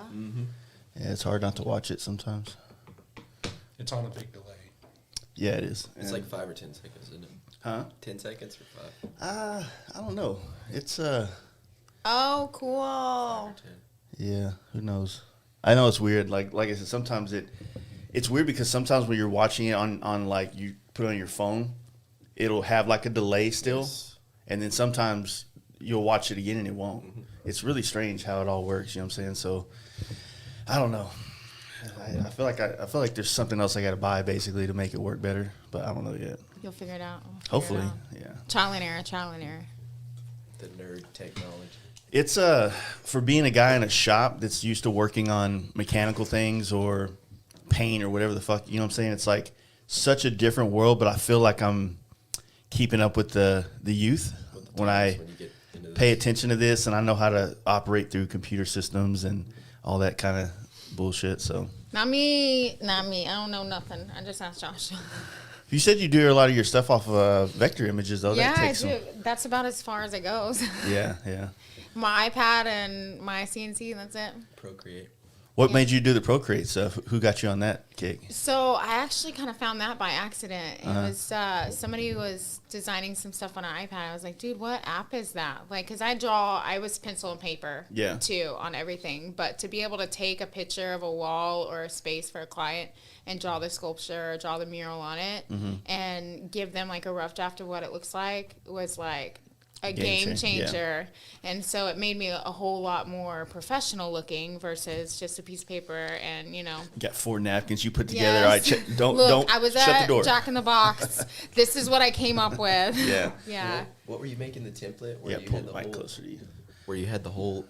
Mm-hmm. Yeah, it's hard not to watch it sometimes. It's on a big delay. Yeah, it is. It's like 5 or 10 seconds, isn't it? Huh? 10 seconds or 5? I don't know. It's Oh, cool. 5 or 10. yeah, who knows? I know it's weird. Like I said, sometimes it's weird because sometimes when you're watching it on like you put it on your phone, it'll have like a delay still, Yes. and then sometimes you'll watch it again and it won't. Mm-hmm. It's really strange how it all works. You know what I'm saying? So I don't know. I feel like there's something else I got to buy basically to make it work better, but I don't know yet. You'll figure it out. Hopefully, yeah. Trial and error. The nerd technology. It's for being a guy in a shop that's used to working on mechanical things or paint or whatever the fuck, you know what I'm saying? It's like such a different world, but I feel like I'm keeping up with the youth when I pay attention to this, and I know how to operate through computer systems and all that kind of bullshit. So Not me. I don't know nothing. I just asked Josh. you said you do a lot of your stuff off of vector images, though. Yeah, That I takes do. That's about as far as it goes. Yeah. My iPad and my CNC, that's it. Procreate. What made you do the Procreate stuff? Who got you on that kick? So I actually kind of found that by accident. It was somebody was designing some stuff on an iPad. I was like, dude, what app is that? Like, because I was pencil and paper too on everything. But to be able to take a picture of a wall or a space for a client and draw the sculpture or draw the mural on it and give them like a rough draft of what it looks like was like a game changer. And so it made me a whole lot more professional looking versus just a piece of paper and, you got 4 napkins you put together. Yes. All right, don't I was shut at the door. Jack in the Box. This is what I came up with. Yeah. What were you making the template? Where you Pull had the mic closer to you. Where you had the whole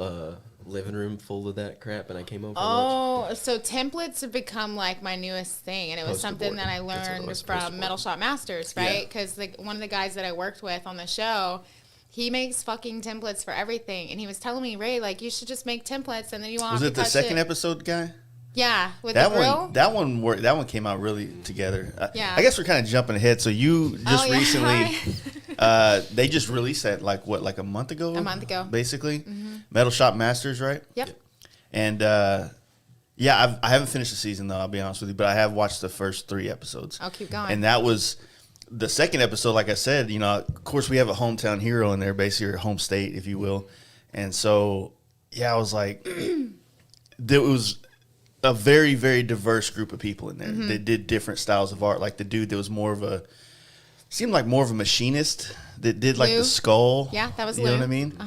living room full of that crap, and I came over. So templates have become like my newest thing, and it was something that I learned from Metal Shop Masters, right? Because one of the guys that I worked with on the show, he makes fucking templates for everything, and he was telling me, Ray, like you should just make templates, and then you won't. Was it the second episode guy? Yeah, with that the grill. That one worked. That one came out really together. Yeah. I guess we're kind of jumping ahead. So you just recently, they just released that like a month ago. A month ago, basically. Metal Shop Masters, right? Yep. And yeah, I haven't finished the season though. I'll be honest with you, but I have watched the first 3 episodes. I'll keep going. And that was the second episode. Like I said, of course we have a hometown hero in there, basically, or home state, if you will. And so, yeah, I was like, there was a very, very diverse group of people in there that did different styles of art. Like the dude that was seemed like more of a machinist that did like the skull. Yeah, that was You know what I mean?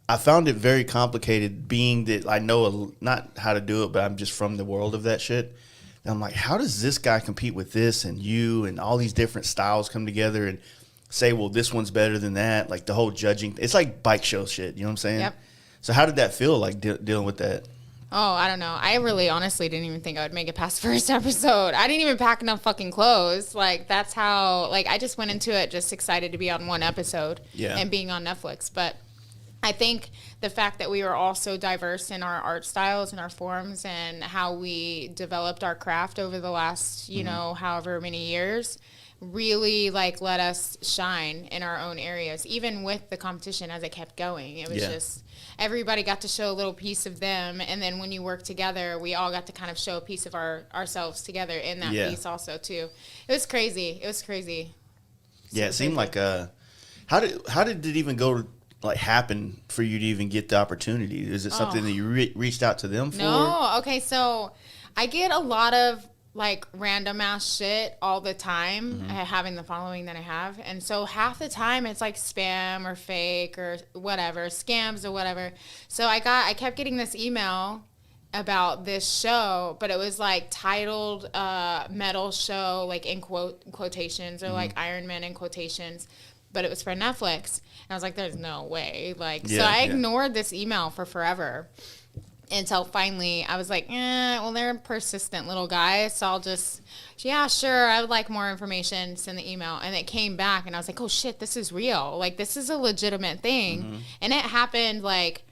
I found it very complicated, being that I know not how to do it, but I'm just from the world of that shit. And I'm like, how does this guy compete with this and you and all these different styles come together and say, well, this one's better than that? Like the whole judging. It's like bike show shit. You know what I'm saying? Yep. So how did that feel, like dealing with that? Oh, I don't know. I really honestly didn't even think I would make it past the first episode. I didn't even pack enough fucking clothes. Like, that's how, like, I just went into it just excited to be on one episode and being on Netflix. But I think the fact that we were all so diverse in our art styles and our forms and how we developed our craft over the last, however many years really like let us shine in our own areas, even with the competition as it kept going. It was just everybody got to show a little piece of them, and then when you work together, we all got to kind of show a piece of ourselves together in that piece also too. It was crazy. Yeah, it seemed like how did it even go like happen for you to even get the opportunity? Is it something that you reached out to them for? No. Okay, so I get a lot of like random ass shit all the time, having the following that I have. And so half the time it's like spam or fake or whatever, scams or whatever. So I kept getting this email about this show, but it was like titled metal show, like in quotations, or like Iron Man in quotations, but it was for Netflix. And I was like, there's no way. So I ignored this email for forever. Until finally, I was like, well, they're persistent little guys, so I'll just, yeah, sure, I would like more information, send the email. And it came back, and I was like, oh, shit, this is real. Like, this is a legitimate thing. And it happened, like,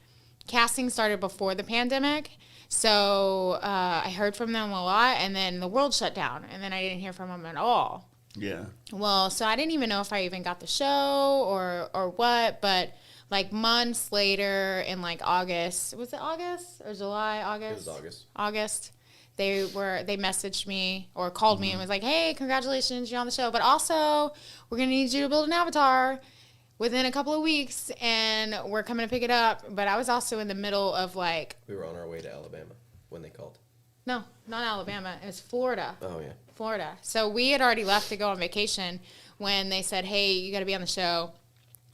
casting started before the pandemic, so I heard from them a lot, and then the world shut down, and then I didn't hear from them at all. Yeah. Well, so I didn't even know if I even got the show or what, but like months later in like August, was it August or July? August. It was August. August. They messaged me or called me and was like, hey, congratulations, you're on the show. But also, we're going to need you to build an avatar within a couple of weeks, and we're coming to pick it up. But I was also in the middle of like... We were on our way to Alabama when they called. No, not Alabama. It was Florida. Oh, yeah. Florida. So we had already left to go on vacation when they said, hey, you got to be on the show.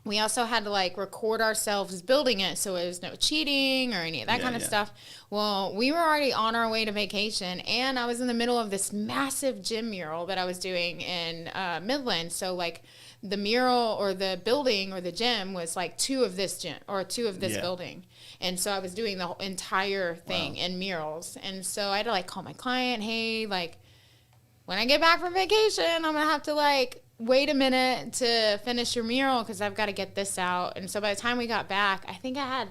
We also had to like record ourselves building it, so it was no cheating or any of that kind of stuff. Well, we were already on our way to vacation, and I was in the middle of this massive gym mural that I was doing in Midland. So like the mural or the building or the gym was like two of this gym or two of this building. And so I was doing the whole entire thing in murals. And so I had to like call my client, hey, like when I get back from vacation, I'm going to have to like wait a minute to finish your mural because I've got to get this out. And so by the time we got back, I think I had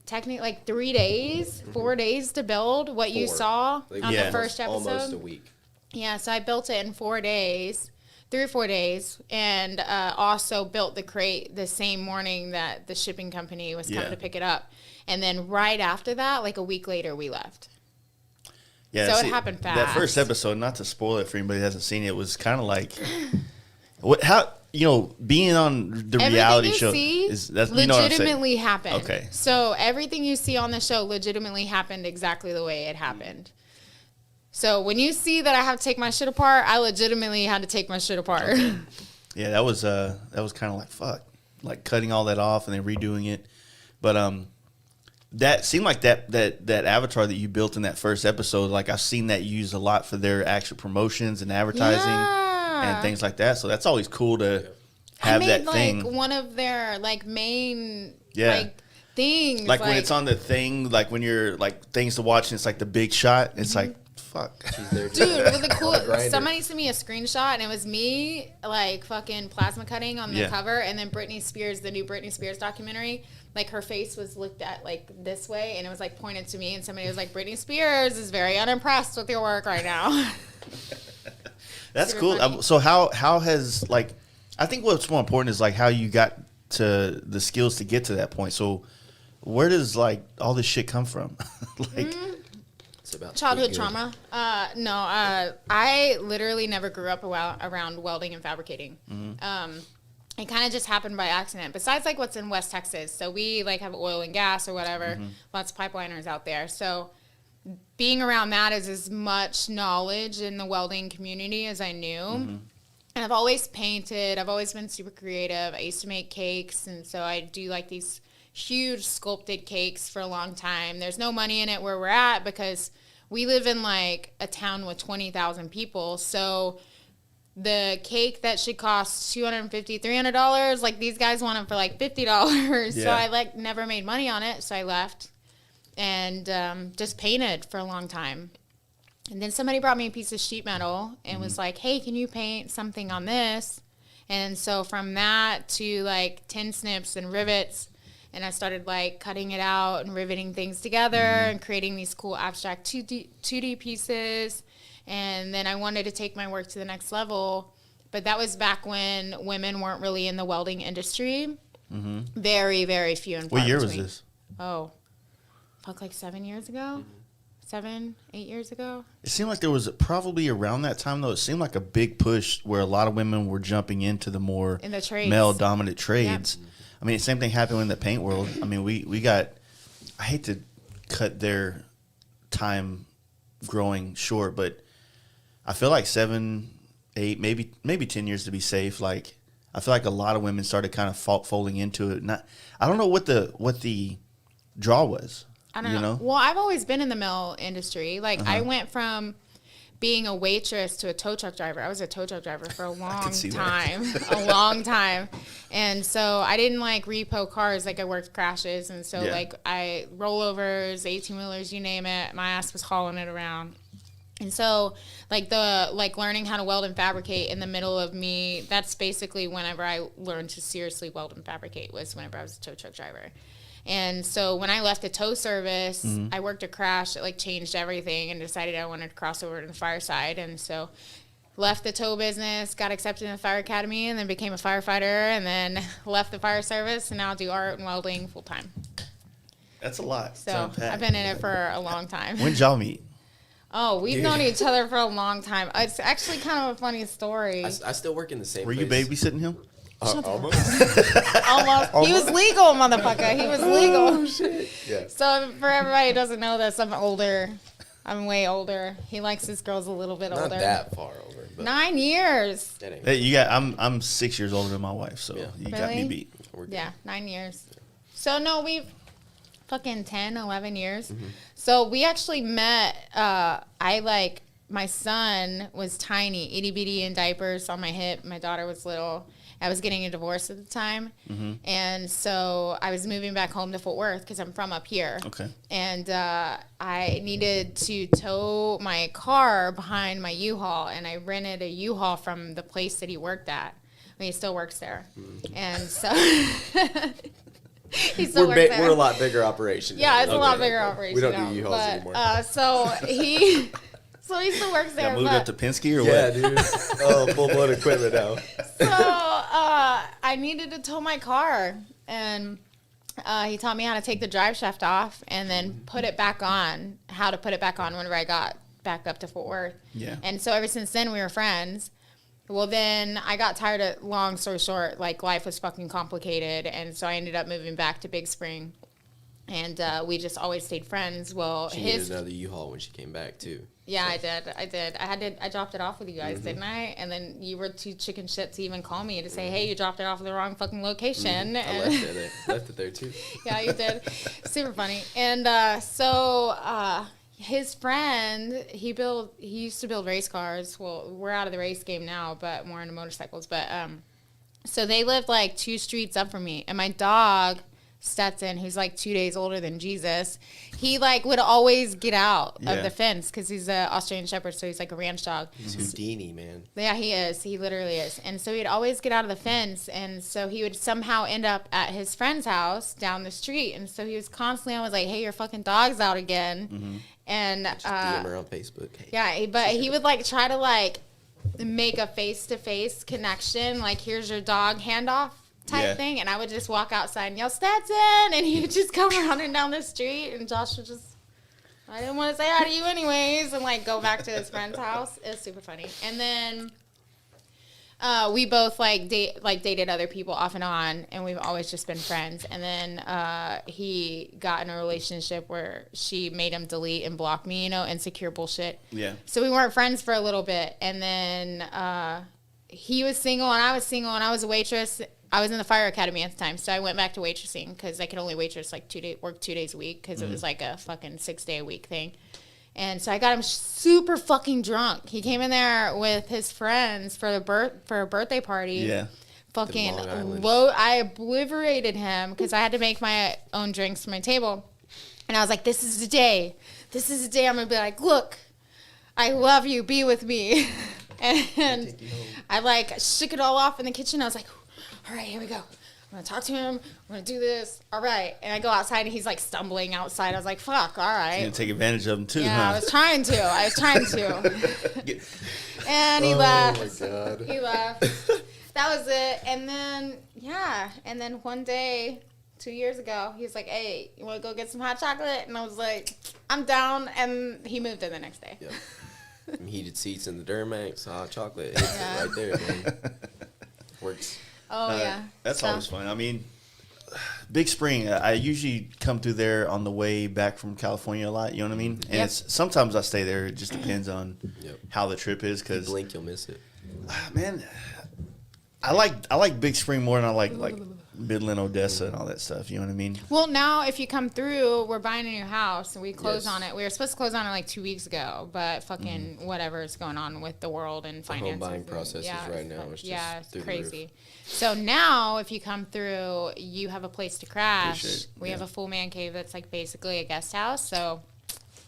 technically like 3 days, 4 days to build what you saw on the first episode. Almost a week. Yeah, so I built it in 4 days, 3 or 4 days, and also built the crate the same morning that the shipping company was coming to pick it up. And then right after that, like a week later, we left. Yeah, so it happened fast. That first episode, not to spoil it for anybody who hasn't seen it, was kind of like, being on the reality show legitimately happened. Okay. So everything you see on the show legitimately happened exactly the way it happened. So when you see that I have to take my shit apart, I legitimately had to take my shit apart. Okay. Yeah, that was kind of like fuck, like cutting all that off and then redoing it. But that seemed like that avatar that you built in that first episode. Like I've seen that used a lot for their actual promotions and advertising and things like that. So that's always cool to have that thing. Like one of their like main like things. Like when it's on the thing, like when you're like things to watch and it's like the big shot. It's like fuck. Dude, it was a cool. Somebody sent me a screenshot and it was me like fucking plasma cutting on the cover, and then Britney Spears, the new Britney Spears documentary. Like her face was looked at like this way, and it was like pointed to me, and somebody was like, "Britney Spears is very unimpressed with your work right now." That's cool. So how has like, I think what's more important is like how you got to the skills to get to that point. So where does like all this shit come from? Like it's about childhood trauma. I literally never grew up around welding and fabricating. It kind of just happened by accident. Besides, like, what's in West Texas. So we, like, have oil and gas or whatever. Lots of pipeliners out there. So being around that is as much knowledge in the welding community as I knew. And I've always painted. I've always been super creative. I used to make cakes. And so I do, like, these huge sculpted cakes for a long time. There's no money in it where we're at because we live in, like, a town with 20,000 people. So the cake that should cost $250, $300, like these guys want it for like $50. So I like never made money on it. So I left and just painted for a long time. And then somebody brought me a piece of sheet metal and was like, hey, can you paint something on this? And so from that to like tin snips and rivets, and I started like cutting it out and riveting things together and creating these cool abstract 2D pieces. And then I wanted to take my work to the next level. But that was back when women weren't really in the welding industry. Very, very few and far What year between. was this? Oh, fuck, like 7 years ago? 7, 8 years ago? It seemed like there was probably around that time, though, it seemed like a big push where a lot of women were jumping into the more in the trades. Male-dominant trades. Yep. I mean, the same thing happened in the paint world. I mean, we got, I hate to cut their time growing short, but I feel like 7, 8, maybe 10 years to be safe. Like I feel like a lot of women started kind of folding into it. I don't know what the draw was. I don't know. Well, I've always been in the mill industry. Like I went from being a waitress to a tow truck driver. I was a tow truck driver for a long time, a long time. And so I didn't like repo cars. Like I worked crashes. And so like I rollovers, 18-wheelers, you name it. My ass was hauling it around. And so, like, learning how to weld and fabricate in the middle of me, that's basically whenever I learned to seriously weld and fabricate was whenever I was a tow truck driver. And so when I left the tow service, I worked a crash that, like, changed everything and decided I wanted to cross over to the fireside. And so left the tow business, got accepted in the fire academy, and then became a firefighter, and then left the fire service, and now do art and welding full time. That's a lot. So I've been in it for a long time. When'd y'all meet? Oh, we've known each other for a long time. It's actually kind of a funny story. I still work in the same Were place. you babysitting him? Almost. Almost. He was legal, motherfucker. He was legal. Oh, shit. Yeah. So for everybody who doesn't know this, I'm older. I'm way older. He likes his girls a little bit Not older. that far over. But 9 years. that ain't Hey, I'm 6 years older than my wife, so Yeah. you got me Really? beat. we're good. Yeah, 9 years. So no, we've fucking 10, 11 years. Mm-hmm. So we actually met. My son was tiny, itty bitty in diapers on my hip. My daughter was little. I was getting a divorce at the time. Mm-hmm. And so I was moving back home to Fort Worth because I'm from up here. Okay. And I needed to tow my car behind my U-Haul, and I rented a U-Haul from the place that he worked at. He still works there. And so he still works there. We're a lot bigger operation. Yeah, now. it's a lot bigger operation. We don't now. do U-Hauls anymore. So he still works there. Got moved up to Penske or Yeah, what? dude. Oh, full-blown equipment now. So I needed to tow my car, and he taught me how to take the drive shaft off and then put it back on, how to put it back on whenever I got back up to Fort Worth. Yeah. And so ever since then, we were friends. Well, then I got tired of, long story short, like life was fucking complicated. And so I ended up moving back to Big Spring. And we just always stayed friends. Well, She needed another U-Haul when she came back, too. Yeah, I did. I dropped it off with you guys, didn't I? And then you were too chicken shit to even call me to say, hey, you dropped it off at the wrong fucking location. I And left it there, too. yeah, you did. Super funny. And his friend, he used to build race cars. Well, we're out of the race game now, but more into motorcycles. But so they lived like 2 streets up from me. And my dog, Stetson, who's like 2 days older than Jesus, he like would always get out Yeah. of the fence because he's an Australian Shepherd, so he's like a ranch dog. He's Houdini, man. Yeah, he is. He literally is. And so he'd always get out of the fence, and so he would somehow end up at his friend's house down the street. And so he was constantly, I was like, hey, your fucking dog's out again. Mm-hmm. And Just DM her on Facebook. Hey. yeah, but he would like try to like make a face-to-face connection, like here's your dog handoff type Yeah. thing, and I would just walk outside and yell Stetson, and he would just come running down the street, and Josh would just, I didn't want to say hi to you anyways, and like go back to his friend's house. It was super funny. And then we both dated other people off and on, and we've always just been friends. And then he got in a relationship where she made him delete and block me, insecure bullshit. Yeah. So we weren't friends for a little bit, and then he was single and I was single, and I was a waitress. I was in the fire academy at the time, so I went back to waitressing because I could only waitress like work 2 days a week because it was like a fucking 6-day-a-week thing. And so I got him super fucking drunk. He came in there with his friends for a birthday party. Yeah. Fucking Long Island. I obliterated him because I had to make my own drinks for my table. And I was like, this is the day. This is the day I'm going to be like, look, I love you. Be with me. And I like shook it all off in the kitchen. I was like, all right, here we go. I'm going to talk to him. I'm going to do this. All right. And I go outside, and he's like stumbling outside. I was like, fuck, all right. You take advantage of them too, Yeah, huh? I was trying to. And he left. Oh, my God. He left. That was it. And then one day, 2 years ago, he was like, hey, you want to go get some hot chocolate? And I was like, I'm down. And he moved in the next day. Yep. Some heated seats in the Duramax, hot chocolate. It's Yeah. right there, man. Works. Oh, yeah. That's So- always fun. I mean, Big Spring, I usually come through there on the way back from California a lot, you know what I mean? And Yep. sometimes I stay there. It just depends on Yep. how the trip is. You Because, blink, you'll miss it. man, I like Big Spring more than I like Midland, Odessa, and all that stuff. You know what I mean? Well, now if you come through, we're buying a new house, and we close Yes. on it. We were supposed to close on it like 2 weeks ago, but fucking whatever is going on with the world and The home finances. buying and- process is right now is just it's through the crazy. roof. So now if you come through, you have a place to crash. Appreciate it. We have Yeah. a full man cave that's like basically a guest house. So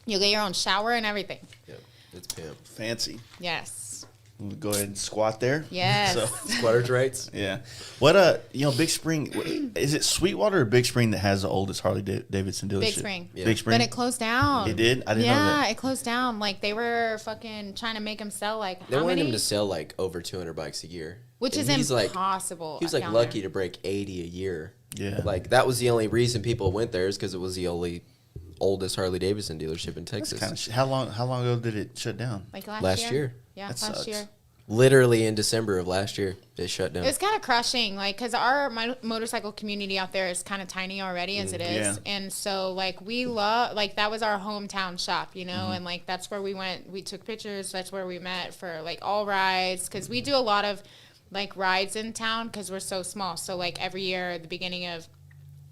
you'll get your own shower and everything. Yep. It's pimp. Fancy. Yes. We'll go ahead and squat there. Yes. So, Squatters' rights. yeah. What Big Spring, is it Sweetwater or Big Spring that has the oldest Harley Davidson dealership? Big Spring. Yeah. Big Spring. But it closed down. It did? I didn't know that. Yeah, it closed down. Like, they were fucking trying to make him sell, like, They how wanted many? him to sell like over 200 bikes a year, Which And is he's like, impossible. he was like down lucky there. to break 80 a year. Yeah. Like that was the only reason people went there is because it was the only oldest Harley Davidson dealership in That's Texas. kind of how long ago did it shut down? Like Last year. Yeah, That last sucks. year. Literally in December of last year, it shut down. It's kind of crushing, like, because our motorcycle community out there is kind of tiny already as it is. Yeah. And so, like, we love, like, that was our hometown shop, you know? And, like, that's where we went. We took pictures. That's where we met for, like, all rides. Because we do a lot of, like, rides in town because we're so small. So, like, every year at the beginning of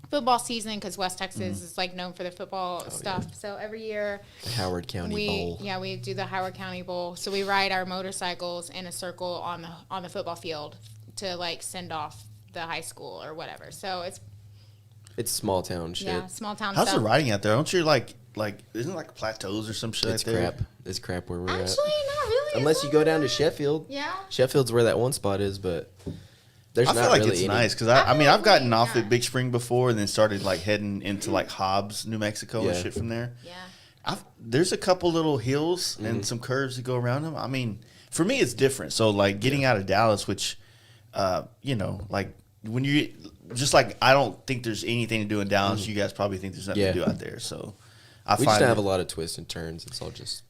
football season, because West Texas is, like, known for the football stuff. yeah. So every year The Howard County Bowl. we do the Howard County Bowl. So we ride our motorcycles in a circle on the football field to, like, send off the high school or whatever. So It's small town shit. yeah, small town How's stuff. the riding out there? Don't you like isn't it like plateaus or some shit It's like crap. there? It's crap where we're Actually, at. not really. Unless It's you not go down to bad. Sheffield. Yeah. Sheffield's where that one spot is, but there's I not feel like really it's any. nice because I I mean feel I've like gotten we- off yeah. at Big Spring before and then started like heading into like Hobbs, New Mexico and Yeah. shit from there. Yeah. There's a couple little hills and some curves that go around them. I mean, for me it's different. So like getting out of Dallas, which you know, like when you just like I don't think there's anything to do in Dallas. You guys probably think there's nothing Yeah. to do out there. So I We find just have a it- lot of twists and turns. It's all just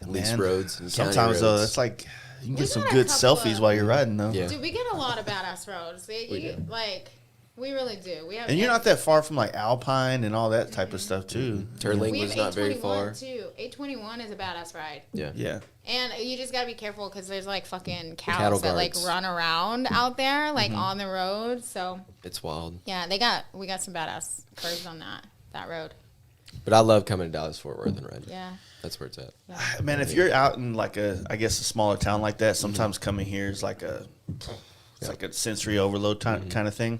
lease man, roads and county sometimes though roads. that's like you can We get some got a good couple selfies of- while you're riding though. Yeah. Dude, we get a lot of badass roads. We do. Like, we really do. We have And you're not that far from like Alpine and all that type of stuff too. Turling we was have not very 821 far. too. 821 is a badass ride. Yeah. Yeah. And you just gotta be careful because there's like fucking Cattle cows that like guards. run around out there, like on the road. So It's wild. yeah, we got some badass curves on that road. Mm-hmm. But I love coming to Dallas Fort Worth and riding. Yeah. That's where it's at. Man, if you're out in like I guess a smaller town like that, sometimes coming here is like it's like a sensory overload kind of thing.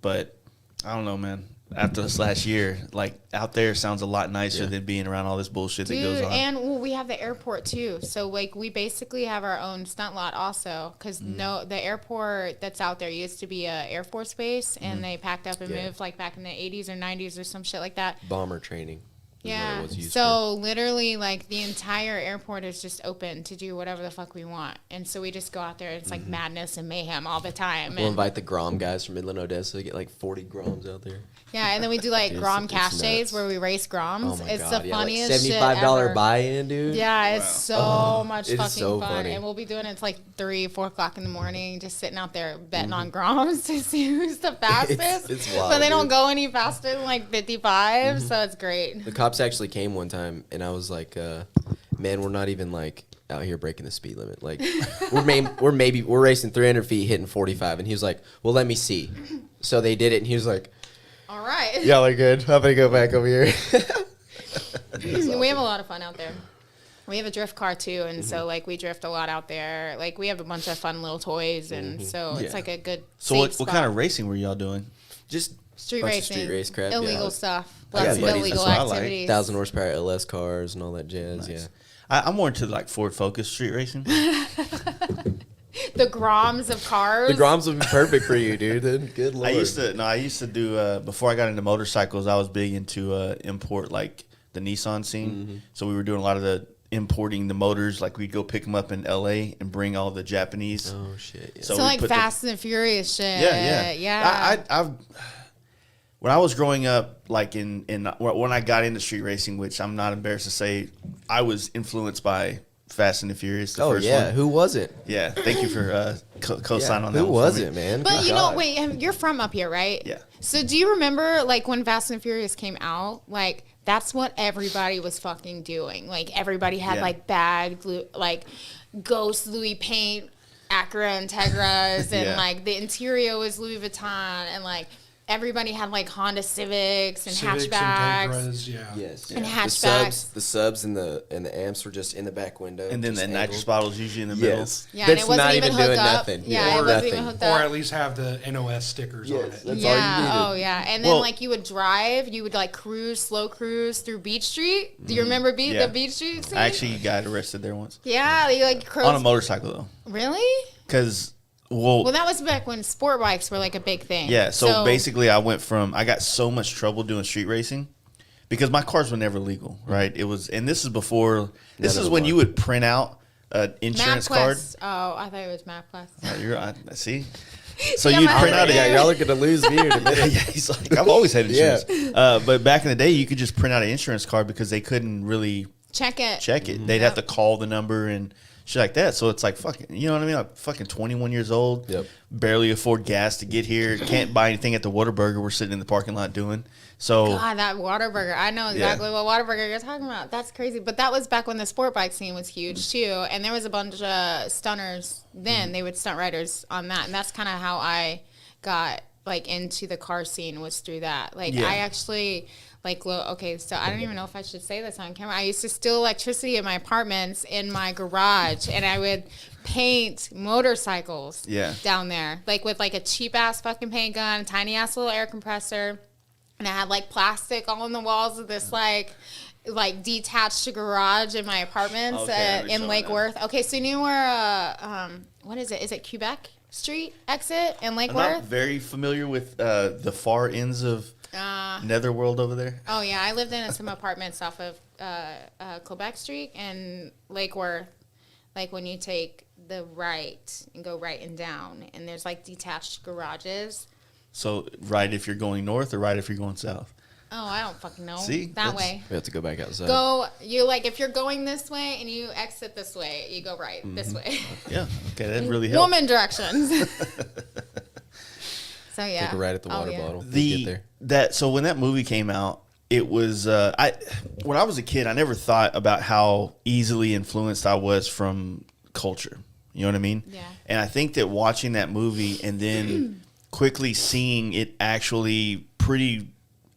But I don't know, man. After this last year, like out there sounds a lot nicer Yeah. than being around all this bullshit that Dude, goes on. and well, we have the airport too. So like we basically have our own stunt lot also because the airport that's out there used to be a Air Force base and they packed up and Yeah. moved like back in the 80s or 90s or some shit like that. Bomber training. Is Yeah. What it was used So literally, like the entire airport is just open to do whatever the fuck we want, and so we just go out there. It's like madness and mayhem all the time. We'll And, invite the Grom guys from Midland, Odessa. Get like 40 Groms out there. yeah, and then we do like It's- Grom it's cash days nuts. where we race Groms. Oh my it's god! the Yeah, like funniest $75 shit ever. buy-in, dude. Yeah, it's so much It is fucking so fun. funny. And we'll be doing it till like 3-4 o'clock in the morning, just sitting out there betting on Groms to see who's the fastest. It's wild, but they don't dude. go any faster than like 55, so it's great. The cops actually came one time, and I was like, "Man, we're not even like out here breaking the speed limit. Like, we're racing 300 feet, hitting 45." And he was like, "Well, let me see." So they did it, and he was like, All right. "Y'all are good. I'm gonna go back over here." We have a lot of fun out there. We have a drift car too, and so like we drift a lot out there. Like we have a bunch of fun little toys, and so Yeah. it's like a good. So safe what kind spot. of racing were y'all doing? Just street bunch of racing, street race crap, illegal yeah. stuff, I got lots of buddies, illegal that's what I like. activities. 1,000 horsepower LS cars and all that jazz. Nice. Yeah. I'm more into like Ford Focus street racing. The Groms of cars. The Groms would be perfect for you, dude. Good lord. I used to do before I got into motorcycles. I was big into import like the Nissan scene. So we were doing a lot of the importing the motors. Like we'd go pick them up in LA and bring all the Japanese. Oh shit. Yeah. So we like put the- Fast and Furious shit. yeah. I've when I was growing up, like in when I got into street racing, which I'm not embarrassed to say, I was influenced by Fast and the Furious. The Oh first yeah. one. Who was it? Yeah, thank you for co-sign on that. Who one for was me. it, man? But Good you know, God. wait, you're from up here, right? Yeah. So do you remember like when Fast and Furious came out? Like that's what everybody was fucking doing. Like everybody had Yeah. like bagged like Ghost Louis paint, Acura Integras, and Yeah. like the interior was Louis Vuitton, and like everybody had like Honda Civics and Civics hatchbacks. and Tegras, yeah. Yes. And The hatchbacks. subs and the amps were just in the back window. And then just the nitrous angled. bottle's usually in the middle. Yes. Yeah, and That's it wasn't not even even hooked doing up. nothing. Yeah, Or it wasn't even nothing. hooked Or up. at least have the NOS stickers on it. That's all you Yeah. needed. Oh, yeah. And then Well- like you would drive, you would like slow cruise through Beach Street. Do you remember Yeah. the Beach Street scene? I actually got arrested there once. Yeah, you like On a cruise. motorcycle, though. Really? Because, Well, that was back when sport bikes were like a big thing. yeah, so basically I got so much trouble doing street racing because my cars were never legal, right? It was, and this is before, this of is them when were. you would print out an insurance card. MapQuest. Oh, I thought it was MapQuest. I see. So Yeah, you'd my print out bad. Yeah, y'all are gonna lose me in a minute. yeah, he's like, I've always had Yeah. insurance. But back in the day, you could just print out an insurance card because they couldn't really Check it. check it. They'd have to call the number and shit like that. So it's like fucking, you know what I mean? Like fucking 21 years old, Yep. barely afford gas to get here, can't buy anything at the Whataburger we're sitting in the parking lot doing. So God, that Whataburger. I know exactly Yeah. what Whataburger you're talking about. That's crazy. But that was back when the sport bike scene was huge too. And there was a bunch of stunters then. They would stunt riders on that. And that's kind of how I got like into the car scene was through that. Like Yeah. I actually like, okay, so I don't even know if I should say this on camera. I used to steal electricity in my apartments in my garage and I would paint motorcycles Yeah. down there. Like with like a cheap ass fucking paint gun, tiny ass little air compressor. And I had like plastic all on the walls of this like detached garage in my apartments Okay, we in saw Lake that. Worth. Okay, so you know where what is it? Is it Quebec Street exit in Lake I'm not Worth? very familiar with the far ends of Netherworld over there. Oh yeah, I lived in some apartments off of Quebec Street and Lake Worth. Like when you take the right and go right and down, and there's like detached garages. So right if you're going north or right if you're going south. Oh, I don't fucking know. See? That That's- way. We have to go back outside. You like if you're going this way and you exit this way, you go right this way. Yeah, okay, that really helps. Woman directions. So yeah. Take a ride at the water yeah. bottle. We'll get there. So when that movie came out, it was when I was a kid, I never thought about how easily influenced I was from culture. You know what I mean? Yeah. And I think that watching that movie and then quickly seeing it actually pretty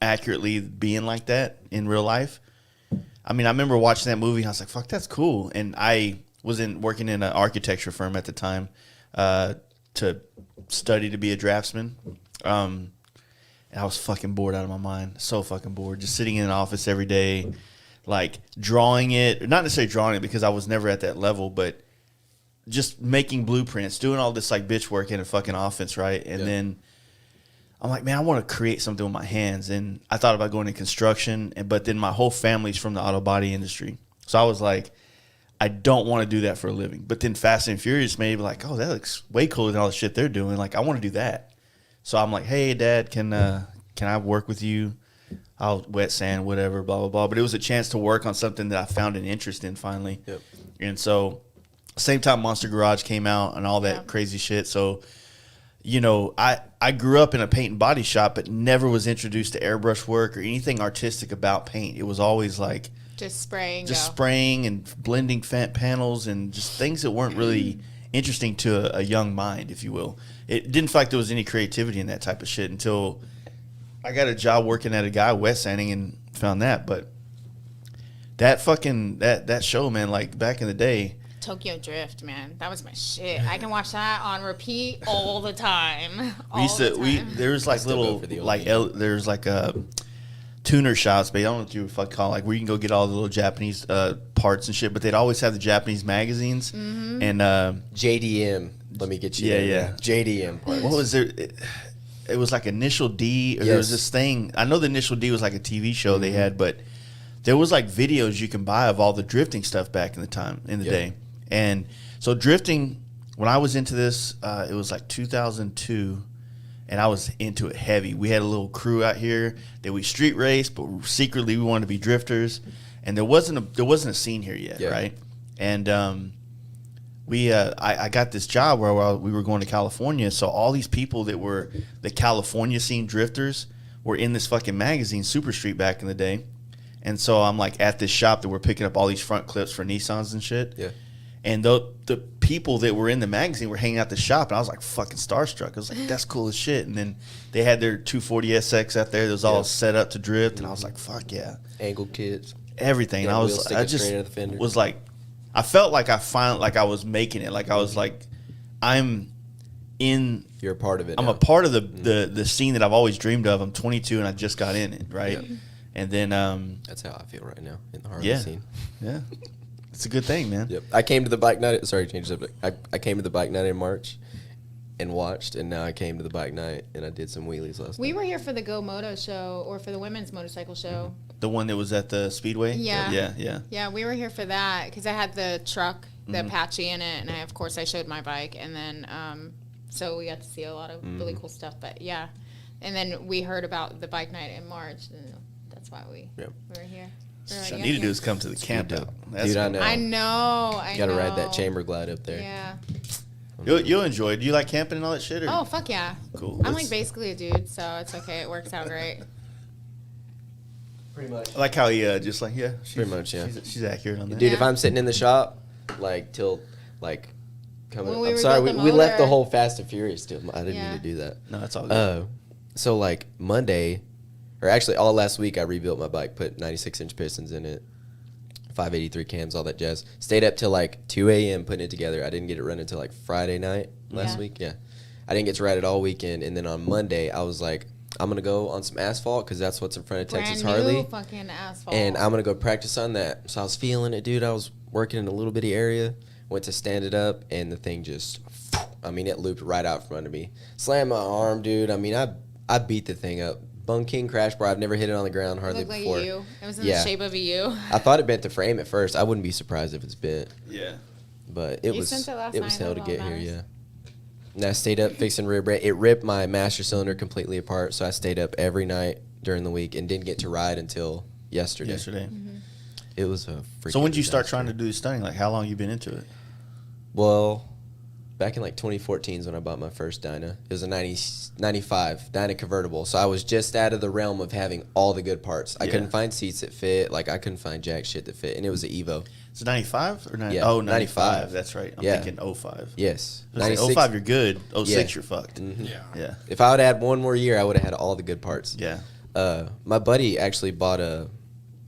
accurately being like that in real life. I mean, I remember watching that movie and I was like, fuck, that's cool. And I was working in an architecture firm at the time to study to be a draftsman. And I was fucking bored out of my mind. So fucking bored. Just sitting in an office every day, like drawing it. Not necessarily drawing it because I was never at that level, but just making blueprints, doing all this like bitch work in a fucking office, right? And then I'm like, man, I want to create something with my hands. And I thought about going to construction, but then my whole family's from the auto body industry. So I was like, I don't want to do that for a living. But then Fast and Furious made me like, oh, that looks way cooler than all the shit they're doing. Like, I want to do that. So I'm like, hey, Dad, can I work with you? I'll wet sand, whatever, blah, blah, blah. But it was a chance to work on something that I found an interest in finally. Yep. And so same time Monster Garage came out and all that crazy shit. So, you know, I grew up in a paint and body shop, but never was introduced to airbrush work or anything artistic about paint. It was always like Just spraying. spraying and blending panels and just things that weren't really interesting to a young mind, if you will. It didn't feel like there was any creativity in that type of shit until I got a job working at a guy wet sanding and found that. But that fucking that show, man, like back in the day. Tokyo Drift, man, that was my shit. I can watch that on repeat all the time. There's like still go little for the old like there's like a tuner shops, but I don't know what you would fuck call it, like where you can go get all the little Japanese parts and shit. But they'd always have the Japanese magazines and JDM. Let me get you. Yeah, there. yeah. JDM parts. what was there? It was like Initial D. Or there was Yes. this thing. I know the Initial D was like a TV show they had, but there was like videos you can buy of all the drifting stuff back in the day. And so drifting, when I was into this, it was like 2002, and I was into it heavy. We had a little crew out here that we street raced, but secretly we wanted to be drifters. And there wasn't a scene here yet, right? And I got this job where we were going to California, so all these people that were the California scene drifters were in this fucking magazine, Super Street, back in the day. And so I'm like at this shop that we're picking up all these front clips for Nissans and shit. Yeah. And the people that were in the magazine were hanging out the shop, and I was like fucking starstruck. I was like, that's cool as shit. And then they had their 240 SX out there that was all set up to drift, and I was like, fuck yeah. Angle kits. Everything. Yeah, And I just was like, I felt like I was making it. Like I was like, You're a part of it. I'm now. a part of the scene that I've always dreamed of. I'm 22 and I just got in it, right? Yep. And then That's how I feel right now in the Harley scene. Yeah. It's a good thing, man. Yep. I came to the bike night. Sorry, change the subject. I came to the bike night in March and watched, and now I came to the bike night and I did some wheelies last night. We were here for the Go Moto show or for the women's motorcycle show. The one that was at the Speedway? Yeah. Yeah. Yeah, we were here for that because I had the truck, the Apache in it, and of course I showed my bike, and then so we got to see a lot of really cool stuff. But yeah, and then we heard about the bike night in March, and that's why we were here. What I need to do is come to the camp out. Dude, I know. I know. You gotta ride that chamber glide up there. Yeah. You'll enjoy it. Do you like camping and all that shit? Or? Oh, fuck yeah. Cool. I'm like basically a dude, so it's okay. It works out great. Pretty much. I like how he just like, Pretty much, yeah. She's accurate on that. Dude, Yeah. if I'm sitting in the shop, like till like coming. When we I'm were sorry, building the we left the motor. whole Fast and Furious to I didn't Yeah. mean to do that. No, that's all good. So like Monday, or actually all last week, I rebuilt my bike, put 96-inch pistons in it, 583 cams, all that jazz. Stayed up till like 2 a.m. putting it together. I didn't get it running until like Friday night last week. Yeah, I didn't get to ride it all weekend, and then on Monday I was like, I'm gonna go on some asphalt because that's what's in front of Texas Brand Harley. new fucking asphalt. And I'm gonna go practice on that. So I was feeling it, dude. I was working in a little bitty area. Went to stand it up, and the thing just, I mean, it looped right out from under me. Slammed my arm, dude. I mean, I beat the thing up. Bung King crash bar. I've never hit it on the ground hardly It looked before. like a U. It was in the shape of a U. I thought it bent the frame at first. I wouldn't be surprised if it's bent, Yeah. but it You was sent it last it was night, hell to that's get all here. that Yeah. matters. And I stayed up fixing rib rate. It ripped my master cylinder completely apart, so I stayed up every night during the week and didn't get to ride until yesterday. It was a freaking So when did you start disaster. trying to do the stunning? Like, how long you been into it? Well, back in like 2014 is when I bought my first Dyna. It was a 95 Dyna convertible. So I was just out of the realm of having all the good parts. I Yeah. couldn't find seats that fit. Like I couldn't find jack shit that fit. And it was an Evo. Is it 95 or 90? Yeah, Oh, 95. 95. That's right. I'm Yeah. thinking 05. Yes. I was like, 05, you're good. 06, Yeah. you're fucked. Yeah. Yeah. If I would have had one more year, I would have had all the good parts. Yeah. My buddy actually bought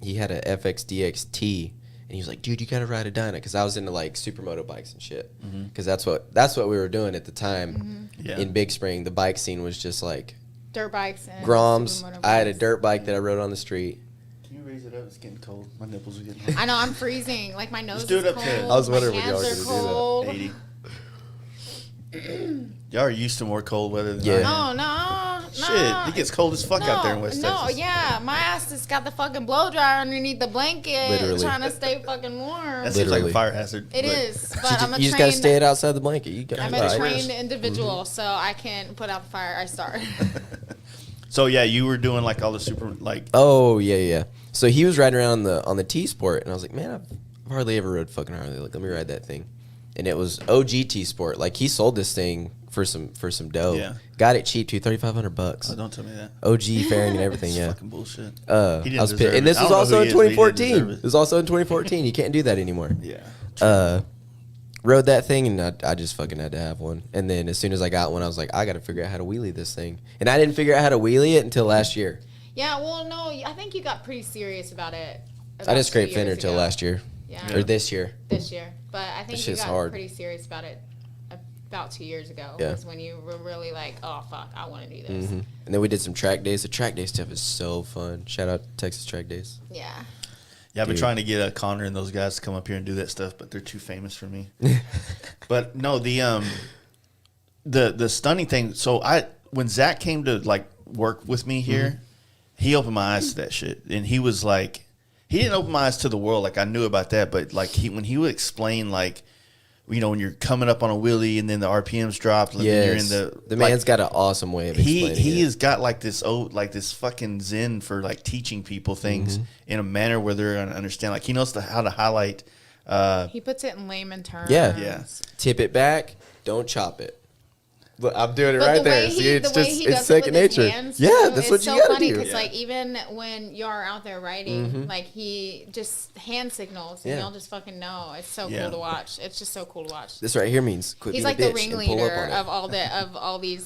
he had a FXDXT. And he was like, dude, you got to ride a Dyna. Because I was into like supermoto bikes and shit. Because that's what we were doing at the time. Yeah. In Big Spring, the bike scene was just like Dirt bikes and Groms. supermoto I had a bikes. dirt bike that I rode on the street. Can you raise it up? It's getting cold. My nipples are getting I know, I'm freezing. Like my nose do is it up cold. to- I was my wondering when y'all hands were are gonna do that. cold. 80. Y'all are used to more cold weather than Yeah. I am. No, Shit, it gets cold as fuck out there in West no, Texas. yeah, my ass just got the fucking blow dryer underneath the blanket, Literally. trying to stay fucking warm. That seems like a Literally. fire hazard. It but- is, but I'm a You just got to stay trained. it outside the blanket. You got I'm a right. trained individual, so I can put out the fire I start. So yeah, you were doing like all the super like Oh, yeah. So he was riding around on the T-Sport, and I was like, man, I've hardly ever rode fucking Harley. Like, let me ride that thing. And it was OG T-Sport. Like, he sold this thing for some dough. Yeah. Got it cheap, too, $3,500. oh, don't tell me that. OG fairing and everything, It's yeah. fucking bullshit. I He didn't was deserve pissed. And it. this I was don't know also who in he is, but he didn't 2014. deserve it. It was also in 2014. You can't do that anymore. Yeah. Rode that thing, and I just fucking had to have one. And then as soon as I got one, I was like, I got to figure out how to wheelie this thing. And I didn't figure out how to wheelie it until last year. Yeah, well, no, I think you got pretty serious about it. I about didn't 2 scrape years fender till ago. last year. Yeah. Or this year. This year, but I think you shit's got hard. pretty serious about it about 2 years ago. Yeah. Was when you were really like, oh fuck, I want to do this. And then we did some track days. The track day stuff is so fun. Shout out to Texas Track Days. Yeah. Yeah, I've been Dude. trying to get Connor and those guys to come up here and do that stuff, but they're too famous for me. But no, the stunning thing. So when Zach came to like work with me here, he opened my eyes to that shit, and he was like, he didn't open my eyes to the world. Like I knew about that, but like when he would explain like, you know, when you're coming up on a wheelie and then the RPMs drop, and then you're in the like, man's got an awesome way of explaining he it. has got like this fucking zen for like teaching people things in a manner where they're gonna understand. Like he knows how to highlight. He puts it in layman terms. Yeah. Yeah. Tip it back. Don't chop it. But I'm doing it But right the there. way See, he, it's the way just he it's does it second with his nature. hands, Yeah, too, that's it's what you so gotta funny do. because like even when you're out there riding, like he just hand signals and Yeah. you'll just fucking know. It's so Yeah. cool to watch. It's just so cool to watch. This right here means quit He's being like a the bitch and pull up ringleader on it. of all these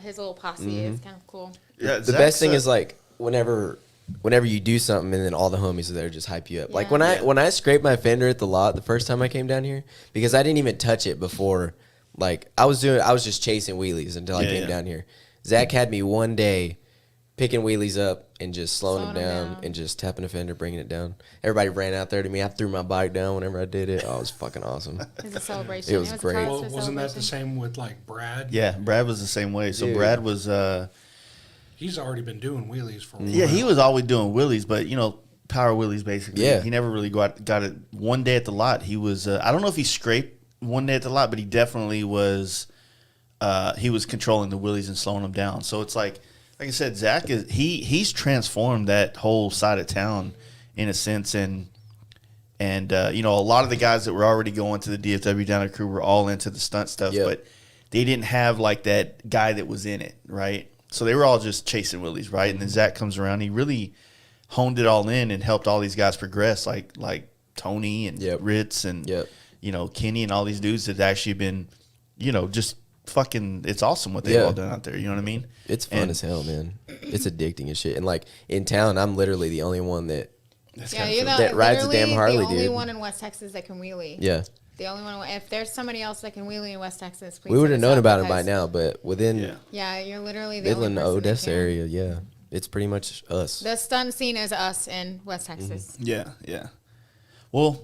his little posse. It's kind of cool. Yeah, The best thing is like whenever you do something and then all the homies are there to just hype you up. Like Yeah. when I scraped my fender at the lot the first time I came down here, because I didn't even touch it before. Like I was just chasing wheelies until I came down here. Zach had me one day picking wheelies up and just slowing them down and just tapping a fender, bringing it down. Everybody ran out there to me. I threw my bike down whenever I did it. Oh, it was fucking awesome. It was a celebration. It was great. a Well, Costco wasn't that the celebration. same with like Brad? Yeah, Brad was the same way. So Dude. Brad was He's already been doing wheelies for a while. yeah, he was always doing wheelies, but power wheelies basically. Yeah. He never really got it one day at the lot. He was I don't know if he scraped one day at the lot, but he definitely was he was controlling the wheelies and slowing them down. So it's like I said, Zach he's transformed that whole side of town in a sense, and a lot of the guys that were already going to the DFW down crew were all into the stunt stuff, Yep. but they didn't have like that guy that was in it, right? So they were all just chasing wheelies, right? And then Zach comes around, he really honed it all in and helped all these guys progress, like Tony and Ritz and Kenny and all these dudes that actually been, just fucking. It's awesome what they've all done out there. You know what I mean? It's fun as hell, man. It's addicting as shit. And like in town, I'm literally the only one that that rides a damn Harley, the only dude. one in West Texas that can wheelie. Yeah. The only one. If there's somebody else that can wheelie in West Texas, please. We would have hit us known up about him by because- now, but within Yeah, you're literally the only Midland, person that Odessa can. area, yeah, it's pretty much us. The stunt scene is us in West Texas. Yeah. Well,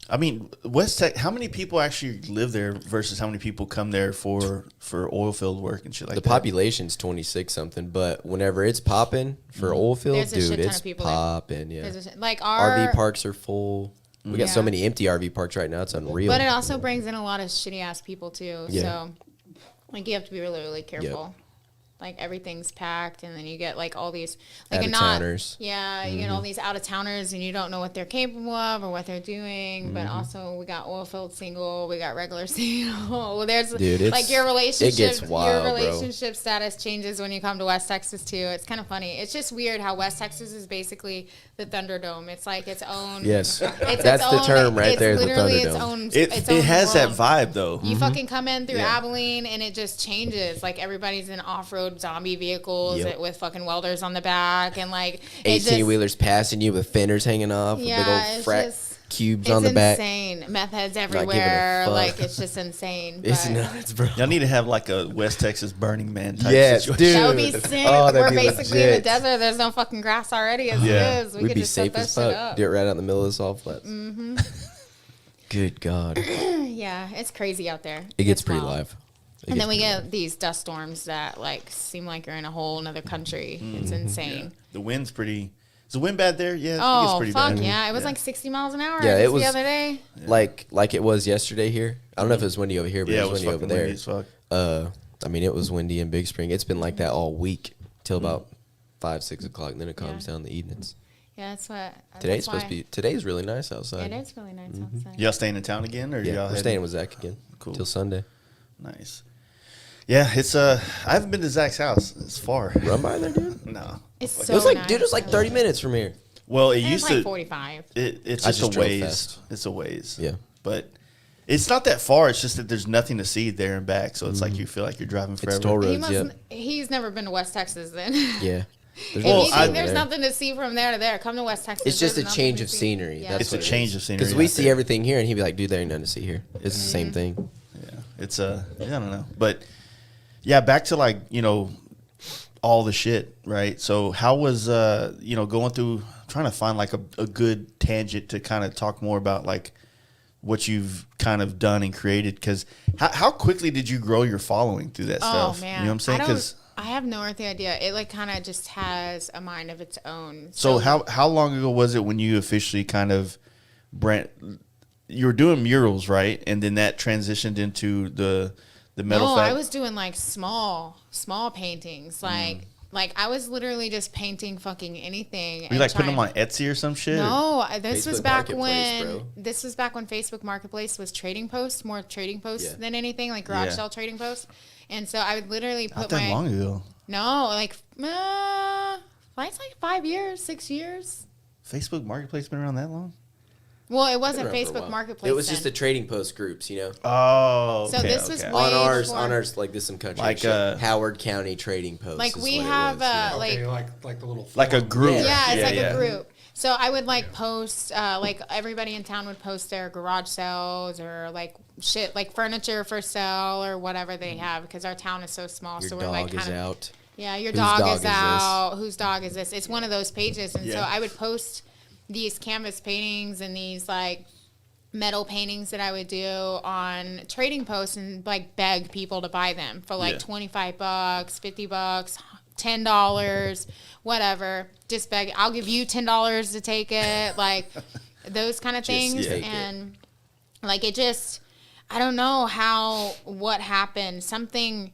I mean, West Tech. How many people actually live there versus how many people come there for oil field work and shit like The that? population's 26 something, but whenever it's popping for oil field, There's a shit dude, ton it's of people there. popping. Yeah, Like our RV parks are full. We got so Yeah. many empty RV parks right now; it's unreal. But it also brings in a lot of shitty ass people too. Yeah. So like you have to be really, really careful. Like everything's packed, and then you get like all these like Out-of-towners. Yeah, you get all these out of towners, and you don't know what they're capable of or what they're doing. Mm-hmm. But also, we got oil filled single, we got regular single. There's Dude, like your relationship, it gets wild, your bro. relationship status changes when you come to West Texas too. It's kind of funny. It's just weird how West Texas is basically the Thunderdome. It's like its own. Yes, it's that's its the own, term right it's there. The literally its Thunderdome. own. It its own has that world. vibe though. You fucking come in through Yeah. Abilene and it just changes. Like everybody's in off-road zombie vehicles Yep. with fucking welders on the back and like 18 wheelers passing you with fenders hanging off, Yeah, with big old it's frack just- cubes It's on the back. insane. Meth heads giving a everywhere. fuck. Like it's just insane. It's but nuts, bro. Y'all need to have like a West Texas Burning Man type Yes, situation. dude. that would be sick. Oh, that'd We're be basically in the legit. desert. There's no fucking grass already as Yeah. it is. We We'd could be just set safe that as shit fuck. up. Do it right out in the middle of the salt flats. Mm-hmm. Good God. Yeah, it's crazy out there. It gets pretty wild. live. And then we get these dust storms that like seem like you're in a whole another country. It's insane. The wind's pretty. Is the wind bad there? Yeah, Oh, it's pretty fuck bad. yeah. It was like 60 miles an hour Yeah, it just was- the other day. like it was yesterday here. I don't know if it was windy over here, but Yeah, it was windy over fucking there. windy as fuck. I mean, it was windy in Big Spring. It's been like that all week till about 5, 6 o'clock, and then it calms down in the evenings. Yeah, that's what. Today's supposed to be. Today's really nice outside. It is really nice outside. Y'all staying in town again, or Yeah, y'all we're heading- staying with Zach again. Cool. Till Sunday. Nice. Yeah, it's I haven't been to Zach's house. It's far. Run by there, dude. No. It's It so was like, nice. dude, it was like 30 minutes from here. Well, it It's used like to. 45. It's I just just a drove ways. fast. It's a ways. Yeah. But it's not that far. It's just that there's nothing to see there and back. So it's like you feel like you're driving forever. It's toll He roads. Yep. He's never been to West Texas then. Yeah. There's If no you sea think over there's there. nothing to see from there to there, come to West Texas. It's just There's a nothing change to of see. scenery. Yeah. That's It's a what it change is. of scenery. Because we out see there. everything here, and he'd be like, dude, there ain't nothing to see here. It's the same thing. Yeah. It's I don't know. But yeah, back to like, all the shit, right? So how was going through trying to find like a good tangent to kind of talk more about like what you've kind of done and created, because how quickly did you grow your following through that stuff? Oh man, You know what I'm saying? Because I have no earthly idea. It like kind of just has a mind of its own. so how long ago was it when you officially kind of you were doing murals, right? And then that transitioned into the metal No, fab? I was doing like small paintings, like Like, I was literally just painting fucking anything. Were you like putting them on Etsy or some shit? No, this was Facebook back Marketplace, when bro. this was back when Facebook Marketplace was trading posts, more trading posts Yeah. than anything, like garage Yeah. sale trading posts. And so I would literally Not put that long ago. No, like it's like 5 years, 6 years. Facebook Marketplace been around that long? Well, it wasn't Been around for a Facebook while. Marketplace. It was just the then. trading post groups, you know. Oh, So okay, this was okay. way- On ours, before. like this some country Like, shit. Howard County Trading Post. Like, is we what it have, was, you know? like- Okay, like the little Like a forum. group. Yeah, it's like yeah. a group. So I would like post, like everybody in town would post their garage sales or like shit, like furniture for sale or whatever they have because our town is so small. Your so dog we're like is kind of out. yeah, your Whose dog, dog is is this? out. Whose dog is this? It's one of those pages, and so Yeah. I would post these canvas paintings and these like metal paintings that I would do on trading posts and like beg people to buy them for like Yeah. $25, $50, $10, whatever. Just beg. I'll give you $10 to take it, like those kind of Just things. take it. And like it just, I don't know what happened. Something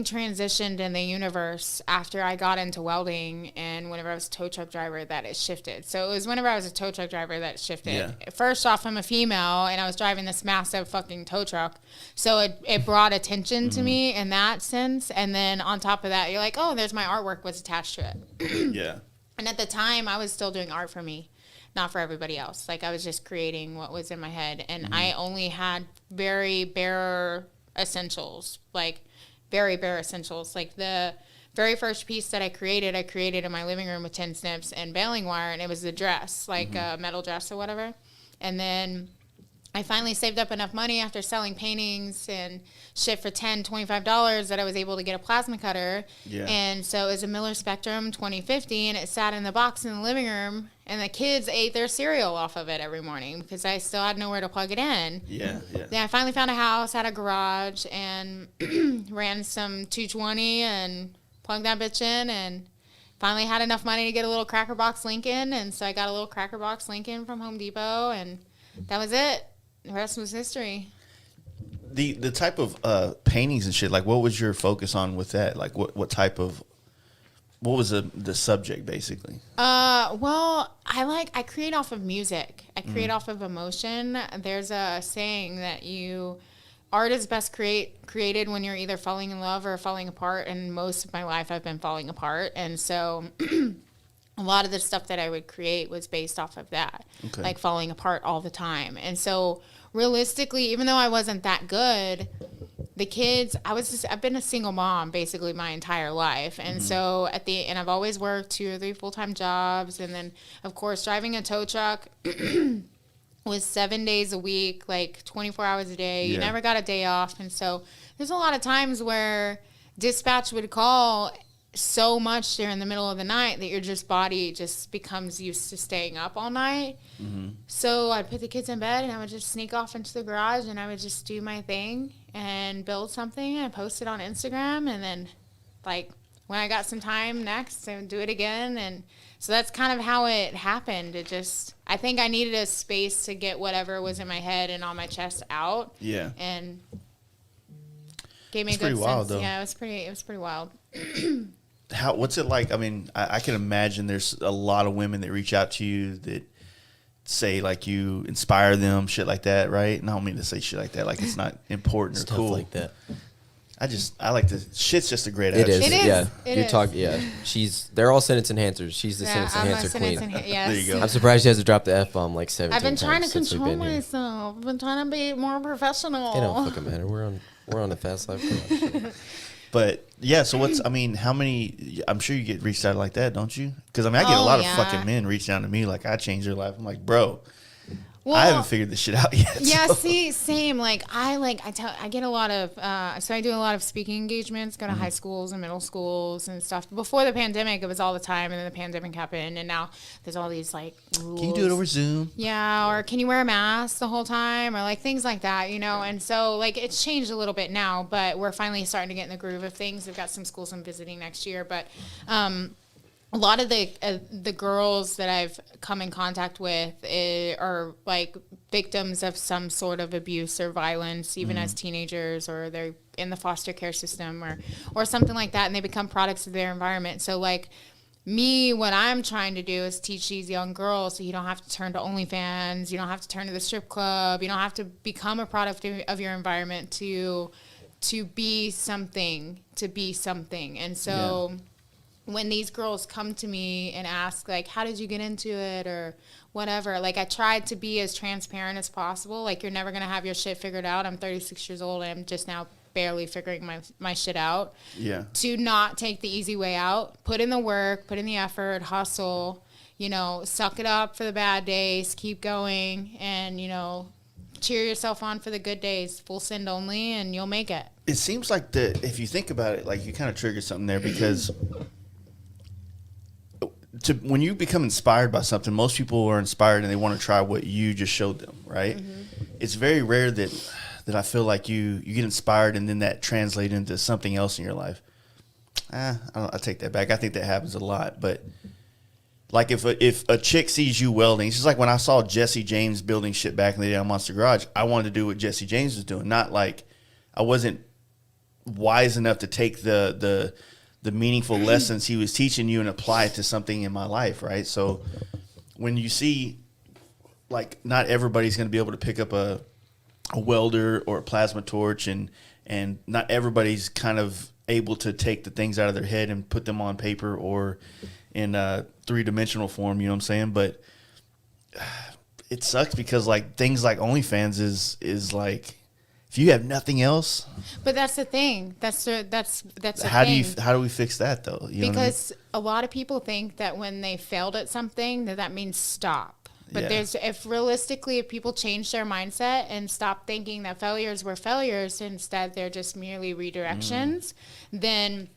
transitioned in the universe after I got into welding and whenever I was a tow truck driver that it shifted. So it was whenever I was a tow truck driver that it shifted. Yeah. First off, I'm a female and I was driving this massive fucking tow truck. So it brought attention to me in that sense. And then on top of that, you're like, oh, there's my artwork was attached to it. Yeah. And at the time, I was still doing art for me, not for everybody else. Like, I was just creating what was in my head. And I only had very bare essentials, like, very bare essentials. Like, the very first piece that I created in my living room with tin snips and baling wire, and it was the dress, like a metal dress or whatever. And then I finally saved up enough money after selling paintings and shit for $10, $25 that I was able to get a plasma cutter. Yeah. And so it was a Miller Spectrum 2050, and it sat in the box in the living room, and the kids ate their cereal off of it every morning because I still had nowhere to plug it in. Yeah. Yeah. Then I finally found a house, had a garage, and ran some 220 and plugged that bitch in, and finally had enough money to get a little Cracker Box Lincoln, and so I got a little Cracker Box Lincoln from Home Depot, and that was it. The rest was history. The type of paintings and shit, like what was your focus on with that? Like what was the subject basically? Well, I create off of music. I create off of emotion. There's a saying that art is best created when you're either falling in love or falling apart. And most of my life I've been falling apart. And so a lot of the stuff that I would create was based off of that, Okay. like falling apart all the time. And so realistically, even though I wasn't that good, the kids, I've been a single mom basically my entire life. And so and I've always worked 2 or 3 full-time jobs. And then of course, driving a tow truck was 7 days a week, like 24 hours a day. You Yeah. never got a day off. And so there's a lot of times where dispatch would call so much during the middle of the night that your body just becomes used to staying up all night. So I'd put the kids in bed and I would just sneak off into the garage and I would just do my thing and build something and post it on Instagram. And then like when I got some time next, I would do it again. And so that's kind of how it happened. I think I needed a space to get whatever was in my head and on my chest out. Yeah. And gave me It's a good pretty wild, sense. though. Yeah, it was pretty wild. What's it like? I mean, I can imagine there's a lot of women that reach out to you that say like you inspire them, shit like that, right? And I don't mean to say shit like that, like it's not important or Stuff cool. like that. I like to. Shit's just a great It is. attitude. It is. Yeah. It you is. talk. Yeah. They're all sentence enhancers. She's the sentence I'm a enhancer sentence queen. yes. There you go. I'm surprised she hasn't dropped the F bomb like 17 I've been trying to times since we've control been here. myself. I've been trying to be more professional. It don't fucking matter. We're on the Fast Life production. But yeah, so I mean, how many? I'm sure you get reached out like that, don't you? Because I mean, I get a Oh, lot yeah. of fucking men reaching out to me like I changed their life. I'm like, bro, Well, I haven't figured this shit out yet. Yeah, so. see, same. I get a lot of, so I do a lot of speaking engagements, go to high schools and middle schools and stuff. Before the pandemic, it was all the time, and then the pandemic happened, and now there's all these rules. Can you do it over Zoom? Yeah, or can you wear a mask the whole time, or things like that, And so it's changed a little bit now, but we're finally starting to get in the groove of things. We've got some schools I'm visiting next year, but a lot of the girls that I've come in contact with are victims of some sort of abuse or violence, even as teenagers, or they're in the foster care system or something like that, and they become products of their environment. So like me, what I'm trying to do is teach these young girls so you don't have to turn to OnlyFans, you don't have to turn to the strip club, you don't have to become a product of your environment to be something, And so when these girls come to me and ask, like, how did you get into it or whatever, like, I tried to be as transparent as possible. Like, you're never going to have your shit figured out. I'm 36 years old, and I'm just now barely figuring my shit out. Yeah. To not take the easy way out. Put in the work, put in the effort, hustle, you know, suck it up for the bad days, keep going, and, you know, cheer yourself on for the good days. Full send only, and you'll make it. It seems like if you think about it, like you kind of triggered something there, because when you become inspired by something, most people are inspired and they want to try what you just showed them, right? Mm-hmm. It's very rare that I feel like you get inspired and then that translates into something else in your life. I take that back. I think that happens a lot. But like if a chick sees you welding, it's just like when I saw Jesse James building shit back in the day on Monster Garage, I wanted to do what Jesse James was doing. Not like I wasn't wise enough to take the meaningful lessons he was teaching you and apply it to something in my life, right? So when you see, like, not everybody's going to be able to pick up a welder or a plasma torch, and not everybody's kind of able to take the things out of their head and put them on paper or in a three-dimensional form, you know what I'm saying? But it sucks because, like, things like OnlyFans is like, if you have nothing else. But that's the thing. That's the how thing. How do we fix that though? You know what I mean? A lot of people think that when they failed at something that means stop. But if people change their mindset and stop thinking that failures were failures, instead they're just merely redirections, then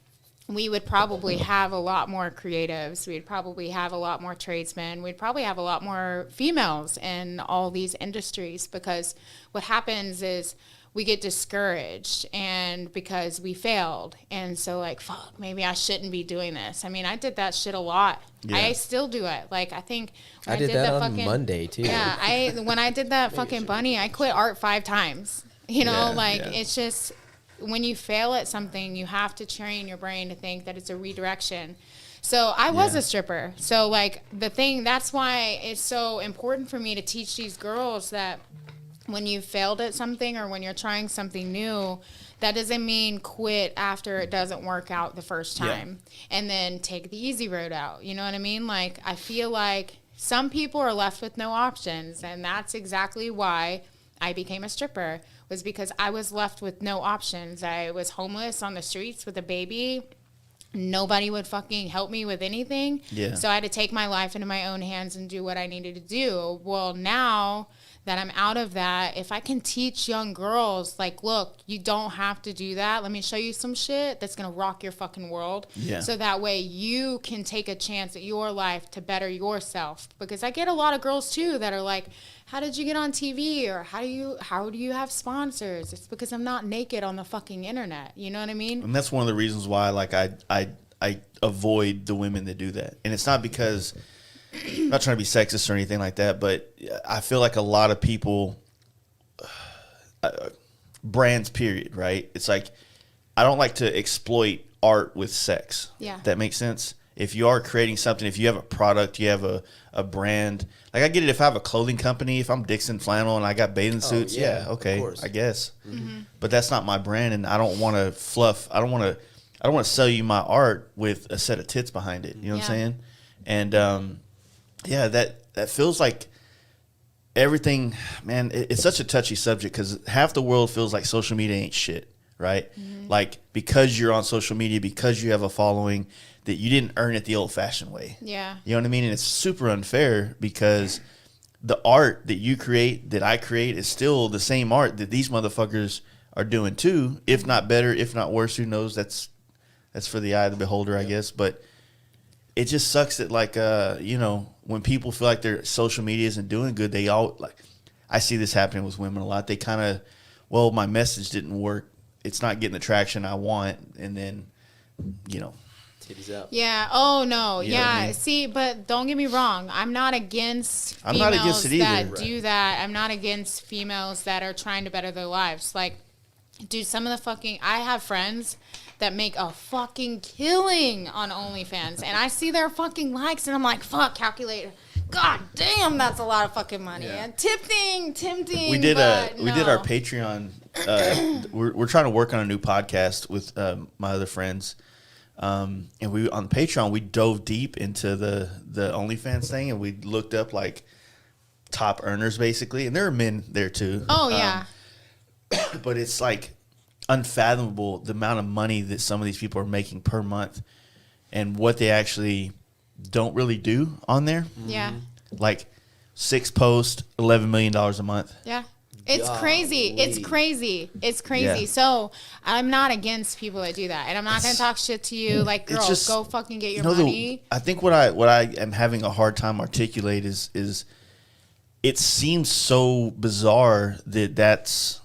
we would probably have a lot more creatives. We'd probably have a lot more tradesmen. We'd probably have a lot more females in all these industries, because what happens is we get discouraged and because we failed. And so like, fuck, maybe I shouldn't be doing this. I mean, I did that shit a lot. Yeah. I still do it. Like, I think I did that on Monday too. Yeah. When I did that fucking bunny, I quit art 5 times, you know, it's just, when you fail at something, you have to train your brain to think that it's a redirection. So I was a stripper. So like that's why it's so important for me to teach these girls that when you failed at something or when you're trying something new, that doesn't mean quit after it doesn't work out the first time and then take the easy road out. You know what I mean? Like, I feel like some people are left with no options, and that's exactly why I became a stripper, was because I was left with no options. I was homeless on the streets with a baby. Nobody would fucking help me with anything. Yeah. So I had to take my life into my own hands and do what I needed to do. Well, now that I'm out of that, if I can teach young girls, like, look, you don't have to do that. Let me show you some shit that's going to rock your fucking world. Yeah. So that way you can take a chance at your life to better yourself. Because I get a lot of girls too that are like, how did you get on TV? Or how do you have sponsors? It's because I'm not naked on the fucking internet. You know what I mean? And that's one of the reasons why, like, I avoid the women that do that. And it's not because I'm not trying to be sexist or anything like that, but I feel like a lot of people, brands period, right? It's like, I don't like to exploit art with sex. Yeah. That makes sense? If you are creating something, if you have a product, you have a brand. Like, I get it if I have a clothing company, if I'm Dixon Flannel and I got bathing suits, okay, I guess. Mm-hmm. But that's not my brand, and I don't want to fluff. I don't want to sell you my art with a set of tits behind it. You know what I'm saying? And that feels like everything, man. It's such a touchy subject because half the world feels like social media ain't shit, right? Mm-hmm. Like, because you're on social media, because you have a following, that you didn't earn it the old-fashioned way. Yeah. You know what I mean? And it's super unfair because the art that you create, that I create, is still the same art that these motherfuckers are doing too, if not better, if not worse. Who knows? That's for the eye of the beholder, I guess. But it just sucks that, like, when people feel like their social media isn't doing good, they all, like, I see this happening with women a lot. They kind of, well, my message didn't work. It's not getting the traction I want. And then, Titties out. Yeah. Oh no. You know what I Yeah. mean? See, but don't get me wrong. I'm not against I'm females not against it either. that Right. do that. I'm not against females that are trying to better their lives. Like, dude, some of the fucking I have friends that make a fucking killing on OnlyFans, and I see their fucking likes, and I'm like, fuck, calculator. God damn, that's a lot of fucking money. Yeah. And tempting. We did but we did our Patreon. We're trying to work on a new podcast with my other friends, and we on Patreon we dove deep into the OnlyFans thing, and we looked up like top earners basically, and there are men there too. Oh yeah. But it's like unfathomable the amount of money that some of these people are making per month, and what they actually don't really do on there. Yeah. Like 6 posts, $11 million a month. Yeah. It's crazy. It's Golly. crazy. It's crazy. Yeah. So I'm not against people that do that, and I'm not gonna talk shit to you. Like, It's girls, just- go fucking get your You know, money. I think what I am having a hard time articulate is it seems so bizarre that that's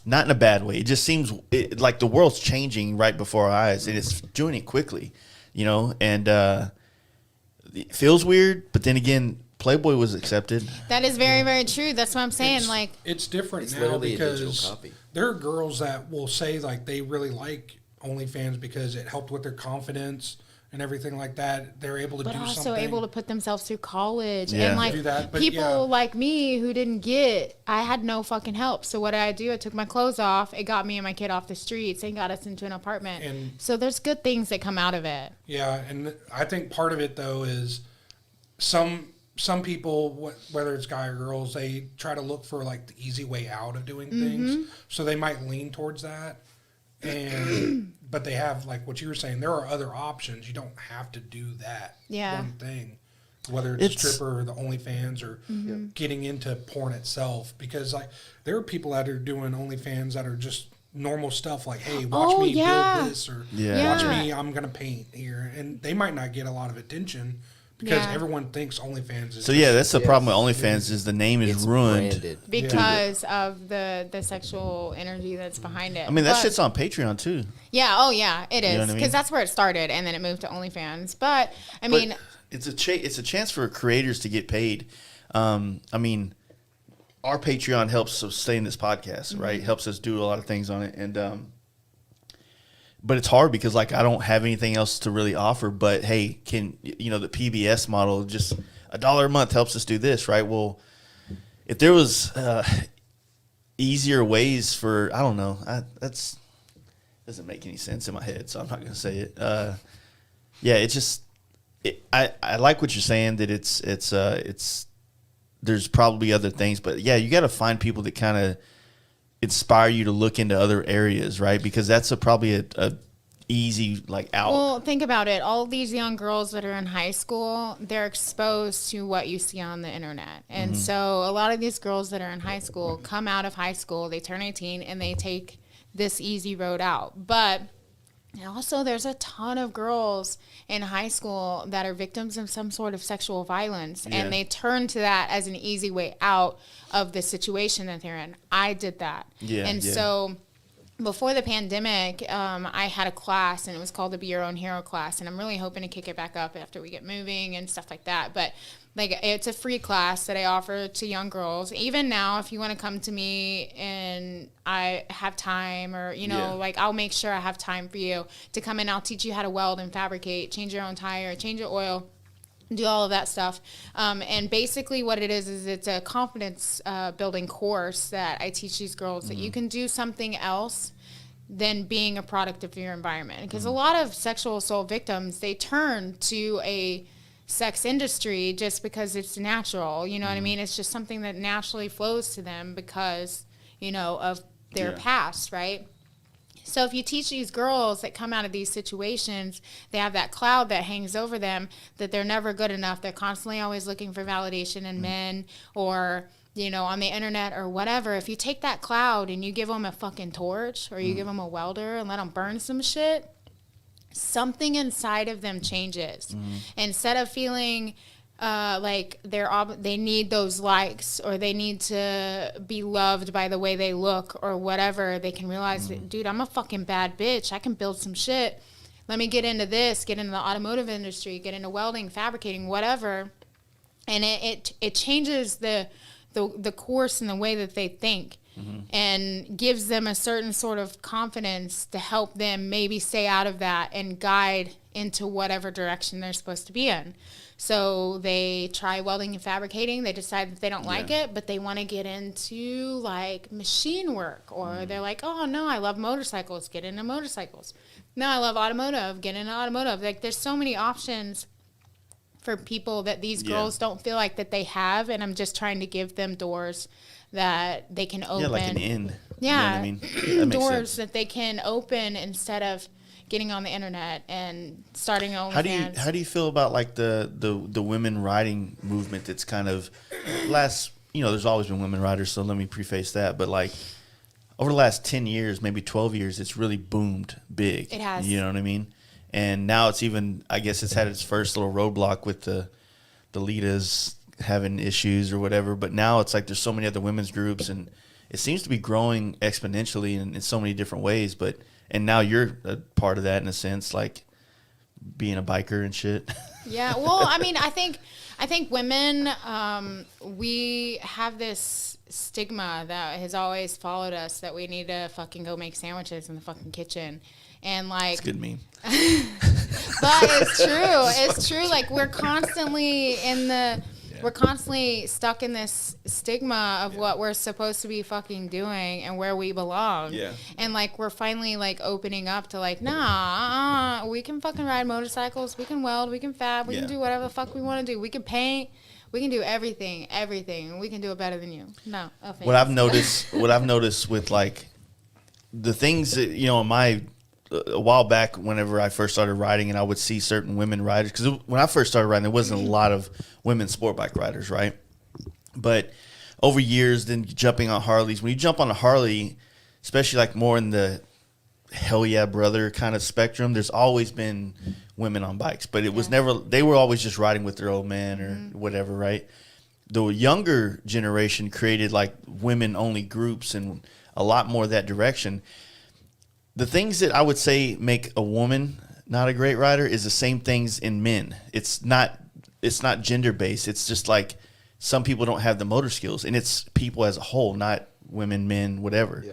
not in a bad way. It just seems like the world's changing right before our eyes, and it's doing it quickly, you know. And it feels weird, but then again, Playboy was accepted. That is very, very true. That's what I'm saying. Like, It's different It's now literally a digital because copy. there are girls that will say like they really like OnlyFans because it helped with their confidence and everything like that. They're able to but do also something. able to put themselves through college, Yeah. and like Do that, but people yeah. like me who didn't get. I had no fucking help. So what did I do? I took my clothes off. It got me and my kid off the streets and got us into an apartment. And- so there's good things that come out of it. Yeah, and I think part of it though is some people, whether it's guy or girls, they try to look for like the easy way out of doing things. So they might lean towards that, and but they have like what you were saying. There are other options. You don't have to do that Yeah. one thing, whether it's It's- stripper or the OnlyFans or getting into porn itself. Because like there are people that are doing OnlyFans that are just normal stuff like, hey, watch Oh, me yeah. build this or Yeah. watch Yeah. me, I'm gonna paint here, and they might not get a lot of attention because Yeah. everyone thinks OnlyFans is. So yeah, that's the Yes. problem with OnlyFans is the name is It's ruined. branded. Because of the sexual energy that's behind it. I mean, that But- shit's on Patreon too. Yeah, oh yeah, it know is. what I Because mean? that's where it started, and then it moved to OnlyFans. But, I But mean, it's a chance for creators to get paid. I mean, our Patreon helps sustain this podcast, Mm-hmm. right? Helps us do a lot of things on it, and but it's hard because like I don't have anything else to really offer. But hey, the PBS model just $1 a month helps us do this, right? Well, if there was easier ways for I don't know, that's doesn't make any sense in my head, so I'm not going to say it. Yeah, it just I like what you're saying that it's there's probably other things, but yeah, you got to find people that kind of inspire you to look into other areas, right? Because that's probably a easy like out. well, think about it. All these young girls that are in high school, they're exposed to what you see on the internet. And Mm-hmm. so a lot of these girls that are in high school come out of high school, they turn 18, and they take this easy road out. But and also, there's a ton of girls in high school that are victims of some sort of sexual violence, Yeah. and they turn to that as an easy way out of the situation that they're in. I did that. Yeah, And yeah. so before the pandemic, I had a class, and it was called the Be Your Own Hero class, and I'm really hoping to kick it back up after we get moving and stuff like that. But like, it's a free class that I offer to young girls. Even now, if you want to come to me and I have time, or Yeah. like, I'll make sure I have time for you to come in. I'll teach you how to weld and fabricate, change your own tire, change your oil, do all of that stuff. And basically what it is it's a confidence building course that I teach these girls that you can do something else than being a product of your environment. Because a lot of sexual assault victims, they turn to a sex industry just because it's natural. You know what I mean? It's just something that naturally flows to them because, of their Yeah. past, right? So if you teach these girls that come out of these situations, they have that cloud that hangs over them, that they're never good enough. They're constantly always looking for validation in men or, on the internet or whatever. If you take that cloud and you give them a fucking torch, or you give them a welder and let them burn some shit, something inside of them changes. Instead of feeling like they need those likes, or they need to be loved by the way they look or whatever, they can realize that, dude, I'm a fucking bad bitch. I can build some shit. let me get into this, get into the automotive industry, get into welding, fabricating, whatever. And it changes the course and the way that they think. And gives them a certain sort of confidence to help them maybe stay out of that and guide into whatever direction they're supposed to be in. So they try welding and fabricating. They decide that they don't like it, but they want to get into like machine work. Or they're like, oh, no, I love motorcycles. Get into motorcycles. No, I love automotive. Get into automotive. Like there's so many options for people that these girls don't feel like that they have. And I'm just trying to give them doors that they can open. Yeah, like an in. Yeah, You know what I mean? doors that they can open instead of getting on the internet and starting OnlyFans. How do you feel about like the women riding movement that's kind of last, there's always been women riders, so let me preface that, but like over the last 10 years, maybe 12 years, it's really boomed big. It has. You know what I mean? And now it's even, I guess it's had its first little roadblock with the Litas having issues or whatever, but now it's like there's so many other women's groups and it seems to be growing exponentially in so many different ways. And now you're a part of that in a sense, like being a biker and shit. Yeah, well, I mean, I think women, we have this stigma that has always followed us that we need to fucking go make sandwiches in the fucking kitchen. And like, It's a good meme. but it's true. It's true. Like we're constantly we're constantly stuck in this stigma of what we're supposed to be fucking doing and where we belong. Yeah. And like we're finally like opening up to like, nah, we can fucking ride motorcycles, we can weld, we can fab, we can do whatever the fuck we want to do. We can paint, we can do everything. We can do it better than you. No offense. What I've noticed with like the things that, in my a while back, whenever I first started riding, and I would see certain women riders, because when I first started riding, there wasn't a lot of women sport bike riders, right? But over years, then jumping on Harleys, when you jump on a Harley, especially like more in the hell yeah brother kind of spectrum, there's always been women on bikes, but it was never, they were always just riding with their old man or whatever, right? The younger generation created like women only groups and a lot more that direction. The things that I would say make a woman not a great rider is the same things in men. It's not gender based. It's just like some people don't have the motor skills, and it's people as a whole, not women, men, whatever.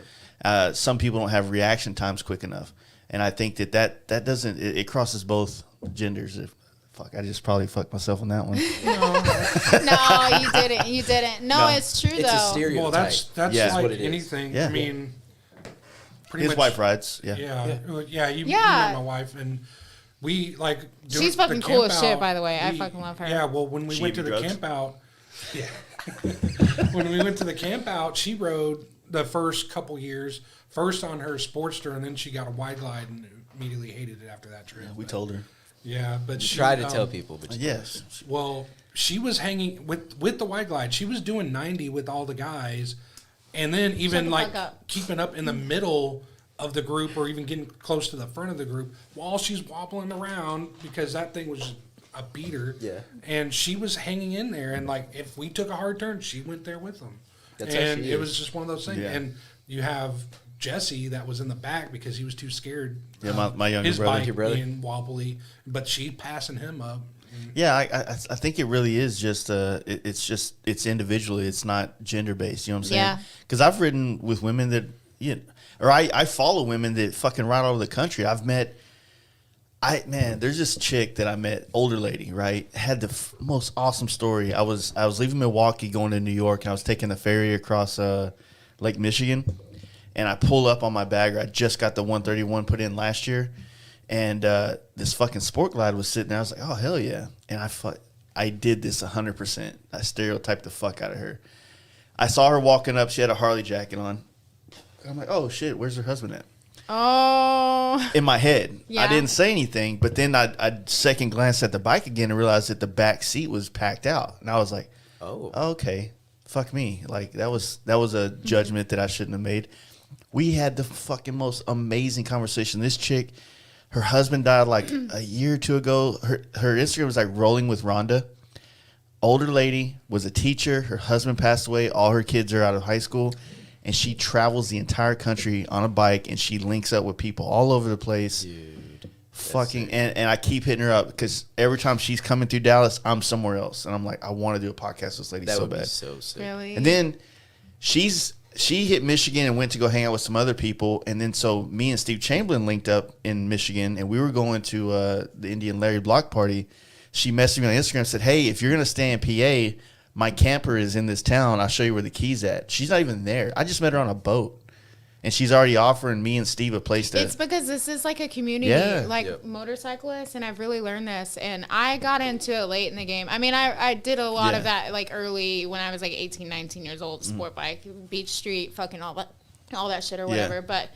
Yeah. Some people don't have reaction times quick enough, and I think that doesn't. It crosses both genders. I just probably fucked myself on that one. No, you didn't. No, it's true though. It's a stereotype. Well, that's Yeah. like anything. Yeah. I mean, pretty His much. wife rides. Yeah, you Yeah. met my wife, and we like. She's the fucking cool camp as shit, out, by the way. I fucking love her. Yeah, well, when we She went to do the drugs? camp out, when we went to the camp out, she rode the first couple years first on her Sportster, and then she got a wide glide and immediately hated it after that trip. We told her. Yeah, but You she try to tell people, but Yes. Well, she was hanging with the wide glide. She was doing 90 with all the guys, and then even the like fuck up. keeping up in the middle of the group or even getting close to the front of the group while she's wobbling around because that thing was a beater. Yeah. And she was hanging in there, and like if we took a hard turn, she went there with them. That's how and she it is. was just one of those things. Yeah. And you have Jesse that was in the back because he was too scared. Yeah, of my younger his brother. bike Your brother. being wobbly, but she passing him up. Yeah, I think it really is just it's individually. It's not gender based. You know what I'm saying? Yeah. Because I've ridden with women that I follow women that fucking ride all over the country. There's this chick that I met, older lady, right? Had the most awesome story. I was leaving Milwaukee going to New York, and I was taking the ferry across Lake Michigan, and I pull up on my bagger. I just got the 131 put in last year. And this fucking Sport Glide was sitting there. I was like, oh, hell yeah. And I did this 100%. I stereotyped the fuck out of her. I saw her walking up. She had a Harley jacket on. I'm like, oh, shit, where's her husband at? Oh. In my head. Yeah. I didn't say anything. But then I second glanced at the bike again and realized that the back seat was packed out. And I was like, Oh. okay, fuck me. Like, that was a judgment that I shouldn't have made. We had the fucking most amazing conversation. This chick... Her husband died like a year or two ago. Her Instagram was like Rolling with Rhonda. Older lady, was a teacher. Her husband passed away. All her kids are out of high school. And she travels the entire country on a bike, and she links up with people all over the place. Dude. fucking, and I keep hitting her up because every time she's coming through Dallas, I'm somewhere else, and I'm like, I want to do a podcast with this lady That so would be bad. so sick. Really? And then she hit Michigan and went to go hang out with some other people, and then so me and Steve Chamberlain linked up in Michigan, and we were going to the Indian Larry block party. She messaged me on Instagram and said, hey, if you're gonna stay in PA, my camper is in this town. I'll show you where the key's at. She's not even there. I just met her on a boat. And she's already offering me and Steve a place to... It's because this is like a community, motorcyclists, and I've really learned this. And I got into it late in the game. I mean, I did a lot of that like early when I was like 18, 19 years old, sport bike, Beach Street, fucking all that shit or whatever. But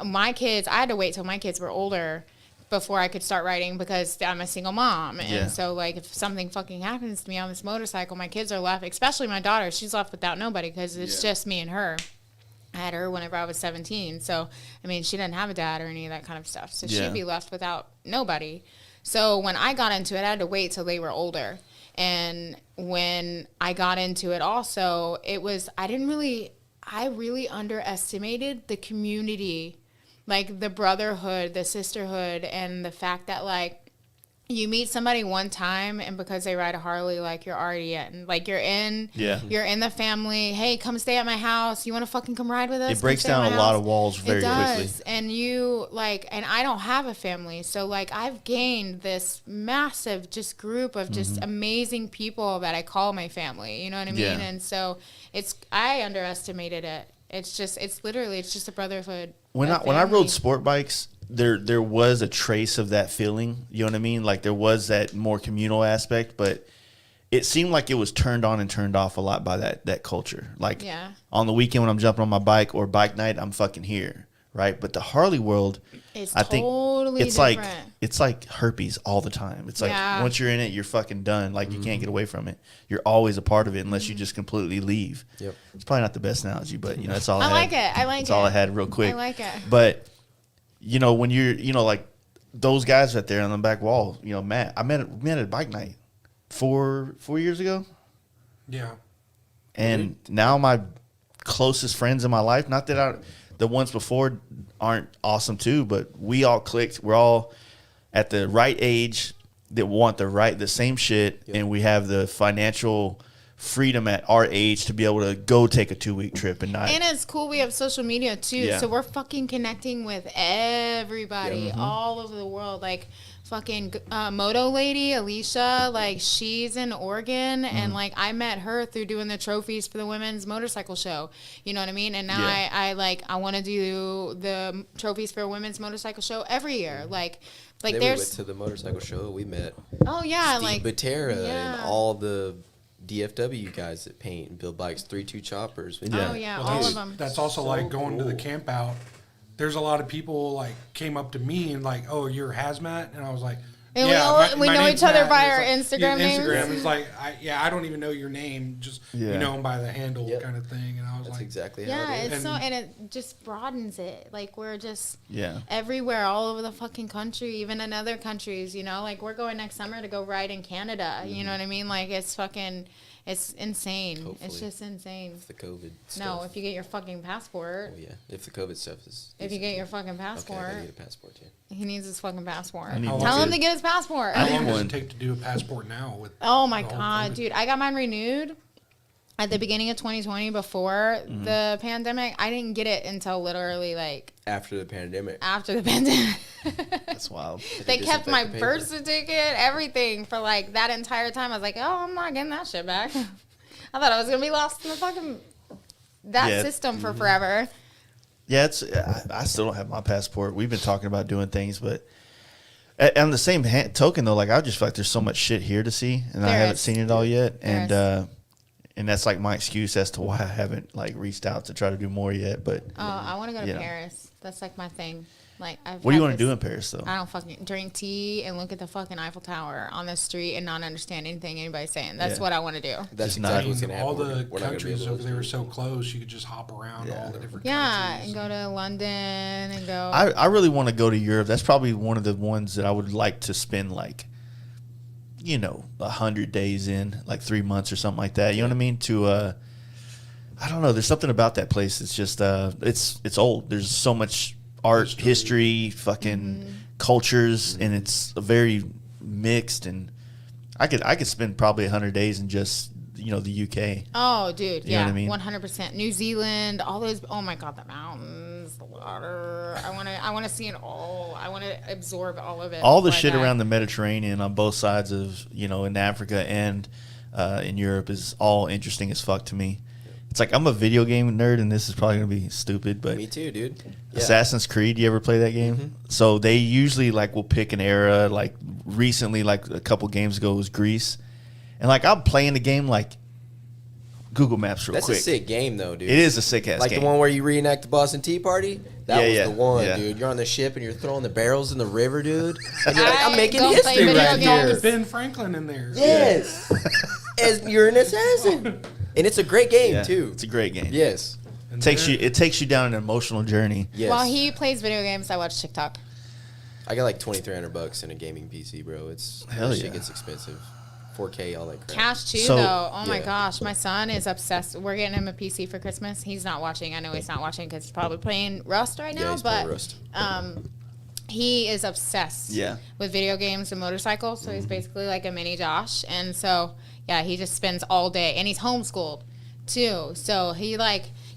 my kids, I had to wait till my kids were older before I could start riding because I'm a single mom. And so like if something fucking happens to me on this motorcycle, my kids are left, especially my daughter, she's left without nobody because it's just me and her. I had her whenever I was 17. So, I mean, she didn't have a dad or any of that kind of stuff. So she'd be left without nobody. So when I got into it, I had to wait till they were older. And when I got into it also, it was, I really underestimated the community, like the brotherhood, the sisterhood, and the fact that like, you meet somebody one time, and because they ride a Harley, like you're already in, like you're in the family. Hey, come stay at my house. You want to fucking come ride with us? It breaks down a lot of walls very quickly. And you like, and I don't have a family, so like I've gained this massive just group of just amazing people that I call my family. You know what I mean? Yeah. And so I underestimated it. It's just a brotherhood. When I rode sport bikes, there was a trace of that feeling, you know what I mean? Like there was that more communal aspect, but it seemed like it was turned on and turned off a lot by that culture. Like on the weekend when I'm jumping on my bike or bike night, I'm fucking here, right? But the Harley world, I think it's different. it's like herpes all the time. It's like once you're in it, you're fucking done. Like you can't get away from it. You're always a part of it unless you just completely leave. Yep. It's probably not the best analogy, but you know, that's all I like it. That's all I had real quick. I like it. But you know, when you're, you know, like those guys right there on the back wall, you know, Matt, I met at a bike night 4 years ago. Yeah. And now my closest friends in my life, not that the ones before aren't awesome too, but we all clicked. We're all at the right age that want the same shit. Yep. And we have the financial freedom at our age to be able to go take a 2-week trip and not. And it's cool we have social media too, so we're fucking connecting with everybody all over the world. Like fucking moto lady Alicia, like she's in Oregon, and like I met her through doing the trophies for the women's motorcycle show. You know what I mean? And now I want to do the trophies for a women's motorcycle show every year. Like then we went to the motorcycle show. We met. Oh yeah, Steve like Butera and all the DFW guys that paint and build bikes, 3-2 choppers. All of them. That's also so like going to the camp out. There's a lot of people like came up to me and like, oh, you're hazmat, and I was like, and we know each other by our Instagram names. Instagram is like, I don't even know your name, just you know them by the handle kind of thing. And I was That's like, exactly how it is. And it just broadens it. Like we're just everywhere, all over the fucking country, even in other countries. You know, like we're going next summer to go ride in Canada. You know what I mean? Like it's fucking. It's insane. Hopefully. It's just insane. If the COVID stuff. No, if you get your fucking passport. Oh, yeah. If the COVID stuff is... If you get your fucking passport. Okay, I gotta get a passport, too. He needs his fucking passport. Tell him to get his passport. How long does it take to do a passport now? Oh, my God, dude. I got mine renewed at the beginning of 2020 before the pandemic. I didn't get it until literally, like... After the pandemic. That's wild. They kept my birth certificate, everything for like that entire time. I was like, oh, I'm not getting that shit back. I thought I was gonna be lost in the fucking system for forever. Yeah, I still don't have my passport. We've been talking about doing things, but on the same token though, like I just feel like there's so much shit here to see, and I haven't seen it all yet, and that's like my excuse as to why I haven't like reached out to try to do more yet. But I want to go to Paris. That's like my thing. Like, what do you want to do in Paris, though? I don't fucking drink tea and look at the fucking Eiffel Tower on the street and not understand anything anybody's saying. That's what I want to do. That's exactly what's going to happen. All the countries over there were so close, you could just hop around all the different countries. Yeah, and go to London and go. I really want to go to Europe. That's probably one of the ones that I would like to spend, like, 100 days in, like 3 months or something like that. You know what I mean? I don't know. There's something about that place. It's just, it's old. There's so much art, history, fucking cultures, and it's very mixed. And I could spend probably 100 days in just the UK. Oh, dude, You know what I mean? 100%. New Zealand, all those. Oh my God, the mountains, the water. I want to see it all. I want to absorb all of it. All the before I shit die. around the Mediterranean on both sides of in Africa and in Europe is all interesting as fuck to me. It's like I'm a video game nerd, and this is probably gonna be stupid, but Me too, dude. Yeah. Assassin's Creed, you ever play that game? Mm-hmm. So they usually will pick an era. Like recently, like a couple games ago, was Greece, and I'm playing the game Google Maps real That's quick. a sick game, though, dude. It is a sick ass Like game. the one where you reenact the Boston Tea Party? That was the one, yeah. dude. You're on the ship and you're throwing the barrels in the river, dude. And you're like, I'm making Go play history video right games. here. Ben Franklin in there. Yes. As you're an assassin. And it's a great game, Yeah, too. it's a great game. Yes. And It takes you down an emotional journey. Yes. While he plays video games, I watch TikTok. I got like $2,300 in a gaming PC, bro. Hell that yeah. shit gets expensive. 4K, all that crap. Cash too, So- though. Oh my Yeah. gosh, my son is obsessed. We're getting him a PC for Christmas. He's not watching. I know he's not watching because he's probably playing Rust right Yeah, now. he's But playing Rust. he is obsessed. Yeah. With video games and motorcycles. So he's basically like a mini Josh. And so yeah, he just spends all day, and he's homeschooled too. So he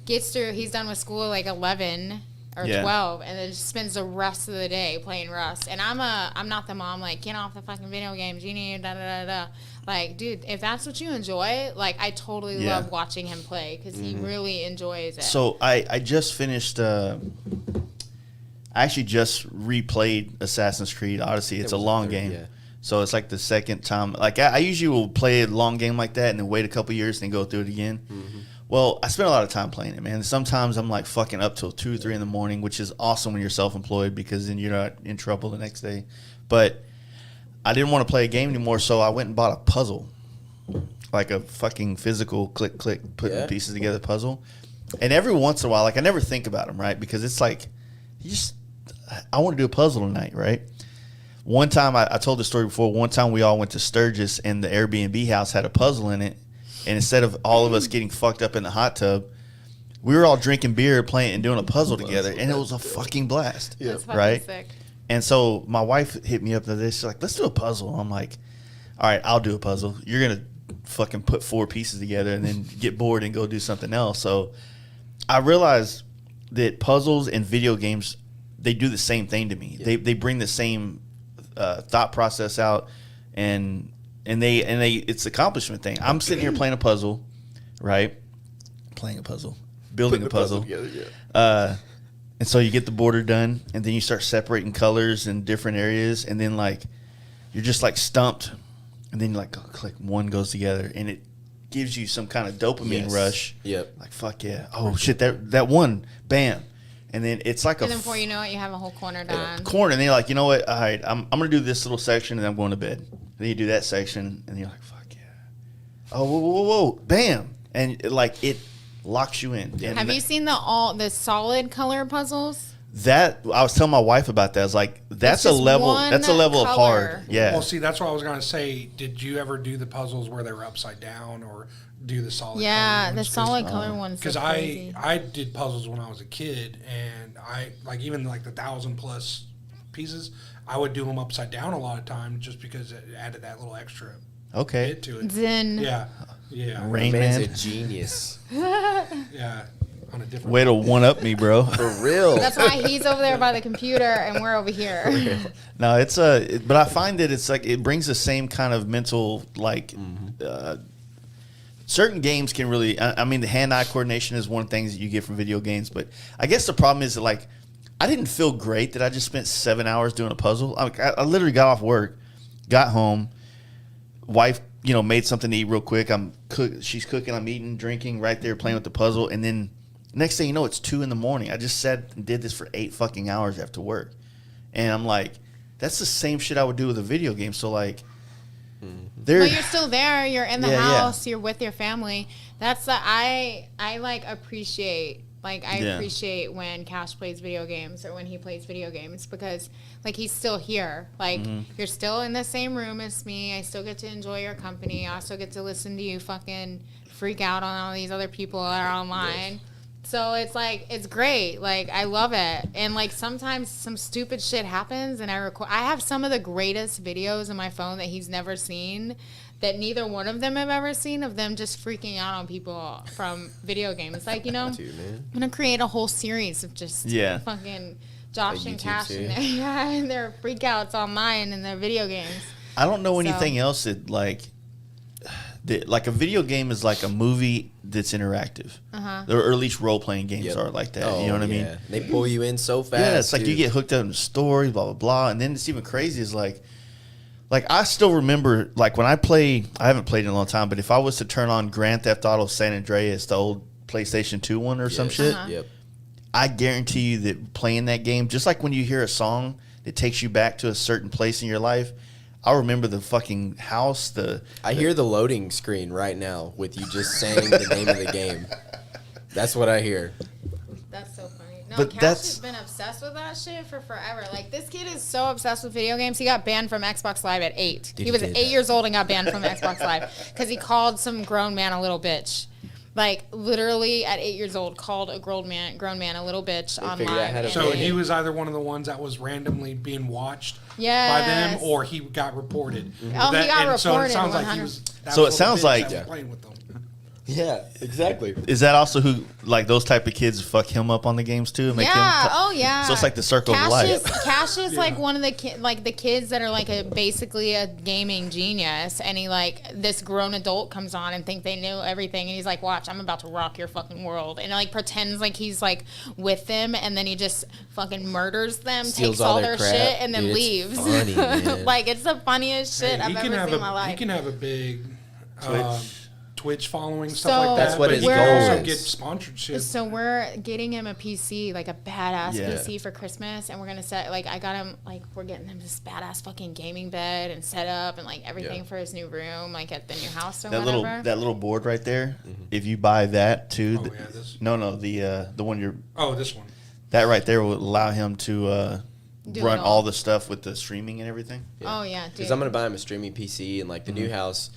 gets through. He's done with school at 11 or Yeah. 12, and then just spends the rest of the day playing Rust. And I'm not the mom get off the fucking video games. You need da da da da. Dude, if that's what you enjoy, I totally Yeah. love watching him play because he really enjoys it. So I just finished. I actually just replayed Assassin's Creed Odyssey. It's It a was long third, game, yeah. so it's the second time. I usually will play a long game like that and then wait a couple years and then go through it again. Mm-hmm. Well, I spent a lot of time playing it, man. Sometimes I'm fucking up till 2 or 3 in the morning, which is awesome when you're self-employed because then you're not in trouble the next day. But I didn't want to play a game anymore, so I went and bought a puzzle, like a fucking physical click putting Yeah. pieces together puzzle. And every once in a while, I never think about them, right? Because it's I want to do a puzzle tonight, right? One time, I told the story before. One time, we all went to Sturgis, and the Airbnb house had a puzzle in it. And instead of all of us getting fucked up in the hot tub, we were all drinking beer, playing, and doing a puzzle together, and it was a fucking blast. That's fucking right? sick. And so my wife hit me up the other day. She's like, let's do a puzzle. I'm like, all right, I'll do a puzzle. You're going to fucking put 4 pieces together and then get bored and go do something else. So I realized that puzzles and video games, they do the same thing to me. Yeah. They bring the same thought process out, and they it's an accomplishment thing. I'm sitting here playing a puzzle, right? Playing a puzzle, building a puzzle. together, yeah. And so you get the border done, and then you start separating colors in different areas, and then you're just stumped, and then click, one goes together, and it gives you some kind of dopamine Yes. rush. Yep. Fuck yeah! Oh shit, that one, bam, and then it's And then before you know it, you have a whole corner done. corner, and then you're you know what? All right, I'm gonna do this little section, and then I'm going to bed. And then you do that section, and you're fuck yeah! Oh whoa, bam, and it locks you in. And Have you seen the solid color puzzles? That I was telling my wife about that. I was like, that's a just level. one That's a level of color. hard. Yeah. Well, see, that's what I was going to say. Did you ever do the puzzles where they were upside down or do the solid Yeah, color the ones? solid color ones. Because are crazy. I did puzzles when I was a kid, and I even the 1,000+ pieces, I would do them upside down a lot of times just because it added that little extra Okay. bit to it. Zen. Yeah, Rain Man's a Man. genius. yeah, on a different. Way to one up me, bro. For real. That's why he's over there by the computer and we're over here. No, it's but I find that it's it brings the same kind of mental certain games can really. I mean, the hand-eye coordination is one of the things that you get from video games, but I guess the problem is that I didn't feel great that I just spent 7 hours doing a puzzle. I literally got off work, got home, wife, made something to eat real quick. She's cooking, I'm eating, drinking, right there playing with the puzzle, and then next thing you know, it's 2 a.m. I just sat and did this for 8 fucking hours after work, and I'm like, that's the same shit I would do with a video game. So there. But you're still there. You're in the Yeah, yeah. house. You're with your family. That's I appreciate. I Yeah. appreciate when Cash plays video games or when he plays video games because he's still here. You're still in the same room as me. I still get to enjoy your company. I also get to listen to you fucking freak out on all these other people that are online. So it's like, it's great. Like, I love it. And like, sometimes some stupid shit happens and I have some of the greatest videos on my phone that he's never seen, that neither one of them have ever seen, of them just freaking out on people from video games. It's like, I'm going to create a whole series of just fucking Josh and Cash and their freakouts online and their video games. I don't know anything else that like a video game is like a movie that's interactive. Or at least role-playing games are like that. You know what I mean? They pull you in so fast. Yeah, it's like you get hooked up in the story, blah, blah, blah. And then it's even crazy is like I still remember, like when I haven't played in a long time, but if I was to turn on Grand Theft Auto San Andreas, the old PlayStation 2 one or some shit, I guarantee you that playing that game, just like when you hear a song that takes you back to a certain place in your life, I remember the fucking house. I hear the loading screen right now with you just saying the name of the game. That's what I hear. That's so funny. No, But Cash that's- has been obsessed with that shit for forever. Like, this kid is so obsessed with video games. He got banned from Xbox Live at 8. Dude, he was he did. 8 years old and got banned from Xbox Live because he called some grown man a little bitch. Like, literally at 8 years old, called a grown man a little bitch figured out online. how to and So Yeah. he was either one of the ones that was randomly being watched by Yes. them, or he got reported. Oh, he got So it reported, sounds like 100. he was. that So was it the sounds bitch like- that was Yeah. playing with them. Yeah, exactly. Is that also who, like, those type of kids fuck him up on the games too? And make him Oh yeah. So it's like the circle of life. Cash is like one of the the kids that are like basically a gaming genius, and he like this grown adult comes on and think they know everything, and he's like, "Watch, I'm about to rock your fucking world," and like pretends like he's like with them, and then he just fucking murders them, Steals takes all all their their shit, crap. and then Dude, it's leaves. funny, man. Like, it's the funniest shit Hey, I've ever seen in my life. He can have a big Twitch following, So stuff like that. That's what but his he can goal also is. get sponsorship. So we're getting him a PC, like a badass Yeah. PC for Christmas, and we're gonna set I got him we're getting him this badass fucking gaming bed and set up and like everything for his new room, like at the new house or that whatever. that little board right there. If you buy that too, Oh, yeah, this? no, the one you're This one. that right there will allow him to Do run it all all. the stuff with the streaming and everything. Oh yeah, dude. Because I'm gonna buy him a streaming PC, and like the new house,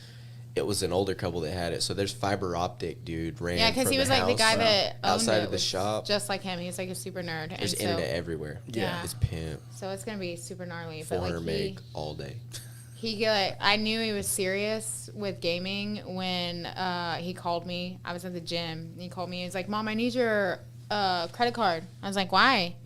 it was an older couple that had it. So there's fiber optic, dude. Ran yeah, because from he was the like the house guy that owned outside it of the was shop. just like him. He's like a super nerd. There's and internet everywhere. Yeah. It's pimp. So it's gonna be super gnarly. But 400 like meg all day. I knew he was serious with gaming when he called me. I was at the gym. And he called me. He's like, "Mom, I need your credit card." I was like, "Why?"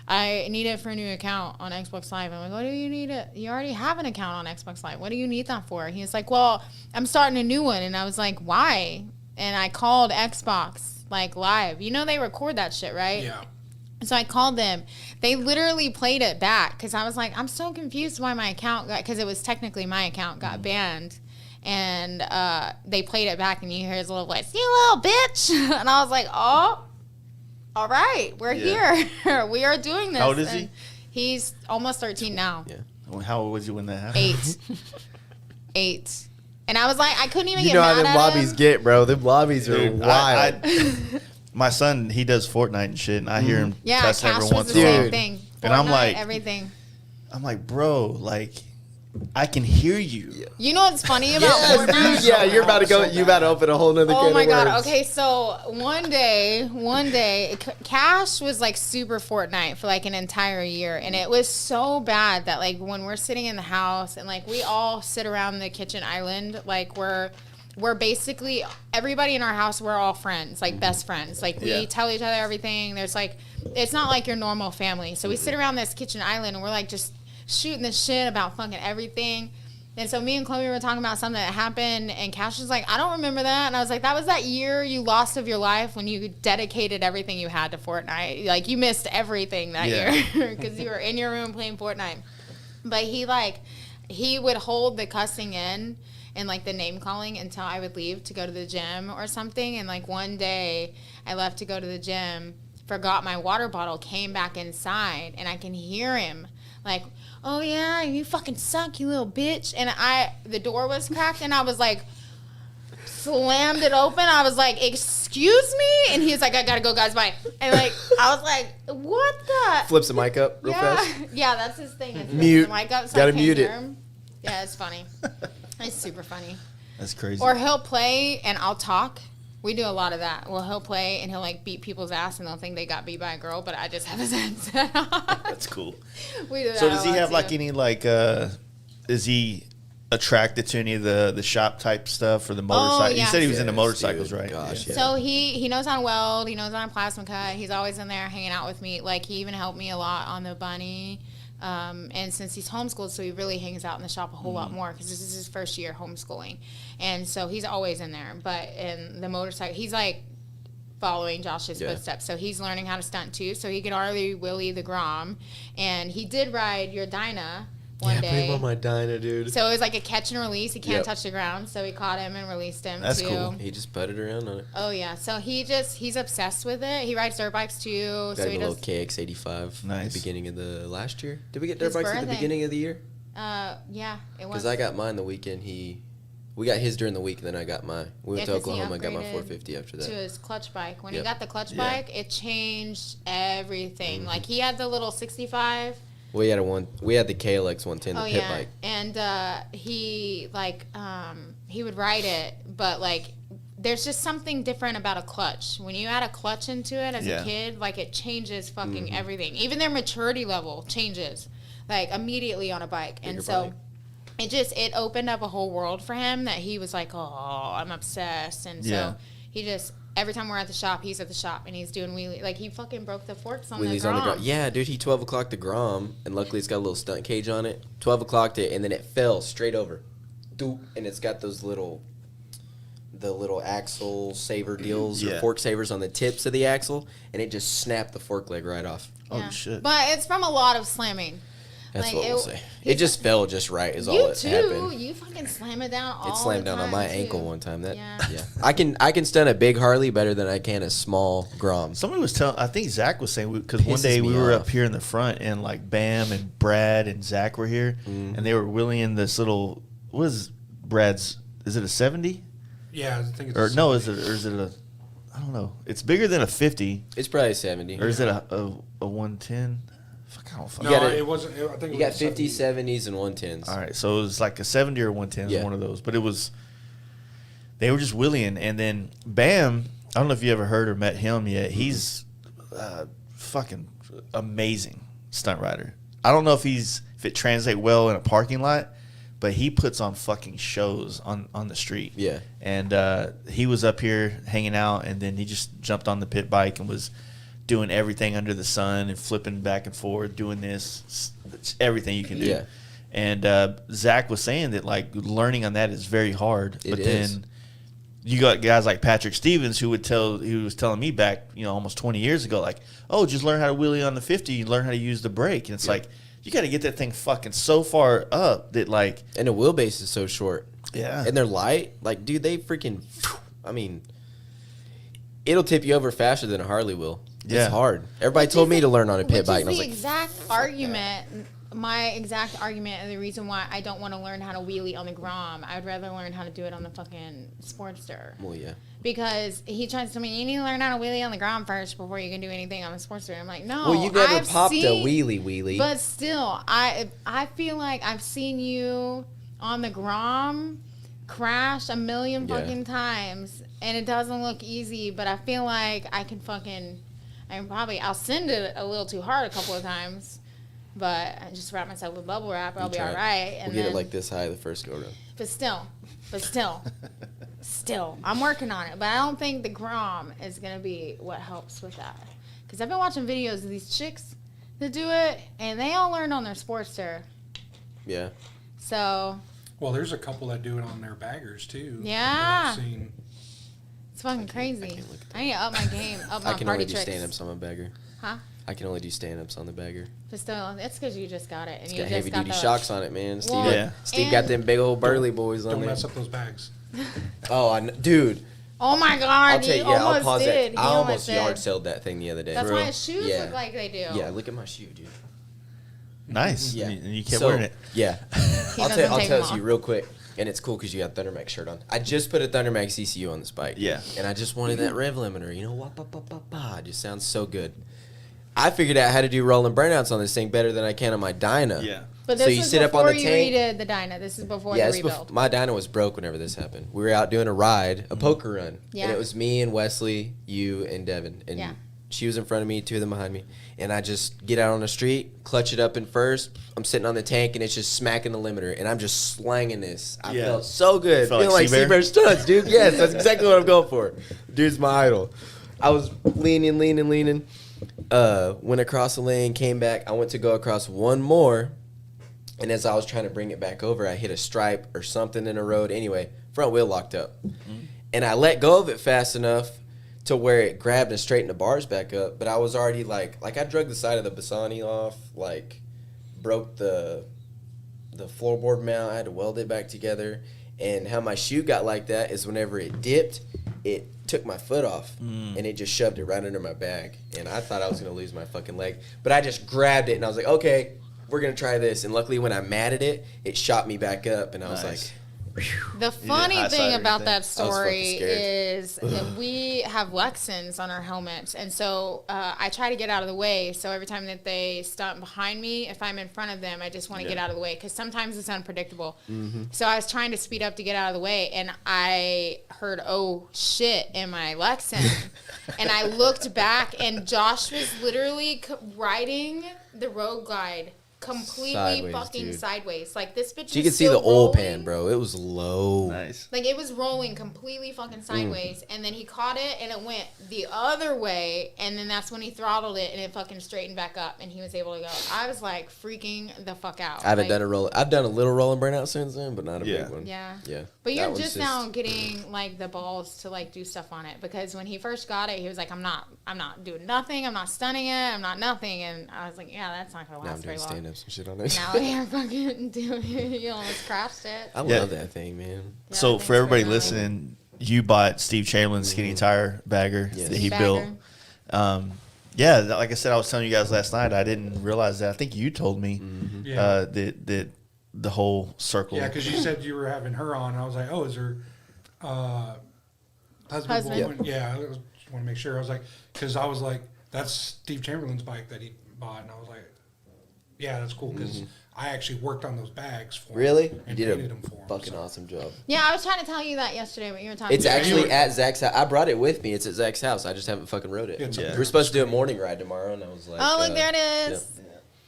I need it for a new account on Xbox Live. I'm like, "What do you need it? You already have an account on Xbox Live. What do you need that for?" He's like, "Well, I'm starting a new one." And I was like, "Why?" And I called Xbox Live. You know they record that shit, right? Yeah. So I called them. They literally played it back because I was like, I'm so confused why my account got, because it was technically my account, got banned. And they played it back, and you hear his little voice, "You little bitch." And I was like, oh, all right, we're here. We are doing this. How old is he? And he's almost 13 now. Yeah. Well, how old was you when that happened? 8. And I was like, I couldn't even You get know how mad them at lobbies him. get, bro. Them lobbies are Dude, wild. my son, he does Fortnite and shit, and I hear him Yeah, cussing Cash every was once the in a same while. thing. And I'm Fortnite, like- everything. I'm like, bro, like, I can hear you. You know what's funny about Yes, Fortnite? dude, yeah, you're about to go. You about to open a whole nother. Oh can my of god. worms. Okay, so one day, Cash was like super Fortnite for like an entire year, and it was so bad that like when we're sitting in the house and like we all sit around the kitchen island, like we're basically everybody in our house, we're all friends, like best friends. Like we Yeah. tell each other everything. There's like, it's not like your normal family. So we sit around this kitchen island and we're like just shooting the shit about fucking everything. And so me and Chloe were talking about something that happened, and Cash was like, "I don't remember that." And I was like, "That was that year you lost of your life when you dedicated everything you had to Fortnite. Like, you missed everything that Yeah. year because you were in your room playing Fortnite." But he would hold the cussing in and like the name calling until I would leave to go to the gym or something. And like one day I left to go to the gym, forgot my water bottle, came back inside, and I can hear him like, "Oh yeah, you fucking suck, you little bitch." And the door was cracked, and I was like, slammed it open. I was like, "Excuse me?" And he was like, "I gotta go, guys, bye." And like, I was like, "What the?" Flips the mic up real Yeah, fast. yeah, that's his thing. It's Mute. the mic up so Gotta I can't mute hear it. him. Yeah, it's funny. It's super funny. That's crazy. Or he'll play and I'll talk, We do a lot of that. Well, he'll play and he'll like beat people's ass and they'll think they got beat by a girl, but I just have his headset on. That's cool. We do that So does he have too. like any like is he attracted to any of the shop type stuff or the motorcycle? yeah. You said he was into Yes, motorcycles, dude. right? Gosh, yeah. So he knows how to weld. He knows how to plasma cut. He's always in there hanging out with me. Like he even helped me a lot on the bunny. And since he's homeschooled, so he really hangs out in the shop a whole lot more because this is his first year homeschooling. And so he's always in there. But in the motorcycle, he's like following Josh's footsteps. So he's learning how to stunt too. So he can already wheelie the Grom. And he did ride your Dyna one day. Put him on my Dyna, dude. So it was like a catch and release. He can't Yep. touch the ground. So we caught him and released him That's too. cool. He just putted around on it. Oh yeah. So he's obsessed with it. He rides dirt bikes too. Got So him he a does little KX85 Nice. at the beginning of the last year. Did we get dirt His bikes at the birthday. beginning of the year? yeah, it was Because I got mine the weekend. We got his during the week, and then I got mine. We went Yeah, to 'cause he Oklahoma. I got my upgraded 450 after to that. his clutch bike. When Yep. he got the clutch Yeah. bike, it changed everything. Like he had the little 65. We had We had the KLX 110, the Oh pit yeah, bike. and he would ride it, but like there's just something different about a clutch. When you add a clutch into it as Yeah. a kid, like it changes fucking Mm-hmm. everything. Even their maturity level changes, like immediately on a bike. Bigger And so bike. it opened up a whole world for him that he was like, oh, I'm obsessed. And Yeah. so he just every time we're at the shop, he's at the shop and he's doing wheelie. Like he fucking broke the forks on Wheelies the on the Grom. Grom. Yeah, dude, he 12 o'clock the Grom, and luckily it's got a little stunt cage on it. 12 o'clock it, and then it fell straight over. Doop, and it's got those the little axle saver deals Yeah. or fork savers on the tips of the axle, and it just snapped the fork leg right off. Oh shit. But it's from a lot of slamming. That's Like, what we'll it- say. he's It just fell just right is all You that too. happened. You fucking slam it down all It slammed the down time on my too. ankle one time. That Yeah. yeah. I can stunt a big Harley better than I can a small Grom. Somebody was telling, I think Zach was saying, because one Pisses day we me were off. up here in the front and like Bam and Brad and Zach were here Mm-hmm. and they were wheeling this little, what is Brad's, is it a 70? Yeah, I think it's Or no, is it a, I don't know. It's bigger than a 50 It's probably 70. or is it a 110? Fuck, I don't fucking No, You gotta- it wasn't. I think You it got was 50s, 70. 70s, and 110s. All right, so it was like a 70 or 110, Yeah. one of those. But it was, they were just wheeling. And then Bam, I don't know if you ever heard or met him yet. He's fucking amazing stunt rider. I don't know if it translates well in a parking lot, but he puts on fucking shows on the street. Yeah. And he was up here hanging out, and then he just jumped on the pit bike and was doing everything under the sun and flipping back and forth, doing this, it's everything you can do. Yeah. And Zach was saying that like learning on that is very hard. It but is. then you got guys like Patrick Stevens who was telling me back, almost 20 years ago, like, oh, just learn how to wheelie on the 50, you learn how to use the brake. And it's like, you got to get that thing fucking so far up that like, And the wheelbase is so short. yeah. And they're light. Like, dude, they freaking, I mean, it'll tip you over faster than a Harley will. Yeah. It's hard. Everybody told me to learn on a pit bike, and I was the like, exact argument. My exact argument and the reason why I don't want to learn how to wheelie on the Grom. I would rather learn how to do it on the fucking Sportster. well, yeah. Because he tries to tell me, you need to learn how to wheelie on the Grom first before you can do anything on the Sportster. I'm like, no. Well, you never I've popped a seen- wheelie. But still, I feel like I've seen you on the Grom crash a million Yeah. fucking times, and it doesn't look easy. But I feel like I'll send it a little too hard a couple of times, but I just wrap myself with bubble wrap. I'll be try all it. right. We'll And get then, it like this high the first go around. but still, I'm working on it. But I don't think the Grom is gonna be what helps with that, because I've been watching videos of these chicks that do it, and they all learn on their Sportster. Yeah. So Well, there's a couple that do it on their baggers too. that Yeah. I've seen. it's fucking crazy. can't look at that. I need to up my game, up my I can party only do tricks. stand-ups on my bagger. Huh? I can only do stand-ups on the bagger. But still, it's because you just got it, and It's you got just heavy got duty the shocks on it, man. Steve, Well, Yeah. Steve got and- them big old burly boys on Don't there. mess up those bags. Oh, dude. Oh my god! I'll tell you. you Yeah, I'll almost pause did. that. He I almost did. yard sailed that thing the other day. That's For why real? his shoes Yeah. look like they do. Yeah, look at my shoe, dude. Nice. Yeah. And you kept So, wearing it. Yeah. I'll doesn't tell take you them off. real quick, and it's cool because you got thundermax shirt on. I just put a thundermax ECU on this bike. Yeah. And I just wanted that rev limiter. Wah, ba, ba, ba, ba. It just sounds so good. I figured out how to do rolling burnouts on this thing better than I can on my Dyna. Yeah. But So this you is sit up before on the you tank. redid the dyno. This is before Yeah, the rebuild. my dyno was broke whenever this happened. We were out doing a ride, a poker run. Yeah. And it was me and Wesley, you and Devin. And Yeah. she was in front of me, 2 of them behind me. And I just get out on the street, clutch it up in first. I'm sitting on the tank, and it's just smacking the limiter. And I'm just slanging this. I Yeah. felt so good. Felt Feeling like like Seabear? Seabear Stunts, dude. Yes, that's exactly what I'm going for. Dude's my idol. I was leaning. Went across the lane, came back. I went to go across one more. And as I was trying to bring it back over, I hit a stripe or something in the road. Anyway, front wheel locked up. And I let go of it fast enough to where it grabbed and straightened the bars back up. But I was already like I drug the side of the Bassani off, like broke the floorboard mount. I had to weld it back together. And how my shoe got like that is whenever it dipped, it took my foot off and it just shoved it right under my bag. And I thought I was going to lose my fucking leg. But I just grabbed it and I was like, okay, we're going to try this. And luckily when I matted it, it shot me back up. And I was Nice. like, The funny high thing side about everything. that story fucking scared. is that we have Lexans on our helmets, and so I try to get out of the way. So every time that they stunt behind me, if I'm in front of them, I just want to get out of the way because sometimes it's unpredictable. So I was trying to speed up to get out of the way, and I heard "oh shit" in my Lexan, and I looked back, and Josh was literally riding the road glide. Completely Sideways, fucking dude. sideways. Like this bitch. you was could see the still oil rolling. pan, bro. It was low. Nice. Like it was rolling completely fucking sideways, and then he caught it, and it went the other way, and then that's when he throttled it, and it fucking straightened back up, and he was able to go. I was like freaking the fuck out. I haven't Like, done a roll. I've done a little rolling burnout since then, but not a Yeah. big one. Yeah. Yeah. But That you're one's just now getting like the balls to like do stuff on it because when he first got it, he was like, "I'm not doing nothing. I'm not stunning it. I'm not nothing." And I was like, "Yeah, that's not gonna Now I'm last doing very long." stand-ups and shit on it. Now you're fucking doing. You almost crashed it. I Yeah. love that thing, man. Yeah, So that for thing's everybody pretty gnarly. listening, you bought Steve Chamberlain's skinny tire bagger Yes. that he Bagger. built. Yeah, like I said, I was telling you guys last night. I didn't realize that. I think you told me Yeah. that the whole circle. Yeah, because you said you were having her on. I was like, oh, is her husband? Husband. Woman? Yeah, I just want to make sure. I was like, because I was like, that's Steve Chamberlain's bike that he bought, and I was like, yeah, that's cool because I actually worked on those bags for Really? him You and did painted a them for him. fucking so. awesome job. Yeah, I was trying to tell you that yesterday when you were talking. It's about actually it. at Zach's house. I brought it with me. It's at Zach's house. I just haven't fucking rode it. It's up there. We're supposed to do a morning ride tomorrow, and I was like, Oh, look, there it is. yeah.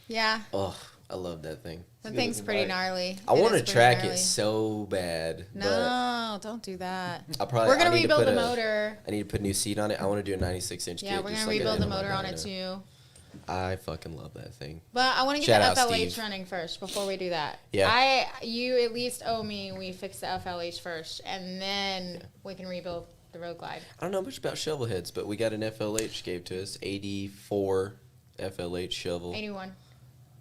Yeah, Oh, I love that thing. that thing's pretty gnarly. I It want is to pretty track gnarly. it so bad. No, don't do that. I'll probably. We're gonna I need to rebuild put the a- motor. I need to put a new seat on it. I want to do a 96-inch Yeah, kit. we're just gonna like I rebuild did the on motor my on it dyno. too. I fucking love that thing. But I want to Shout get out, the FLH Steve. running first before we do that. Yeah. You at least owe me. We fix the FLH first, and then we can rebuild the road glide. I don't know much about shovel heads, but we got an FLH gave to us. 84 FLH shovel. 81.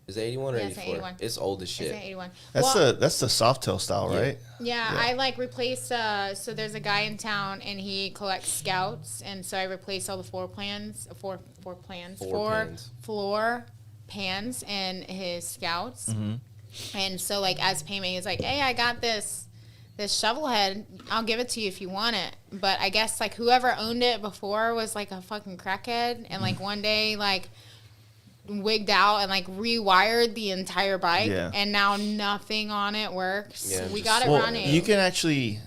Is it 81 or Yeah, it's 84? 81. It's old as It's shit. an 81. That's Well, the Softail style, Yeah. right? Yeah, Yeah. I like replaced. So there's a guy in town, and he collects scouts, and so I replaced all the floor pans floor pans in his scouts. And so like as payment, he's like, "Hey, I got this shovel head. I'll give it to you if you want it." But I guess like whoever owned it before was like a fucking crackhead, and like one day like wigged out and like rewired the entire bike, Yeah. and now nothing on it works. Yeah, We just got it Well, running. you can actually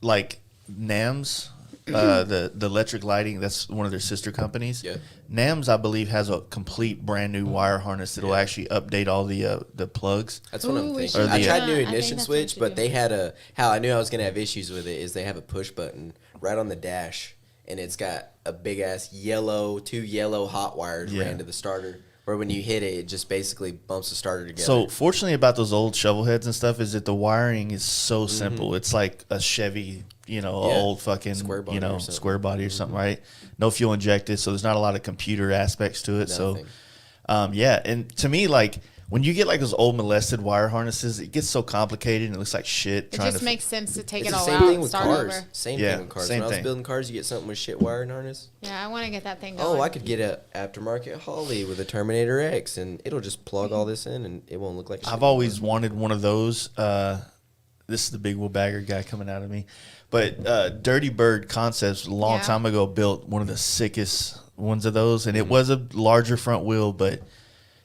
like NAMS, the electric lighting. That's one of their sister companies. Yeah. NAMS, I believe, has a complete brand new wire harness that'll actually update all the plugs. That's what Ooh, I'm we thinking. should I do tried that. new I think ignition that's what we switch, should but do. they had how I knew I was gonna have issues with it is they have a push button right on the dash, and it's got a big ass two yellow hot wires Yeah. ran to the starter. Where when you hit it, it just basically bumps the starter together. So fortunately about those old shovel heads and stuff is that the wiring is so simple. It's like a Chevy, Yeah. old fucking, Square body or something. square body or something, right? No fuel injected, so there's not a lot of computer aspects to it. Nothing. So, yeah, and to me, like when you get like those old molested wire harnesses, it gets so complicated and it looks like shit. It just makes sense to take it's it the all same out thing and with start cars. over. Same Yeah, thing with cars. same When I was thing. building cars, you get something with shit wiring harness. Yeah, I want to get that thing going. Oh, I could get a aftermarket Holly with a Terminator X, and it'll just plug all this in, and it won't look like shit. I've always wanted one of those. This is the big wheel bagger guy coming out of me. But Dirty Bird Concepts a long Yeah. time ago built one of the sickest ones of those, and it was a larger front wheel, but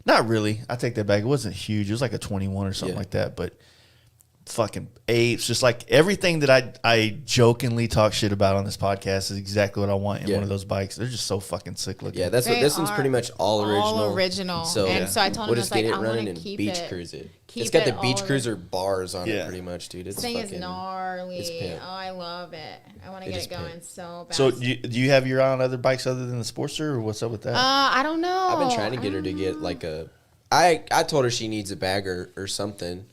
Not really. I take that back. It wasn't huge. It was like a 21 or something like that. But fucking apes, just like everything that I jokingly talk shit about on this podcast is exactly what I want in one of those bikes. They're just so fucking sick looking. Yeah, that's what this one's pretty much all original. All original. So, and so I told him, we'll I was just like, get it I want running to and keep beach it. cruise it. Keep It's got the it beach all cruiser bars on it Yeah. pretty much, dude. It's This thing is fucking, gnarly. it's pimp. Oh, I love it. I want to It get is it going pimp. so bad. So do you have your eye on other bikes other than the Sportster, or what's up with that? I don't know. I've been trying to get her to get like a. I told her she needs a bagger or something.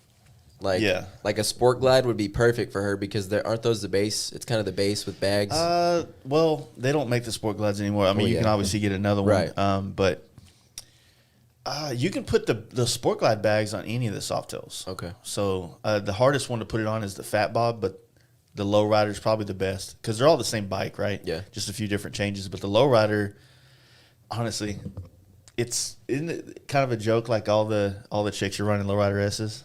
Like like a Sport Glide would be perfect for her because there aren't those the base. It's kind of the base with bags. Well, they don't make the Sport Glides anymore. I mean, you can obviously get another one, Right. But you can put the Sport Glide bags on any of the Softails. Okay. So the hardest one to put it on is the Fat Bob, but the Lowrider is probably the best because they're all the same bike, right? Yeah. Just a few different changes, but the Lowrider, honestly, isn't it kind of a joke like all the chicks are running Lowrider S's?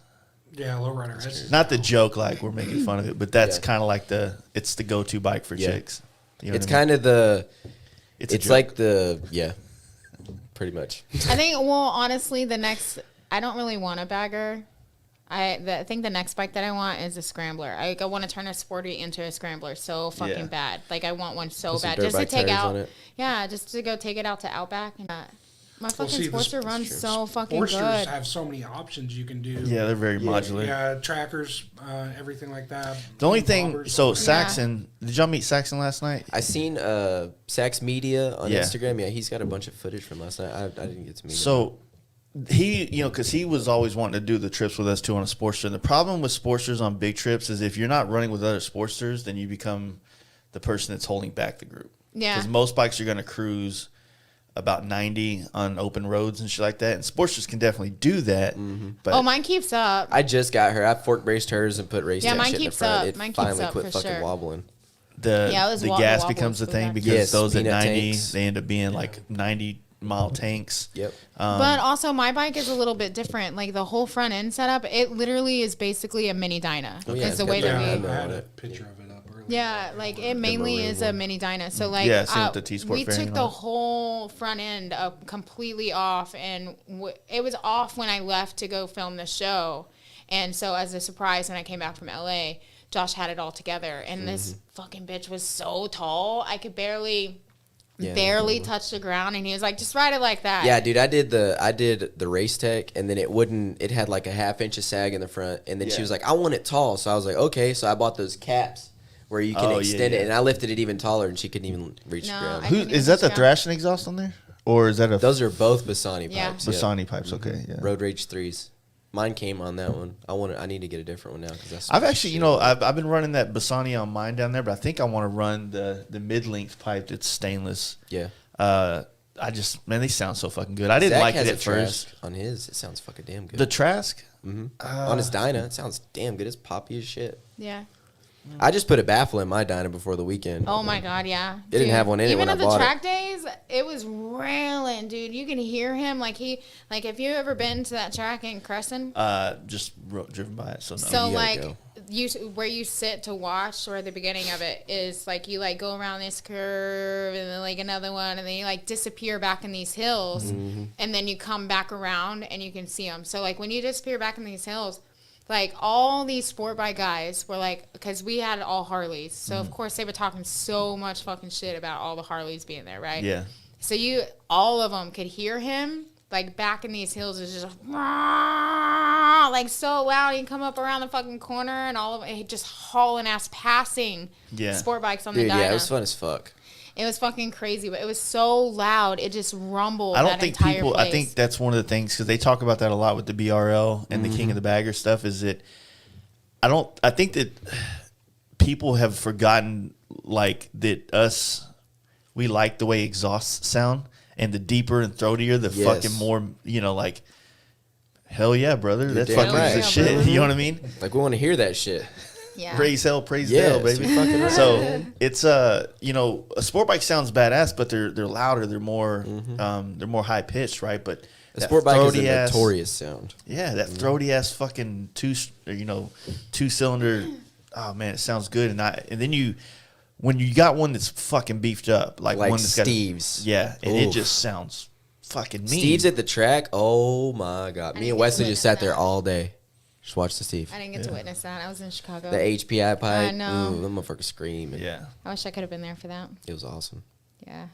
Yeah, lowrider S. Not the joke like we're making fun of it, but that's kind of like it's the go-to bike for chicks. You know it's what I mean? kind of the. It's like the pretty much. I think. Well, honestly, I don't really want a bagger. I think the next bike that I want is a scrambler. I want to turn a sporty into a scrambler so fucking bad. Like I want one so Put some bad dirt just to bike take tires out. on it. Yeah, just to go take it out to Outback and. My fucking see, the Sportster runs so fucking Sportsters good. have so many options you can do. Yeah, they're very modular. Yeah, trackers, everything like that. The only thing, Bobbers. so Saxon, did y'all meet Saxon last night? I seen Sax Media on Yeah. Instagram. Yeah, he's got a bunch of footage from last night. I didn't get to meet him. So he, because he was always wanting to do the trips with us too on a Sportster. And the problem with Sportsters on big trips is if you're not running with other Sportsters, then you become the person that's holding back the group. Yeah. Because most bikes are going to cruise about 90 on open roads and shit like that. And Sportsters can definitely do that. But Mine keeps up. I just got her. I fork braced hers and put race Yeah, tech mine shit in the keeps front. up. It Mine keeps finally up quit for fucking sure. wobbling. the gas wobble becomes the so thing bad. because Yes, those at peanut 90, tanks. they end up being like 90-mile tanks. Yep. But also, my bike is a little bit different. Like the whole front end setup, it literally is basically a mini Dyna. Oh, yeah, Because it's the got way that Yeah, that I we, on had it. a picture of it up earlier. yeah, like it mainly maroon is a one. mini Dyna. So like, Yeah, same with the T-Sport we fairing took and the all that. whole front end up completely off, and it was off when I left to go film the show. And so as a surprise, when I came back from LA, Josh had it all together, and this fucking bitch was so tall, I could barely touch the ground, and he was like, "Just ride it like that." Yeah, dude, I did the race tech, and then it had like a half-inch of sag in the front, and then she was like, I want it tall, so I was like, okay, so I bought those caps where you can extend it, and I lifted it even taller, and she couldn't even reach the No, ground. I Who couldn't is even that? The touch thrashing exhaust on there, or is that a Those are both Bassani Yeah. pipes. Bassani pipes? Okay, yeah. Road Rage 3s. Mine came on that one. I need to get a different one now because that's. I've actually, I've been running that Bassani on mine down there, but I think I want to run the mid-length pipe that's stainless. Yeah. They sound so fucking good. I didn't Zach like has it a at first. Trask on his. It sounds fucking damn good. The Trask? On his Dyna, it sounds damn good. It's poppy as shit. Yeah. I just put a baffle in my Dyna before the weekend. Oh my god, yeah. They didn't have one in it Even when I at the bought it. track days, it was railing, dude. You can hear him like have you ever been to that track in Crescent? Just driven by it, so no. So you gotta like go. where you sit to watch, or the beginning of it is like you like go around this curve and then like another one, and then you like disappear back in these hills, and then you come back around and you can see them. So like when you disappear back in these hills, like all these sport bike guys were like, because we had all Harleys, so of course they were talking so much fucking shit about all the Harleys being there, right? Yeah. So all of them could hear him like back in these hills is just like so loud. You come up around the fucking corner and all of it just hauling ass passing sport bikes on the Dude, Dyna. yeah, it was fun as fuck. It was fucking crazy, but it was so loud. It just rumbled. I don't that think entire people. Place. I think that's one of the things because they talk about that a lot with the BRL and the King of the Bagger stuff. Is that I think that people have forgotten like that we like the way exhausts sound, and the deeper and throatier, the fucking more like. Hell yeah, brother! That's damn fucking right. the shit. brother. You know what I mean? Like we want to hear that shit. yeah. Praise hell, praise Yeah, hell, baby. fucking right. So it's a sport bike sounds badass, but they're louder, they're more high pitched, right? But A that sport bike is a throaty ass- notorious sound. Yeah, that throaty ass fucking two cylinder. Oh man, it sounds good. And then when you got one that's fucking beefed up, like one that's Steve's. got and it Oof. just sounds fucking mean. Steve's at the track. Oh my god! Me didn't and get Wesley to just sat witness there that. all day, just watched the Steve. I didn't get to witness that. I was in Chicago. The HPI pipe. I know. Ooh, them motherfuckers screaming. Yeah. I wish I could have been there for that. It was awesome. Yeah.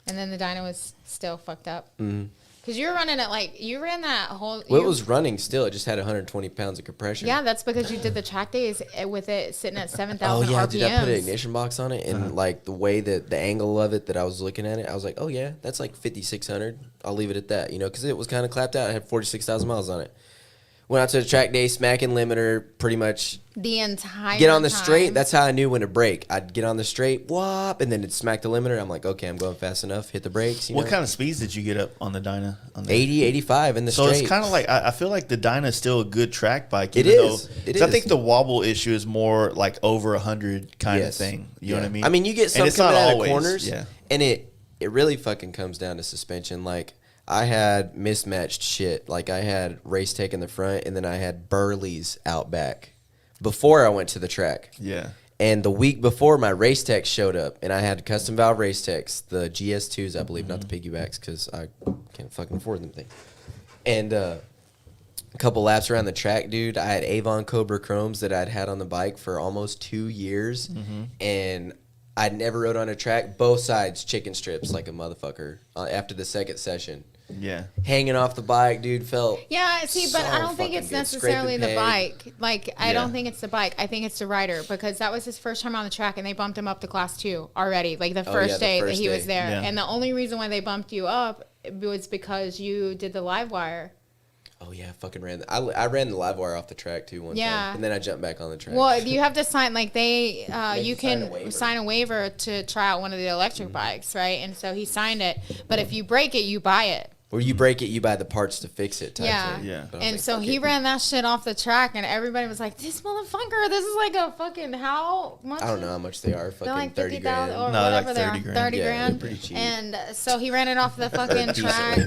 And then the dyno was still fucked up. Mhm. Because you were running it like, you ran that whole. Well, it you- was running still. It just had 120 pounds of compression. Yeah, that's because you did the track days with it sitting at 7,000 Oh yeah, RPMs. dude! I put an ignition box on it, and like the way that the angle of it that I was looking at it, I was like, oh yeah, that's like 5,600. I'll leave it at that, you know, because it was kind of clapped out. It had 46,000 miles on it. Went out to the track day, smacking limiter, pretty much The entire get on the time. straight. That's how I knew when to brake. I'd get on the straight, whoop, and then it'd smack the limiter. I'm like, okay, I'm going fast enough. Hit the brakes. You What know? kind of speeds did you get up on the Dyna? On the 80, 85 in the So straight. it's kind of like I feel like the Dyna is still a good track bike. It even is. though- It 'cause I is. think the wobble issue is more like over 100 kind of Yes. thing. You know Yeah. what I mean? I mean, you get some And it's coming not out always, of corners, yeah. and it really fucking comes down to suspension. Like, I had mismatched shit. Like, I had Race Tech in the front, and then I had Burley's out back before I went to the track. Yeah. And the week before, my Race Tech showed up, and I had custom valve Race Techs, the GS2s, I believe, not the piggybacks, because I can't fucking afford them things. And a couple laps around the track, dude, I had Avon Cobra Chromes that I'd had on the bike for almost 2 years, and I'd never rode on a track, both sides chicken strips like a motherfucker after the second session. Yeah. Hanging off the bike, dude, felt Yeah, see, but so I don't think fucking it's good. necessarily Scraping the peg. bike. Like, I Yeah. don't think it's the bike. I think it's the rider because that was his first time on the track and they bumped him up to class 2 already. Like the Oh, first yeah, the day that first he was day. there. Yeah. And the only reason why they bumped you up was because you did the live wire. Oh yeah, I fucking ran. I ran the live wire off the track too one Yeah. time, and then I jumped back on the track. Well, you have to sign, like, they, Make you you sign a can waiver. sign a waiver to try out one of the electric bikes, right? And so he signed it. But if you break it, you buy it. Or you break it, you buy the parts to fix it. Type Yeah. thing. Yeah. But I was And like, so fuck he it. ran that shit off the track, and everybody was like, "This motherfucker, this is like a fucking how much?" I don't know how much they are. They're Fucking like 30 50,000 grand. or No, they're like whatever they are. 30 grand. 30 Yeah, grand. they're pretty cheap. And so he ran it off the fucking track.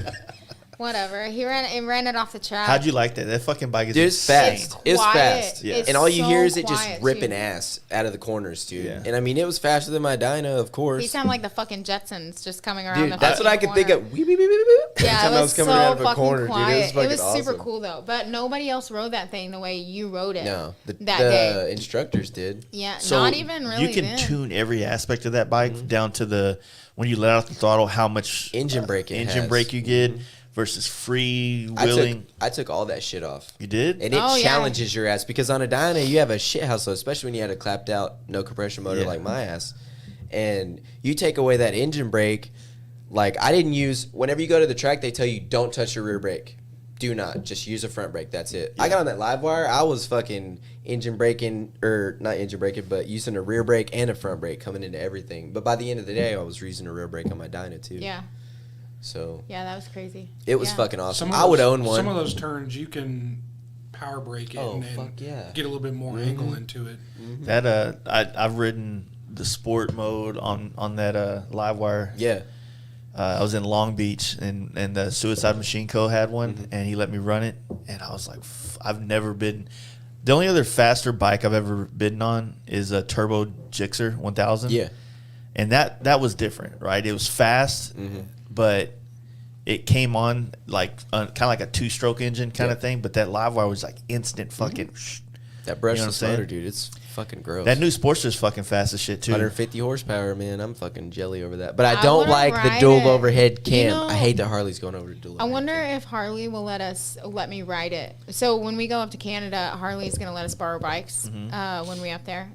Whatever. He ran it off the track. How'd you like that? That fucking bike is Dude, it's insane. fast. It was quiet. fast. Yeah. It's And all you hear so is it just quiet, ripping too. ass out of the corners, dude. Yeah. And I mean, it was faster than my dyno, of course. He sounded like the fucking Jetsons just coming around Dude, the that's what I fucking could think corner. of. Weep, weep, weep, weep, weep. Yeah, Every time it I was coming so out of a fucking corner, dude. quiet. It It was was super awesome. cool though, but nobody else rode that thing the way you rode it. No, the that day. instructors did. Yeah, So not even really. you can then. tune every aspect of that bike down to the when you let out the throttle, how much Engine brake it engine has. brake you get versus free I wheeling. took all that shit off. You did? And it Oh, yeah. challenges your ass because on a dyno you have a shit house, so especially when you had a clapped out no compression motor Yeah. like my ass, and you take away that engine brake. Like I didn't use. Whenever you go to the track, they tell you don't touch your rear brake. Do not just use a front brake. That's it. I got on that live wire. I was fucking engine braking or not engine braking, but using a rear brake and a front brake coming into everything. But by the end of the day, I was using a rear brake on my dyno too. Yeah, So yeah, that was crazy. it was Yeah. fucking awesome. Some of I would those- own one. Some of those turns you can power brake it Oh, and fuck yeah. get a little bit more angle into it. That I've ridden the sport mode on that live wire. Yeah. I was in Long Beach and the Suicide Machine Co. had one Mm-hmm. and he let me run it and I was like, I've never been. The only other faster bike I've ever been on is a Turbo Gixxer 1000. Yeah. And that was different, right? It was fast, but it came on like kind of like a 2-stroke engine kind Yeah. of thing. But that live wire was like instant fucking. That You know what I'm brushless saying? motor, dude, it's fucking gross. That new Sportster's fucking fast as shit too. 150 horsepower, man. I'm fucking jelly over that. But I I don't wanna like the ride dual it. overhead cam. You know, I hate that Harley's going over to dual I overhead wonder cam. if Harley will let me ride it. So when we go up to Canada, Harley's gonna let us borrow bikes when we're up there.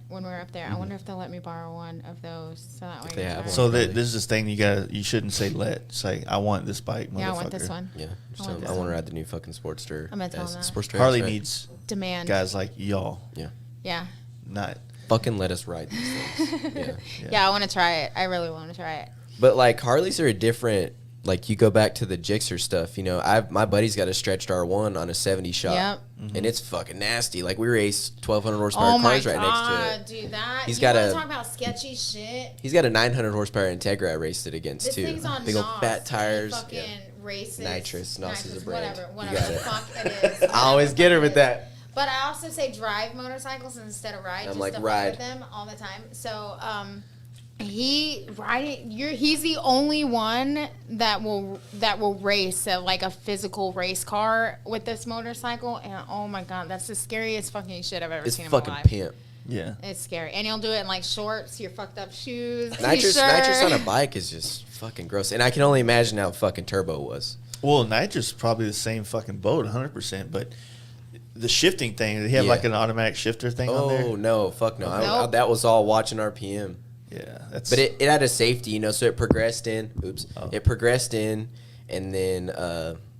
I wonder if they'll let me borrow one of those. So that way they I can have try one. it. So this is this thing you shouldn't say let. Say I want this bike. Yeah, I want this motherfucker. one. Yeah. I So want this I want one. to ride the new fucking Sportster. I'm gonna tell them that. Sportster. Harley right? needs Demand. guys like y'all, Yeah. Yeah. not. Fucking let us ride these things. Yeah. Yeah, I want to try it. I really want to try it. But like Harleys are a different. Like you go back to the Gixxer stuff, you know. My buddy's got a stretched R1 on a 70 shot, Yep. and it's fucking nasty. Like we race 1200 horsepower Oh my cars right next to god, it. dude! That He's you got wanna a- talk about sketchy shit. He's got a 900 horsepower Integra I raced it against This too. thing's on Big old NOS. fat tires. He fucking Yeah. races. Nitrous. NOS is a brand. Whatever You got the it. fuck it is. I always get her with that. But I also say drive motorcycles instead of ride. I'm just like, to fuck ride. with them all the time. So He's the only one that will race like a physical race car with this motorcycle, and oh my god, that's the scariest fucking shit I've ever seen in my life. It's fucking pimp. Yeah. It's scary, and he'll do it in like shorts, your fucked up shoes, Nitrous on a bike is just fucking gross, and I can only imagine how fucking Turbo was. Well, Nitrous probably the same fucking boat, 100%, but the shifting thing, did he have like an automatic shifter thing on there? Oh no, fuck no. Nope. That was all watching RPM. Yeah, that's. But it had a safety, you know, so it progressed in. Oh. It progressed in, and then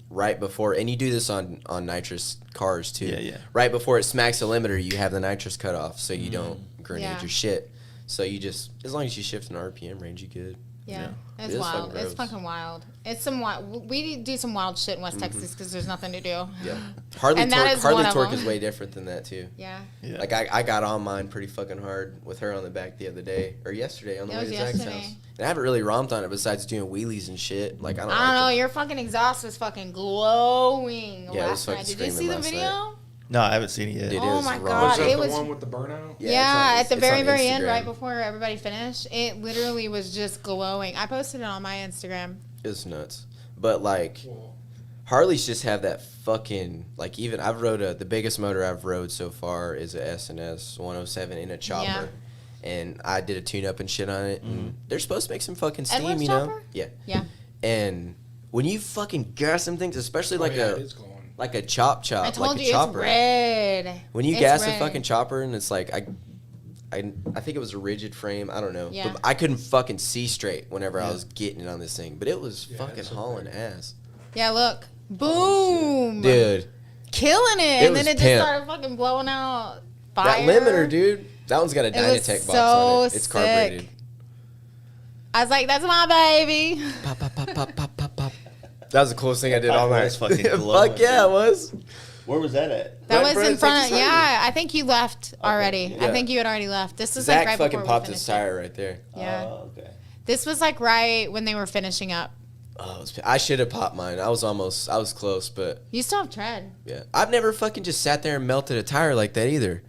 right before, and you do this on nitrous cars too. Yeah. Right before it smacks the limiter, you have the nitrous cut off, so you don't grenade your shit. So you just, as long as you shift an RPM range, you good. Yeah, It it's is wild. fucking It's gross. fucking wild. It's some wild. We do some wild shit in West Texas because there's nothing to do. Yeah. Harley And that is one of Torque them. is way different than that too. Yeah. Yeah. Like I got on mine pretty fucking hard with her on the back the other day or yesterday on the It way was to Zach's yesterday. house. And I haven't really romped on it besides doing wheelies and shit. Like I don't I don't know. like Your fucking exhaust was fucking glowing Yeah, it was last fucking night. Did you see screaming the last video? No, I haven't seen it yet. It Oh is my raw. God, Was that it the was- one with the burnout? Yeah, at the it's very, on very end, Instagram. right before everybody finished, it literally was just glowing. I posted it on my Instagram. It's nuts. But like Well, Harleys just have that fucking like even I've rode the biggest motor I've rode so far is a S&S 107 in a chopper. Yeah. And I did a tune up and shit on it and they're supposed to make some fucking steam, Edwards you know? chopper? Yeah. Yeah. And when you fucking gas them things, especially like it is glowing. like a chop, I told like a you chopper. it's red. When you It's gas a red. fucking chopper and it's like I think it was a rigid frame. I don't know. Yeah. But I couldn't fucking see straight whenever I was getting it on this thing. But it was Yeah, fucking it's so hauling great. ass. Yeah, look. Boom. Dude. Killing it. It And then was it just pimp. started fucking blowing out fire. That limiter, dude. That one's got a It was Dynatech box so on it. It's sick. carbureted. I was like, that's my baby. Pop, pop, pop, pop, pop, pop, pop. That was the coolest thing I did all That night. was fucking glowing, Fuck yeah, it was. Where was that at? That Right was in front in of front of, Texas Highway. yeah, I think you left already. yeah. I think you had already left. This was like Zach right fucking before we popped his finished tire right there. it. Yeah. Oh, okay. This was like right when they were finishing up. Oh, I should have popped mine. I was close, but You still have tread. yeah. I've never fucking just sat there and melted a tire like that either.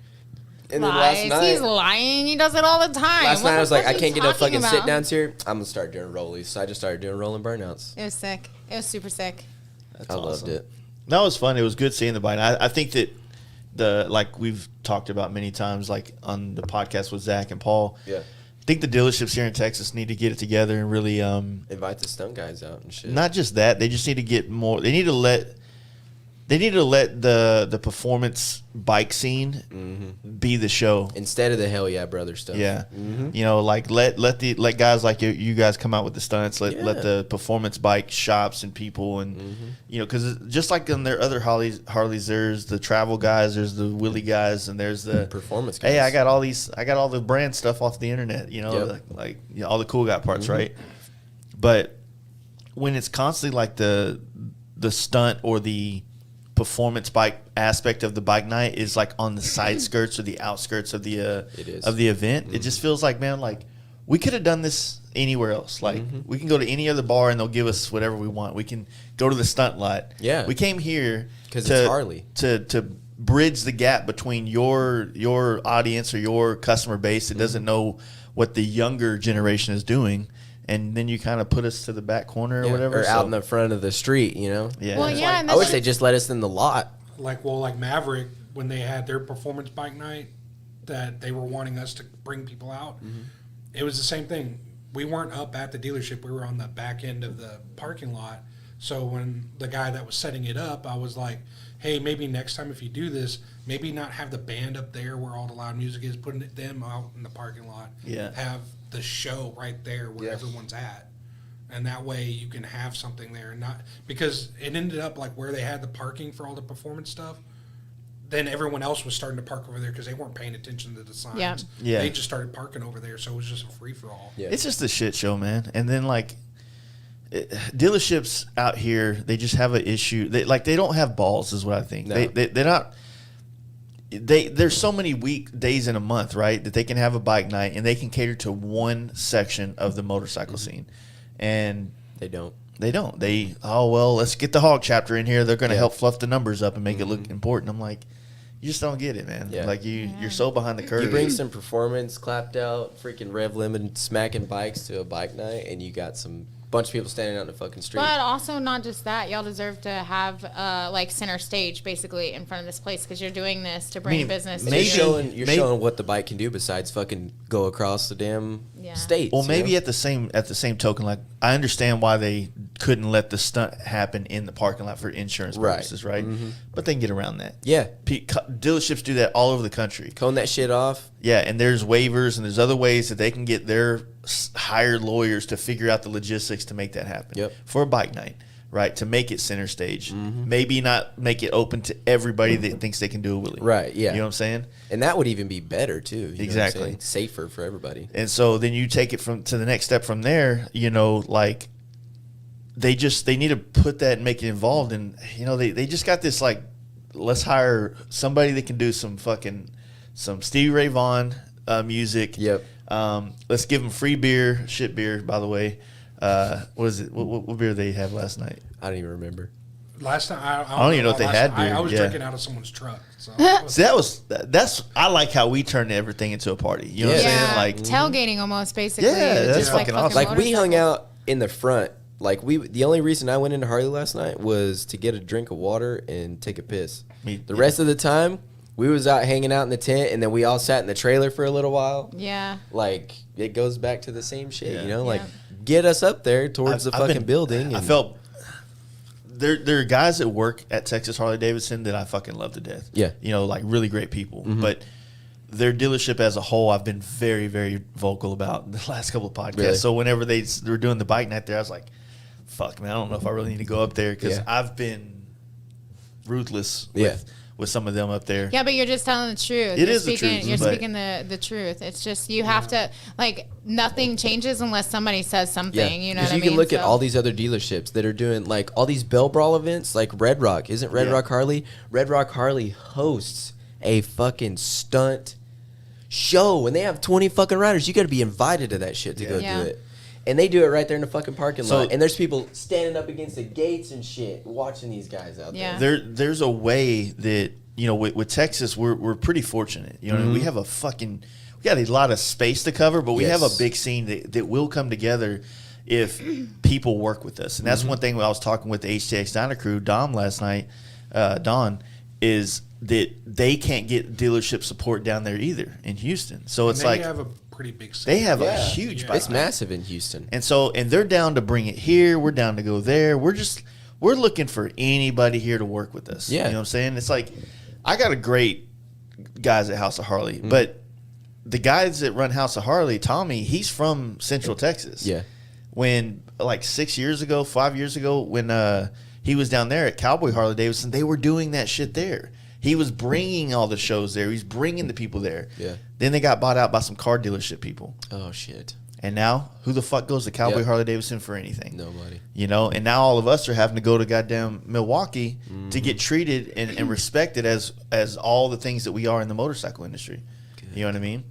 And then Lies. He's lying. He does it all the time. last What night I the was like, fuck I you can't get no talking fucking about? sit downs here. I'm gonna start doing rollies. So I just started doing rolling burnouts. It was sick. It was super sick. That's I loved awesome. it. That was fun. It was good seeing the bike. I think that like we've talked about many times, like on the podcast with Zach and Paul. Yeah. I think the dealerships here in Texas need to get it together and really Invite the stunt guys out and shit. not just that. They just need to get more. They need to let the performance bike scene be the show. Instead of the Hell Yeah Brother stuff. Yeah, you know, like let guys like you guys come out with the stunts. Let Yeah. the performance bike shops and people and you know, because just like on their other Harleys, there's the travel guys, there's the wheelie guys, and there's the Performance guys. Hey, I got all the brand stuff off the internet. You know, Yep. like you know, all the cool guy parts, right? But when it's constantly like the stunt or the performance bike aspect of the bike night is like on the side skirts or the outskirts of the It is. of the event, it just feels like, man, like we could have done this anywhere else. Like we can go to any other bar and they'll give us whatever we want. We can go to the stunt lot. Yeah. we came here 'Cause it's Harley. to bridge the gap between your audience or your customer base that doesn't know what the younger generation is doing, and then you kind of put us to the back corner or Yeah, whatever. Or So- out in the front of the street, you know? yeah. Well, It's yeah, like- and I wish that's they just let us in the lot. like Maverick, when they had their performance bike night that they were wanting us to bring people out, it was the same thing. We weren't up at the dealership, we were on the back end of the parking lot. So when the guy that was setting it up, I was like, hey, maybe next time if you do this, maybe not have the band up there where all the loud music is, putting them out in the parking lot. Yeah. Have the show right there where Yeah. everyone's at. And that way you can have something there, and not because it ended up like where they had the parking for all the performance stuff. Then everyone else was starting to park over there because they weren't paying attention to the signs. Yeah. Yeah. They just started parking over there, so it was just a free for all. Yeah. It's just a shit show, man. And then dealerships out here, they just have an issue. They don't have balls, is what I think. No. They're not. There's so many days in a month, right, that they can have a bike night and they can cater to one section of the motorcycle scene, and They don't. they don't. Let's get the hog chapter in here. They're going to Yeah. help fluff the numbers up and make it look important. I'm like, You just don't get it, man. Yeah. Like you're so behind the curve. You bring some performance, clapped out, freaking rev limit, smacking bikes to a bike night, and you got some bunch of people standing out in the fucking street. But also not just that, y'all deserve to have like center stage basically in front of this place because you're doing this to bring business. You're to showing what the bike can do besides fucking go across the damn state. Well, maybe at the same token, like I understand why they couldn't let the stunt happen in the parking lot for insurance purposes, right? Mm-hmm. But they can get around that. Yeah, dealerships do that all over the country. Cone that shit off. Yeah, and there's waivers and there's other ways that they can get their hired lawyers to figure out the logistics to make that happen for a bike night, right? To make it center stage. Mm-hmm. Maybe not make it open to everybody that thinks they can do it with it. Right, yeah. You know what I'm saying? And that would even be better, too. Exactly. Safer for everybody. And so then you take it to the next step from there, like they need to put that and make it involved. And, they just got this, like, let's hire somebody that can do some Stevie Ray Vaughan music. Yep. Let's give them free beer, shit beer, by the way. What is it? What beer they have last night? I don't even remember. Last time, I don't even know if they had beer. I was drinking out of someone's truck. So See, I like how we turned everything into a party. You know what I'm saying? Like tailgating almost, basically. Yeah, that's just fucking awesome. Like we hung out in the front. Like the only reason I went into Harley last night was to get a drink of water and take a piss. The rest of the time, we was out hanging out in the tent, and then we all sat in the trailer for a little while. Yeah. Like, it goes back to the same shit, Like, get us up there towards the fucking building. I felt... There are guys that work at Texas Harley Davidson that I fucking love to death. Yeah. Like, really great people. Mm-hmm. But their dealership as a whole, I've been very, very vocal about in the last couple of podcasts. Really? So whenever they were doing the bike night there, I was like, fuck, man, I don't know if I really need to go up there because I've been ruthless with some of them up there. Yeah, but you're just telling the truth. It is the truth. You're speaking the truth. It's just you have to, like, nothing changes unless somebody says something. You know what I mean? Because you can look at all these other dealerships that are doing, like, all these Bell Brawl events, like Red Rock. Isn't Red Rock Harley? Red Rock Harley hosts a fucking stunt show, and they have 20 fucking riders. You got to be invited to that shit to go do it. And they do it right there in the fucking parking lot. And there's people standing up against the gates and shit watching these guys out there. There's a way that, with Texas, we're pretty fortunate. You know, mm-hmm. we got a lot of space to cover, but we have a big scene that will come together if people work with us. And that's one thing when I was talking with the HTX Diner crew, Dom, last night, Don, is that they can't get dealership support down there either in Houston. So it's like... have a pretty big scene. They have a huge bike. It's massive in Houston. And they're down to bring it here. We're down to go there. We're looking for anybody here to work with us. Yeah. You know what I'm saying? It's like, I got a great guys at House of Harley, but the guys that run House of Harley, Tommy, he's from Central Texas. Yeah. When, like 5 years ago, when he was down there at Cowboy Harley Davidson, they were doing that shit there. He was bringing all the shows there. He's bringing the people there. Yeah. Then they got bought out by some car dealership people. Oh, shit. And now, who the fuck goes to Cowboy Harley Davidson for anything? Nobody. And now all of us are having to go to goddamn Milwaukee to get treated and respected as all the things that we are in the motorcycle industry. Good. You know what I mean?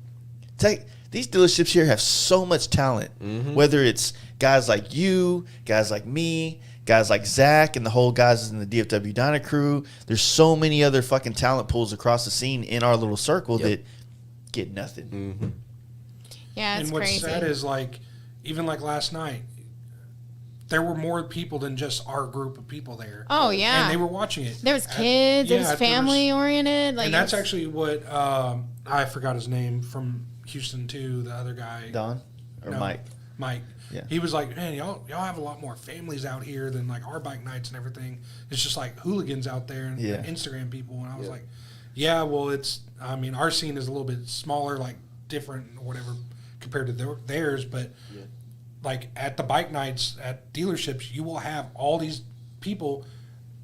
These dealerships here have so much talent, whether it's guys like you, guys like me, guys like Zach and the whole guys in the DFW Diner crew. There's so many other fucking talent pools across the scene in our little circle that get nothing. Mm-hmm. Yeah, it's and what's crazy. sad is, like, even like last night, there were more people than just our group of people there. Oh, yeah. And they were watching it. There was kids. It was family-oriented. And that's actually what, I forgot his name from Houston, too, the other guy. Don? Or Mike? Mike. Yeah. He was like, man, y'all have a lot more families out here than, like, our bike nights and everything. It's just, like, hooligans out there and Instagram people. And I was like, yeah, well, our scene is a little bit smaller, like, different or whatever compared to theirs. But, like, at the bike nights at dealerships, you will have all these people.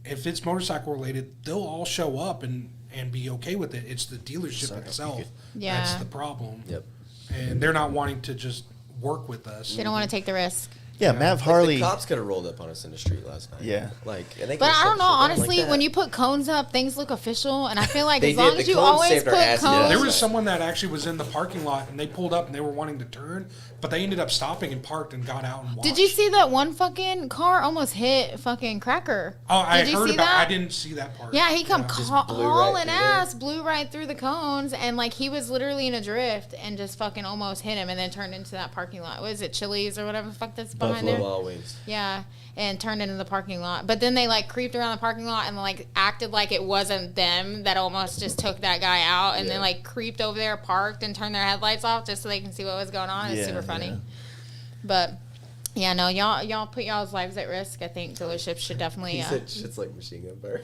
If it's motorcycle related, they'll all show up and be okay with it. It's the dealership itself that's the problem. Yep. And they're not wanting to just work with us. They don't want to take the risk. Yeah, Mav Like, Harley. the cops could have rolled up on us in the street last night. Yeah. Like, and they But could've I shut don't know, shit down like honestly, that. when you put cones up, things look official. And I feel like They as long did. as The you cones always saved our put asses. cones. There was someone that actually was in the parking lot, and they pulled up and they were wanting to turn, but they ended up stopping and parked and got out and watched. Did you see that one fucking car almost hit fucking Cracker? Oh, I Did you heard see about. that? I didn't see that part. Yeah, he come Just blew right hauling through ass, blew right through the cones, and like he was literally in a drift and just fucking almost hit him, and then turned into that parking lot. What is it, Chili's or whatever the fuck that's behind Buffalo there? Wild Wings. Yeah, and turned into the parking lot. But then they like creeped around the parking lot and like acted like it wasn't them that almost just took that guy out, and Yeah. then like creeped over there, parked, and turned their headlights off just so they can see what was going on. It's Yeah, super funny. yeah. But yeah, no, y'all put y'all's lives at risk. I think dealerships should definitely. He said shit's like machine gun fire.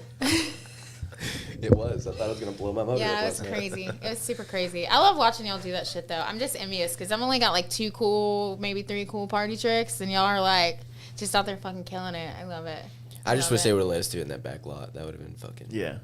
It was. I thought it was going to blow my motor Yeah, up it was last night. crazy. It was super crazy. I love watching y'all do that shit though. I'm just envious because I've only got like 2 cool, maybe 3 cool party tricks, and y'all are like just out there fucking killing it. I love it. I just love wish it. they would have let us do it in that back lot. That would have been fucking. Yeah.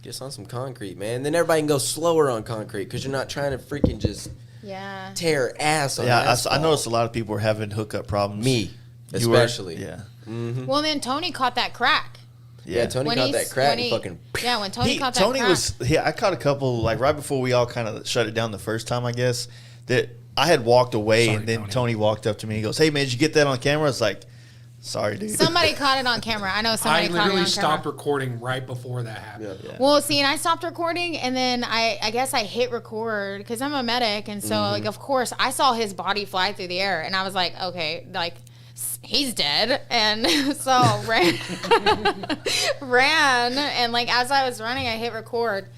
Just on some concrete, man. Then everybody can go slower on concrete because you're not trying to freaking just Yeah. tear ass on Yeah, I asphalt. noticed a lot of people were having hookup problems. Me, You were? especially. Yeah. Well, then Tony caught that crack. Yeah, Tony When caught he's- that crack when and he- fucking. Yeah, when Tony caught that Tony crack. I caught a couple, like right before we all kind of shut it down the first time, I guess, that I had walked away, Sorry, and then Tony. Tony walked up to me. He goes, "Hey, man, did you get that on camera?" I was like, "Sorry, dude." Somebody caught it on camera. I know somebody I caught it on literally camera. stopped recording right before that happened. Yeah. Well, see, and I stopped recording, and then I guess I hit record because I'm a medic, and so like of course I saw his body fly through the air, and I was like, okay, like he's dead, and so ran, and like as I was running, I hit record,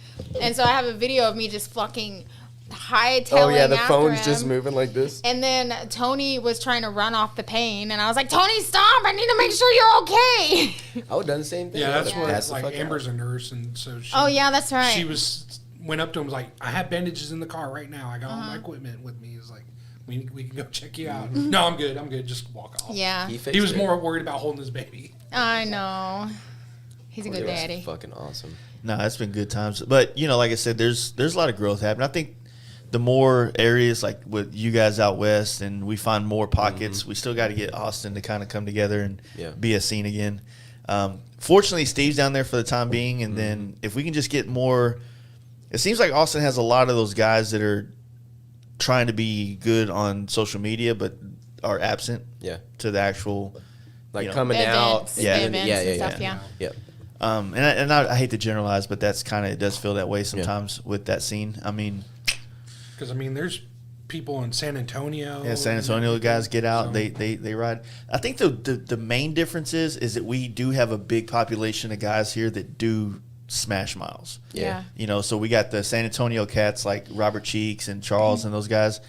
and so I have a video of me just fucking hightailing. Oh yeah, the after phone's him. just moving like this. And then Tony was trying to run off the pain, and I was like, Tony, stop! I need to make sure you're okay. I would have done the same thing. Yeah, I that's would've where passed the like fuck Amber's out. a nurse, and so she. Oh yeah, that's right. She went up to him, was like, "I have bandages in the car right now. I got all Uh-huh. my equipment with me." He's like, "We can go check you out." No, I'm good. I'm good. Just walk off. Yeah, He, fixed He was it. more worried about holding his baby. I know. He's a good It was daddy. fucking awesome. No, it's been good times. But, you know, like I said, there's a lot of growth happening. I think the more areas, like with you guys out west, and we find more pockets, we still got to get Austin to kind of come together and Yeah. be a scene again. Fortunately, Steve's down there for the time being, and then if we can just get more – it seems like Austin has a lot of those guys that are trying to be good on social media but are absent Yeah. to the actual Like you know, coming Events, out. Yeah. events yeah, and yeah, stuff, yeah. yeah. and I hate to generalize, but that's kind of – it does feel that way sometimes with that scene. I mean – Because I mean, there's people in San Antonio. yeah, San Antonio guys get out. So- They ride. I think the main difference is that we do have a big population of guys here that do smash miles. Yeah. You know, so we got the San Antonio cats like Robert Cheeks and Charles and those guys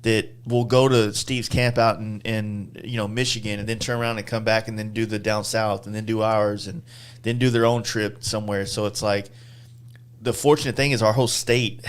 that will go to Steve's camp out in you know Michigan and then turn around and come back and then do the down south and then do ours and then do their own trip somewhere. So it's like the fortunate thing is our whole state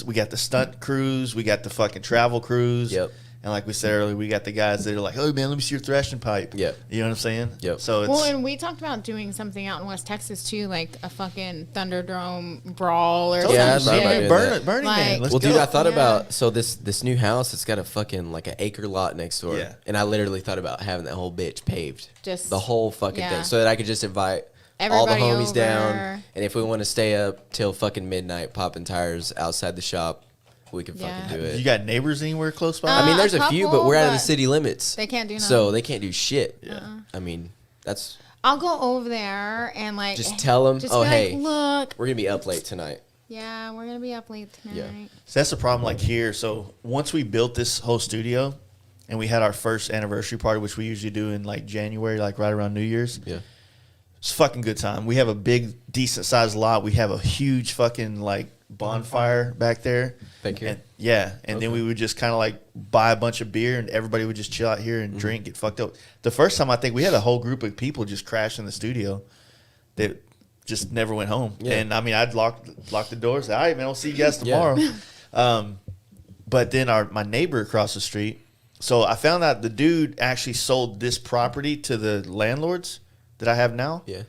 we got the stunt crews, we got the fucking travel crews. Yep. And like we said earlier, we got the guys that are like, "Oh man, let me see your thrashing pipe." Yep. You know what I'm saying? Yep. So it's Well, and we talked about doing something out in West Texas too, like a fucking Thunderdome brawl or Yeah, I some thought about shit. doing that. Burning Like- Man. Let's Well, go. dude, I thought Yeah. about this new house. It's got a fucking like an acre lot next door. Yeah. And I literally thought about having that whole bitch paved, Just- the whole fucking yeah. thing, so that I could just invite all the Everybody homies over. down. And if we want to stay up till fucking midnight popping tires outside the shop, we can Yeah. fucking do it. You got neighbors anywhere close by? I mean, a there's a few, but couple, we're out of the but city limits. They can't do So nothing. they can't do shit. Yeah. I mean, that's I'll go over there and like just tell them, just oh be hey, like, look, we're gonna be up late tonight. yeah, we're gonna be up late tonight. Yeah. So that's the problem, like here. So once we built this whole studio and we had our first anniversary party, which we usually do in like January, like right around New Year's, Yeah. it's a fucking good time. We have a big, decent sized lot. We have a huge fucking like bonfire back there. Thank you. And, yeah. And then we would just kind of like buy a bunch of beer and everybody would just chill out here and drink, get fucked up. The first time I think we had a whole group of people just crash in the studio that just never went home. Yeah. And I mean, I'd lock the doors. All right, man, I'll see you guys tomorrow. But then my neighbor across the street, so I found out the dude actually sold this property to the landlords that I have now Yeah.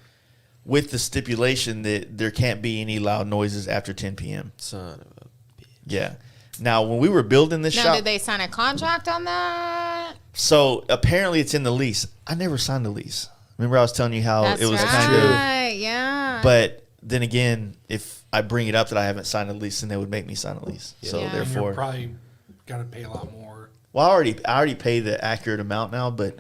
with the stipulation that there can't be any loud noises after 10 p.m. Son of a. Yeah. Now, when we were building this Now, shop, did they sign a contract on that? So apparently it's in the lease. I never signed the lease. Remember I was telling you how That's it was right. kind of. Yeah. But then again, if I bring it up that I haven't signed a lease, then they would make me sign a lease. So Yeah. And you're therefore, probably got to pay a lot more. well, I already pay the accurate amount now, but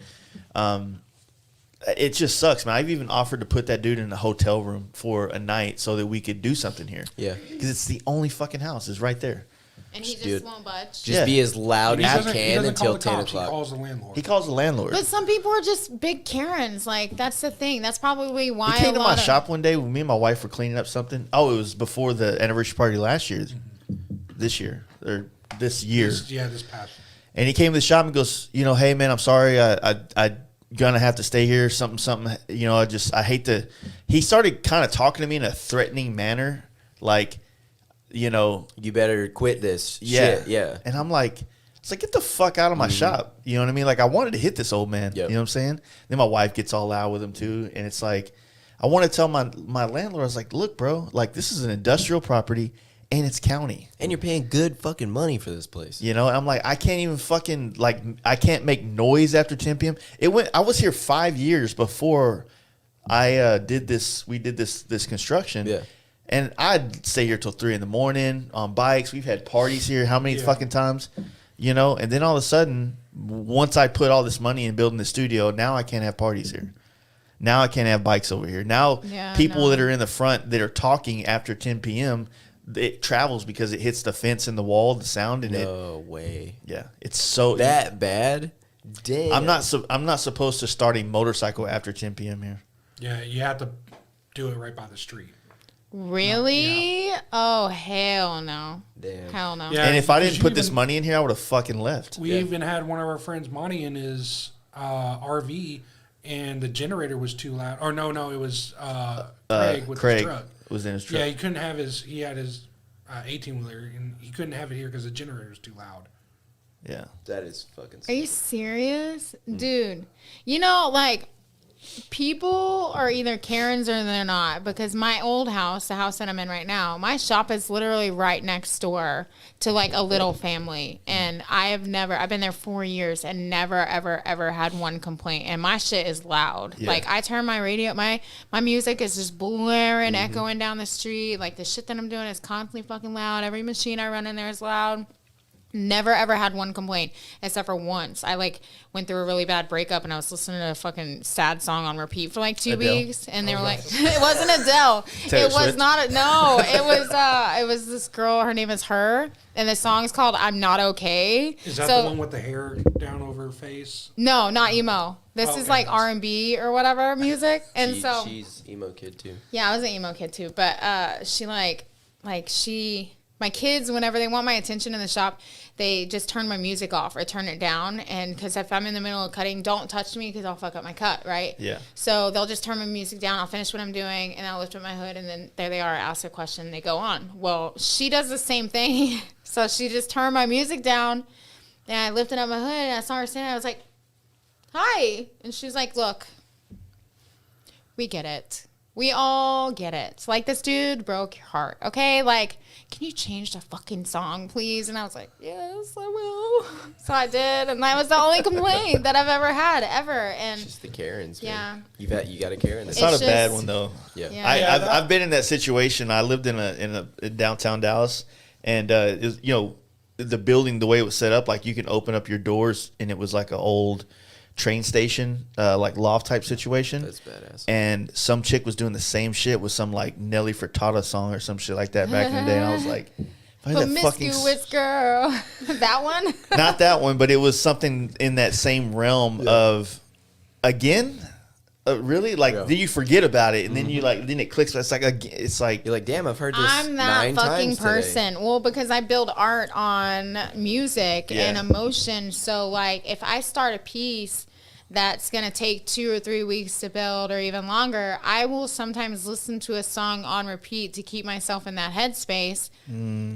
it just sucks, man. I've even offered to put that dude in a hotel room for a night so that we could do something here. Yeah. Because it's the only fucking house is right there. And he just Dude. won't budge. Just Yeah. be as loud He as you doesn't- he can doesn't until call the 10 cops, o'clock. He calls the landlord. He calls the landlord. But some people are just big Karens. Like, that's the thing. That's probably why He came a to lot my of, shop one day when me and my wife were cleaning up something. Oh, it was before the anniversary party last year. This year. This past. And he came to the shop and goes, you know, hey man, I'm sorry, I gonna have to stay here. Something. You know, I hate to. He started kind of talking to me in a threatening manner, like, you know, You better quit this. yeah, Shit. Yeah. And I'm like, it's like, get the fuck out of my shop. You know what I mean? Like, I wanted to hit this old man. Yep. You know what I'm saying? Then my wife gets all loud with him too, and it's like, I want to tell my landlord, I was like, look, bro, like this is an industrial property and it's county. And you're paying good fucking money for this place. You know, and I'm like, I can't even fucking like, I can't make noise after 10 p.m. I was here 5 years before I did this. We did this construction. Yeah. And I'd stay here till 3 a.m. on bikes. We've had parties here. How many fucking times? You know, and then all of a sudden, once I put all this money in building the studio, now I can't have parties here. Now I can't have bikes over here. Now people that are in the front that are talking after 10 p.m., it travels because it hits the fence and the wall, the sound, and No way. yeah, it's so That bad? Damn. I'm not supposed to start a motorcycle after 10 p.m. here. Yeah, you have to do it right by the street. Really? Oh, hell no. Damn. Hell no. Yeah. And if I because didn't you put this even- money in here, I would have fucking left. We even had one of our friends, Monty, in his RV, and the generator was too loud. Or no, it was Craig with his truck. was in his truck. Yeah, he couldn't have he had his 18-wheeler, and he couldn't have it here because the generator was too loud. Yeah. That is fucking Are you serious? Dude, you know, like, people are either Karens or they're not, because my old house, the house that I'm in right now, my shop is literally right next door to like a little family, and I've been there 4 years and never ever had one complaint, and my shit is loud. Yeah. Like, I turn my radio, my music is just blaring, echoing down the street. Like, the shit that I'm doing is constantly fucking loud. Every machine I run in there is loud. Never ever had one complaint except for once. I like went through a really bad breakup and I was listening to a fucking sad song on repeat for like 2 Adele? weeks, and they were like, it wasn't Adele. Taylor It was Swift? not. No, it was this girl. Her name is Her, and the song's called "I'm Not Okay." Is that So- the one with the hair down over her face? No, not emo. This is Okay. like R&B or whatever music, and so she's emo kid too. yeah, I was an emo kid too, but she my kids, whenever they want my attention in the shop, they just turn my music off or turn it down. And because if I'm in the middle of cutting, don't touch me because I'll fuck up my cut, right? Yeah. So they'll just turn my music down. I'll finish what I'm doing, and I'll lift up my hood, and then there they are, ask a question, they go on. Well, she does the same thing. So she just turned my music down, and I lifted up my hood, and I saw her standing. I was like, hi. And she's like, look, we get it. We all get it. Like, this dude broke your heart, okay? Like, can you change the fucking song, please? And I was like, yes, I will. So I did, and that was the only complaint that I've ever had, ever. And Just the Karens, man. Yeah. You got a Karen. It's That's not a It's bad just- one though. Yeah. Yeah. I've been in that situation. I lived in downtown Dallas, and it was, you know, the building, the way it was set up, like you can open up your doors, and it was like an old train station, like loft type situation. That's badass. And some chick was doing the same shit with some like Nelly Furtado song or some shit like that back in the day. And I was like, if I had that fucking promiscuous girl. That one? not that one, but it was something in that same realm of, again, really, like then you forget about it, and then you like then it clicks. But it's like You're like, damn, I've heard this I'm that 9 fucking times today. person. Well, because I build art on music and Yeah. emotion. So, like, if I start a piece that's going to take 2 or 3 weeks to build or even longer, I will sometimes listen to a song on repeat to keep myself in that headspace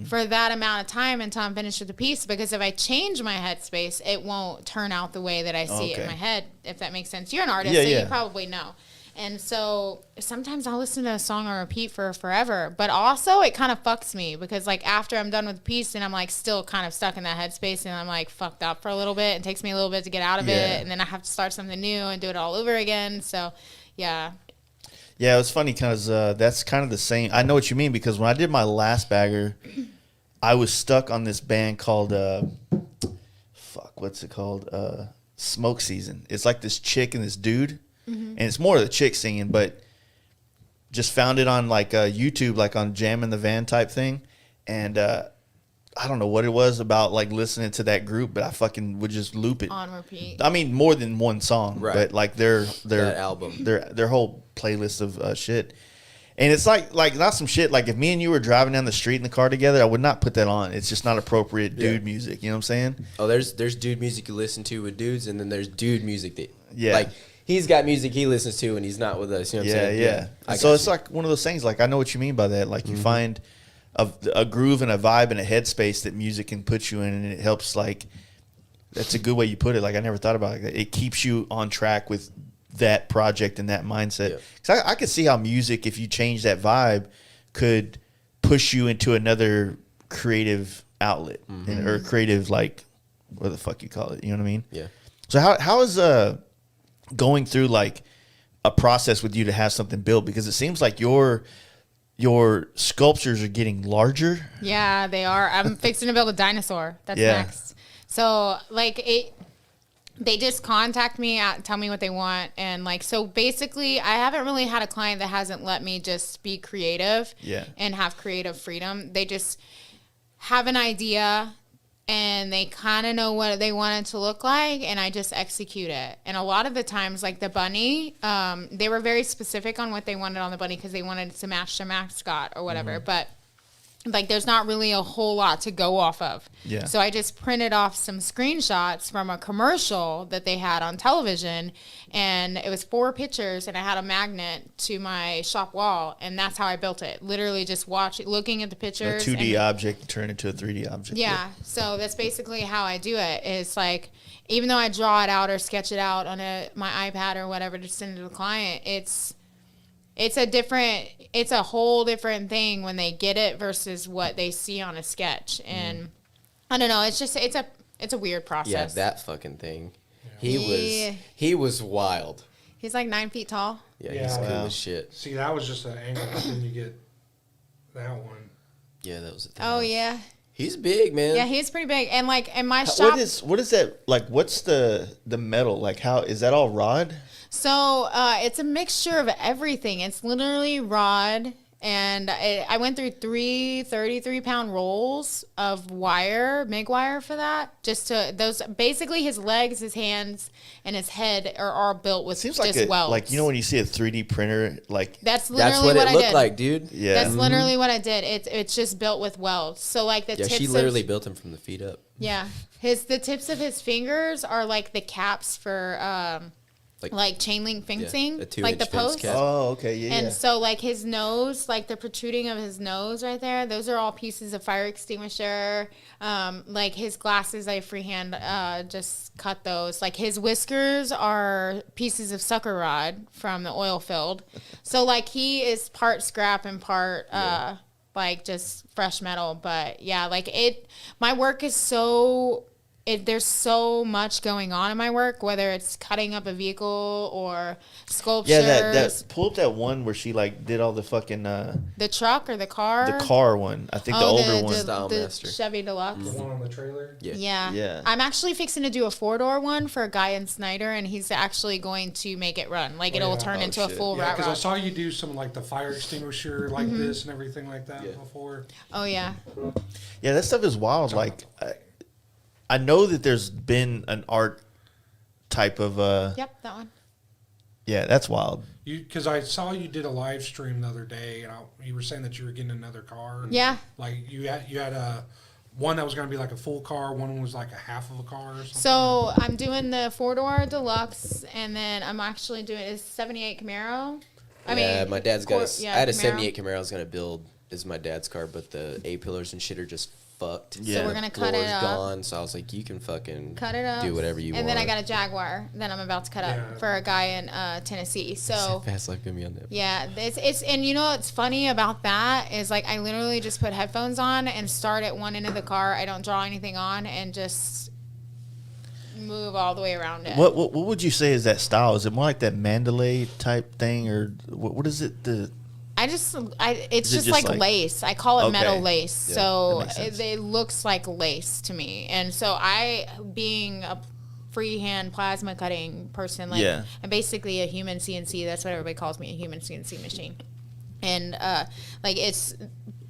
for that amount of time until I'm finished with the piece. Because if I change my headspace, it won't turn out the way that I see it in Okay. my head, if that makes sense. You're an artist, Yeah, so yeah. you probably know. And so sometimes I'll listen to a song on repeat for forever, but also it kind of fucks me because like after I'm done with the piece and I'm like still kind of stuck in that headspace and I'm like fucked up for a little bit. It takes me a little bit to get out of it, and then I have to start something new and do it all over again. So yeah. Yeah, it was funny because that's kind of the same. I know what you mean because when I did my last bagger, I was stuck on this band called what's it called? Smoke Season. It's like this chick and this dude. And it's more of the chick singing, but just found it on like YouTube, like on Jam in the Van type thing. And I don't know what it was about like listening to that group, but I fucking would just loop it on repeat. I mean, more than one song, but like their album, their whole playlist of shit. And it's like not some shit. Like if me and you were driving down the street in the car together, I would not put that on. It's just not appropriate dude music. You know what I'm saying? Oh, there's dude music you listen to with dudes, and then there's dude music that like he's got music he listens to and he's not with us. You know what I'm saying? Yeah. So it's like one of those things. Like I know what you mean by that. Like you find a groove and a vibe and a headspace that music can put you in, and it helps. Like that's a good way you put it. Like I never thought about it like that. It keeps you on track with that project and that mindset. Because I could see how music, if you change that vibe, could push you into another creative outlet or creative, like, what the fuck you call it. You know what I mean? Yeah. So how is going through like a process with you to have something built? Because it seems like your sculptures are getting larger. Yeah, they are. I'm fixing to build a dinosaur. That's next. So like they just contact me, tell me what they want. And like, so basically I haven't really had a client that hasn't let me just be creative and have creative freedom. They just have an idea and they kind of know what they want it to look like, and I just execute it. And a lot of the times, like the bunny, they were very specific on what they wanted on the bunny because they wanted to match their mascot or whatever. But like there's not really a whole lot to go off of. Yeah. So I just printed off some screenshots from a commercial that they had on television, and it was 4 pictures, and I had a magnet to my shop wall, and that's how I built it. Literally just looking at the pictures. A 2D object turned into a 3D object. Yeah. So that's basically how I do it. It's like, even though I draw it out or sketch it out on my iPad or whatever to send it to the client, it's a whole different thing when they get it versus what they see on a sketch. And I don't know, it's a weird process. Yeah, that fucking thing. He was wild. He's like 9 feet tall. Yeah, he's cool as shit. See, that was just an angle, but then you get that one. Yeah, that was the thing. Oh yeah. He's big, man. Yeah, he's pretty big. And like in my shop, what is that like? What's the metal like? How is that all rod? So it's a mixture of everything. It's literally rod, and I went through 3 33-pound rolls of wire, MIG wire for that. Basically his legs, his hands, and his head are all built with just welds. Like, you know when you see a 3D printer, like that's literally what it looked like, dude. Yeah, that's literally what I did. It's just built with welds. So like the tips. She literally built him from the feet up. Yeah, the tips of his fingers are like the caps for like chain link fencing, like the posts. Oh, okay, yeah. And so like his nose, like the protruding of his nose right there, those are all pieces of fire extinguisher. Like his glasses, I freehand just cut those. Like his whiskers are pieces of sucker rod from the oil field. So like he is part scrap and part like just fresh metal. But yeah, like my work is so. There's so much going on in my work, whether it's cutting up a vehicle or sculptures. Yeah, pull up that one where she like did all the fucking the truck or the car. The car one, I think the older one. The Chevy Deluxe. The one on the trailer. Yeah. I'm actually fixing to do a 4-door one for a guy in Snyder, and he's actually going to make it run. Like it'll turn into a full rat rod. Because I saw you do some like the fire extinguisher like this and everything like that before. Oh yeah. Yeah, that stuff is wild. Like. I know that there's been an art type of Yep, that one. Yeah, that's wild. Because I saw you did a live stream the other day, and you were saying that you were getting another car. Yeah. Like you had a one that was going to be like a full car, one was like a half of a car or something. So I'm doing the 4-door Deluxe, and then I'm actually doing a 78 Camaro. I mean, my dad's got I had a Camaro. 78 Camaro I was going to build as my dad's car, but the A-pillars and shit are just fucked. Yeah. So we're gonna cut Floor's it up. gone. So I was like, you can fucking Cut it up. do whatever you want. And then I got a Jaguar that I'm about to cut Yeah. up for a guy in Tennessee. So Fast Life gonna be on that. yeah, it's and you know what's funny about that is like I literally just put headphones on and start at one end of the car. I don't draw anything on and just move all the way around it. What would you say is that style? Is it more like that Mandalay type thing, or what is it? It's Is it just just like like- lace. I call it Okay. metal lace. Yeah, So that makes sense. it looks like lace to me. And so I, being a freehand plasma cutting person, like Yeah. I'm basically a human CNC. That's what everybody calls me, a human CNC machine. And like it's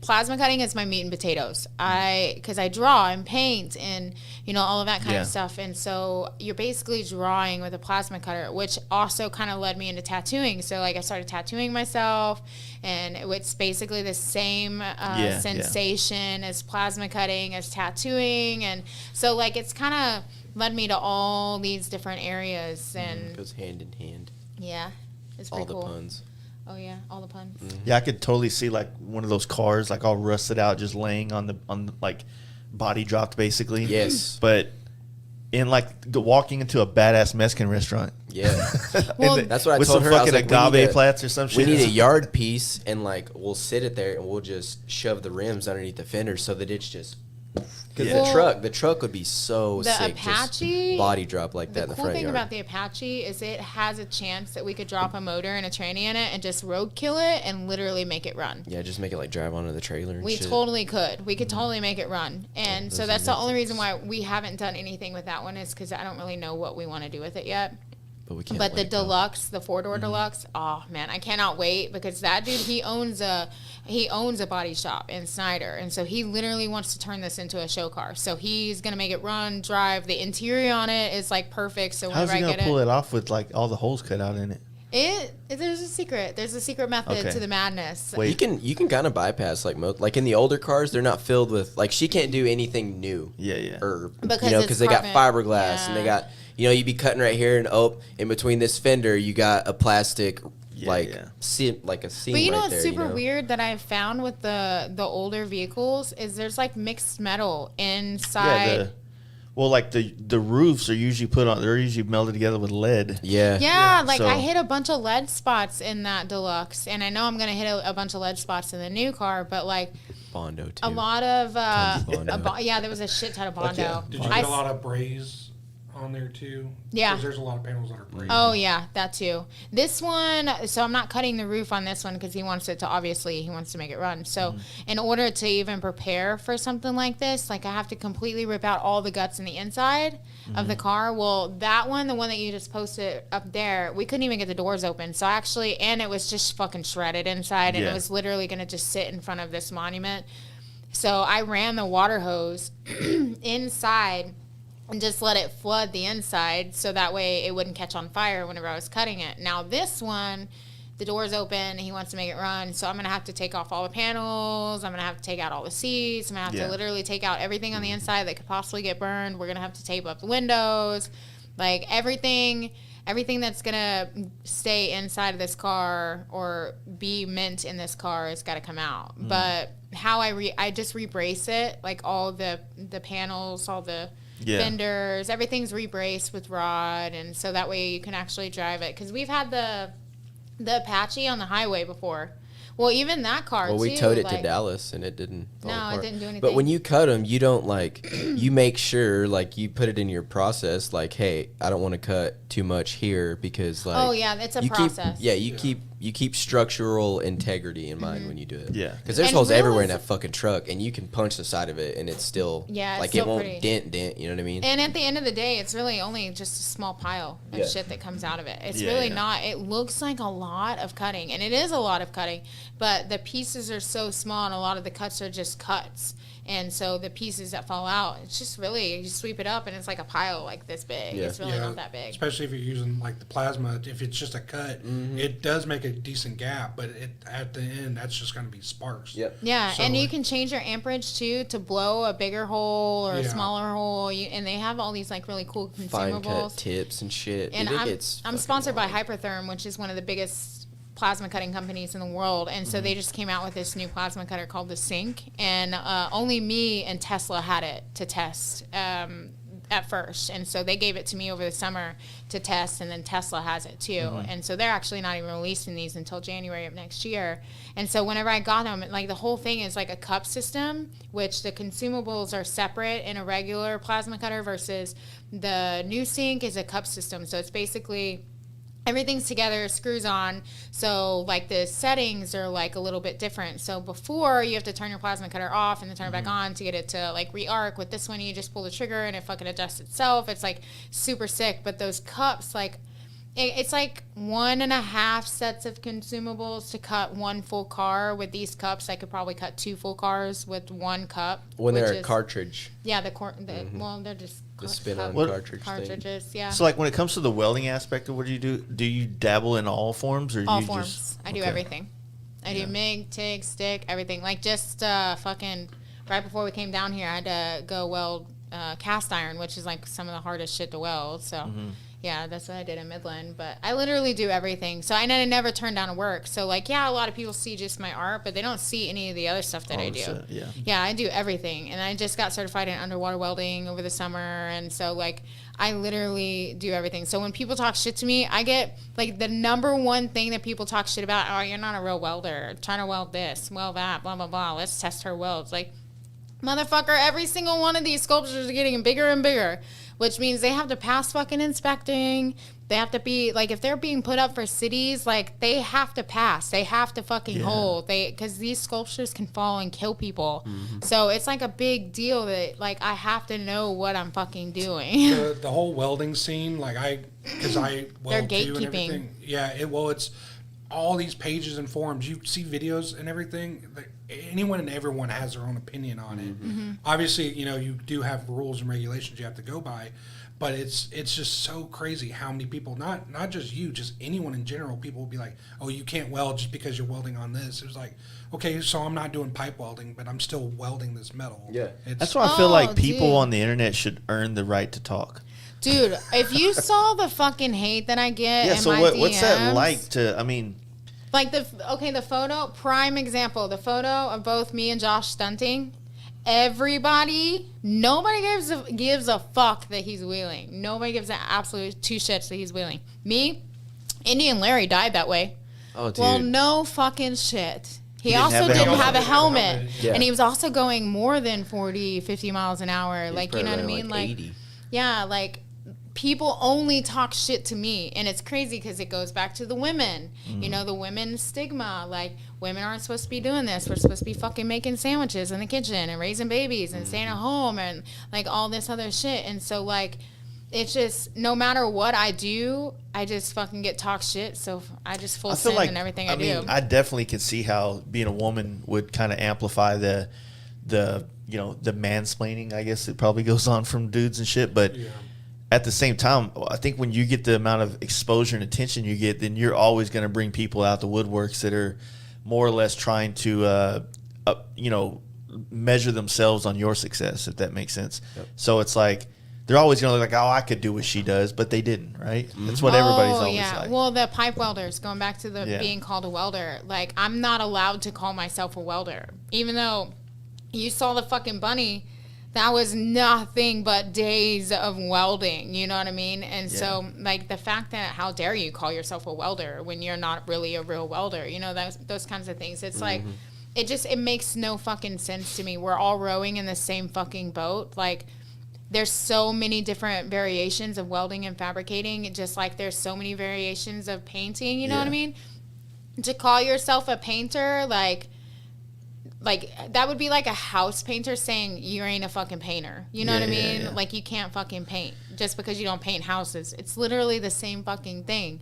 plasma cutting is my meat and potatoes. Because I draw and paint and you know all of that kind Yeah. of stuff. And so you're basically drawing with a plasma cutter, which also kind of led me into tattooing. So like I started tattooing myself, and it's basically the same Yeah. sensation as plasma cutting as tattooing. And so like it's kind of led me to all these different areas. And Goes hand in hand. yeah, it's All pretty the cool. puns. Oh yeah, all the puns. Yeah, I could totally see like one of those cars, like all rusted out, just laying on the like body dropped, basically. Yes. But in like walking into a badass Mexican restaurant. Yeah. Well, That's what I with told some her. I was fucking like, agave plats or some we shit. need a yard piece, and like we'll sit it there, and we'll just shove the rims underneath the fenders so that it's just. Because Yeah. the truck would be so The sick. Apache, just body drop like that The in the cool front thing yard. about the Apache is it has a chance that we could drop a motor and a tranny in it and just roadkill it and literally make it run. Yeah, just make it like drive onto the trailer and We shit. totally could. We could totally make it run. And so those that's are the nice only things. reason why we haven't done anything with that one is because I don't really know what we want to do with it yet. But we can't. But the let it go. deluxe, the 4-door deluxe, oh man, I cannot wait because that dude he owns a body shop in Snyder, and so he literally wants to turn this into a show car. So he's gonna make it run, drive. The interior on it is like perfect. So How's whenever he I gonna get pull it off with like all the holes cut out in it? there's a secret. There's a secret method Okay. to the madness. Wait. You can kind of bypass like in the older cars, they're not filled with like she can't do anything new. Yeah. Or Because you know it's they got carbon. fiberglass and they Yeah. got you'd be cutting right here and in between this fender you got a plastic like yeah. seam like a seam. But you know right what's there, super you know? weird that I've found with the older vehicles is there's like mixed metal inside. Like the roofs are usually they're usually melded together with lead. Yeah. Yeah, like So- I hit a bunch of lead spots in that deluxe, and I know I'm gonna hit a bunch of lead spots in the new car, but like Bondo too. a lot of Tons of Bondo. yeah, there was a shit ton of Bondo. Did you I get a s- lot of braze on there too? Yeah. 'Cause there's a lot of panels that are brazed. Oh yeah, that too. This one, so I'm not cutting the roof on this one because he wants to make it run. So in order to even prepare for something like this, like I have to completely rip out all the guts in the inside of the car. Well, that one, the one that you just posted up there, we couldn't even get the doors open. So and it was just fucking shredded inside, and Yeah. it was literally gonna just sit in front of this monument. So I ran the water hose inside and just let it flood the inside so that way it wouldn't catch on fire whenever I was cutting it. Now this one, the door's open, he wants to make it run, so I'm going to have to take off all the panels, I'm going to have to take out all the seats, I'm going to have Yeah. to literally take out everything on the inside that could possibly get burned. We're going to have to tape up the windows, like everything that's going to stay inside of this car or be mint in this car has got to come out. But how I just rebrace it, like all the panels, all the fenders, everything's rebraced with rod, and so that way you can actually drive it. Because we've had the Apache on the highway before. Well, even that car Well, we too, towed it to like- Dallas and it didn't fall No, it apart. didn't do anything. But when you cut them, you don't you make sure you put it in your process like, hey, I don't want to cut too much here because Oh, yeah, it's a process. You keep structural integrity in mind when you do it. Yeah. Because there's And holes everywhere in realize- that fucking truck and you can punch the side of it and it's still Yeah, it's it still won't pretty. dent, you know what I mean? And at the end of the day, it's really only just a small pile of Yeah. shit that comes out of it. It's Yeah, really yeah. not. It looks like a lot of cutting, and it is a lot of cutting, but the pieces are so small, and a lot of the cuts are just cuts. And so the pieces that fall out, it's just really, you sweep it up, and it's like a pile like this big. Yeah. It's really not that big. Especially if you're using like the plasma. If it's just a cut, it does make a decent gap, but at the end, that's just going to be sparse. Yep. Yeah, So, and you like- can change your amperage too to blow a bigger hole or a Yeah. smaller hole. And they have all these like really cool Fine cut consumables. tips and shit. And Dude, it I'm gets I'm fucking sponsored by wild. Hypertherm, which is one of the biggest plasma cutting companies in the world, and so they just came out with this new plasma cutter called the Sync, and only me and Tesla had it to test at first, and so they gave it to me over the summer to test, and then Tesla has it too, and so they're actually not even releasing these until January of next year. And so whenever I got them, like the whole thing is like a cup system, which the consumables are separate in a regular plasma cutter versus the new Sync is a cup system. So it's basically everything's together, screws on. So like the settings are like a little bit different. So before you have to turn your plasma cutter off and then turn it back on to get it to like re-arc. With this one, you just pull the trigger and it fucking adjusts itself. It's like super sick. But those cups, like it's like 1.5 sets of consumables to cut one full car. With these cups, I could probably cut 2 full cars with one cup. When they're a cartridge. Yeah, well, they're just the spin-on cartridges thing. Yeah. So like when it comes to the welding aspect of what do you dabble in all forms, or all you forms? Just, I do everything. I do MIG, TIG, stick, everything. Like just fucking right before we came down here, I had to go weld cast iron, which is like some of the hardest shit to weld. So. Yeah, that's what I did in Midland. But I literally do everything. So I never turn down a work. So, like, yeah, a lot of people see just my art, but they don't see any of the other stuff that I do. Yeah, I do everything. And I just got certified in underwater welding over the summer. And so, like, I literally do everything. So when people talk shit to me, I get, like, the number one thing that people talk shit about, oh, you're not a real welder. Trying to weld this, weld that, blah, blah, blah. Let's test her welds. Like, motherfucker, every single one of these sculptures are getting bigger and bigger, which means they have to pass fucking inspecting. They have to be, like, if they're being put up for cities, like, they have to pass. They have to fucking hold. Because these sculptures can fall and kill people. So it's, like, a big deal that, like, I have to know what I'm fucking doing. The whole welding scene, like, because I weld too and everything. Yeah, it's all these pages and forums. You see videos and everything. Anyone and everyone has their own opinion on it. Obviously, you do have rules and regulations you have to go by, but it's just so crazy how many people, not just you, just anyone in general, people will be like, oh, you can't weld just because you're welding on this. It was like, okay, so I'm not doing pipe welding, but I'm still welding this metal. Yeah. That's why I feel like people on the internet should earn the right to talk. Dude, if you saw the fucking hate that I get in so my DMs, what's that like to, I mean... Like the photo, prime example, the photo of both me and Josh stunting, nobody gives a fuck that he's wheeling. Nobody gives an absolute 2 shits that he's wheeling. Me, Indian Larry died that way. Oh, dude. Well, no fucking shit. He also didn't have a helmet. Yeah. And he was also going more than 40, 50 miles an hour. Like, you know what I mean? Like 80. Yeah, like... People only talk shit to me, and it's crazy because it goes back to the women. The women's stigma. Like, women aren't supposed to be doing this. We're supposed to be fucking making sandwiches in the kitchen and raising babies and staying at home and, like, all this other shit. And so, like, it's just, no matter what I do, I just fucking get talked shit. So I just full send in everything I do. I definitely can see how being a woman would kind of amplify the mansplaining, I guess it probably goes on from dudes and shit. But at the same time, I think when you get the amount of exposure and attention you get, then you're always going to bring people out the woodworks that are more or less trying to, measure themselves on your success, if that makes sense. Yep. So it's like, they're always going to look like, oh, I could do what she does, but they didn't, right? That's what everybody's always like. Well, the pipe welders, going back to the being called a welder, like, I'm not allowed to call myself a welder. Even though you saw the fucking bunny, that was nothing but days of welding, you know what I mean? And so, like, the fact that, how dare you call yourself a welder when you're not really a real welder, those kinds of things. It's like, it makes no fucking sense to me. We're all rowing in the same fucking boat. Like, there's so many different variations of welding and fabricating, just like there's so many variations of painting, you know what I mean? To call yourself a painter, like that would be like a house painter saying you ain't a fucking painter. You know what I mean? Yeah. Like, you can't fucking paint just because you don't paint houses. It's literally the same fucking thing.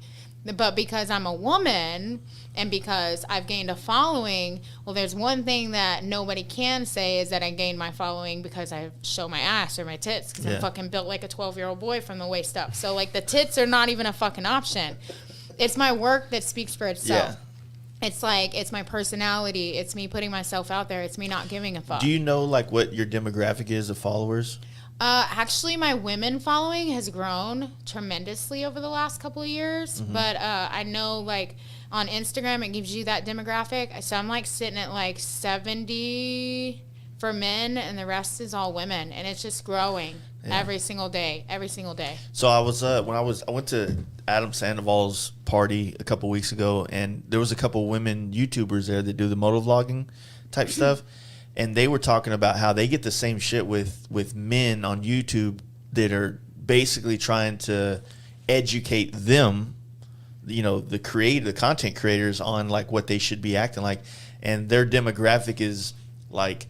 But because I'm a woman and because I've gained a following, well, there's one thing that nobody can say is that I gained my following because I show my ass or my tits, because I'm fucking built like a 12-year-old boy from the waist up. So, like, the tits are not even a fucking option. It's my work that speaks for itself. Yeah. It's like, it's my personality. It's me putting myself out there. It's me not giving a fuck. Do you know, like, what your demographic is of followers? Actually, my women following has grown tremendously over the last couple of years. But I know, like, on Instagram, it gives you that demographic. So I'm like sitting at like 70 for men, and the rest is all women, and it's just growing every single day. So I was I went to Adam Sandoval's party a couple weeks ago, and there was a couple women YouTubers there that do the motovlogging type stuff, and they were talking about how they get the same shit with men on YouTube that are basically trying to educate them, you know, the content creators on like what they should be acting like, and their demographic is like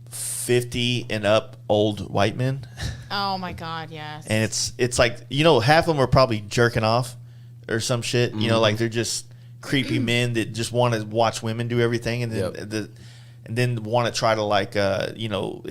50 and up old white men. Oh my God, yes. And it's like, you know, half of them are probably jerking off or some shit. You know, like they're just creepy men that just want to watch women do everything, and then and then want to try to like you know,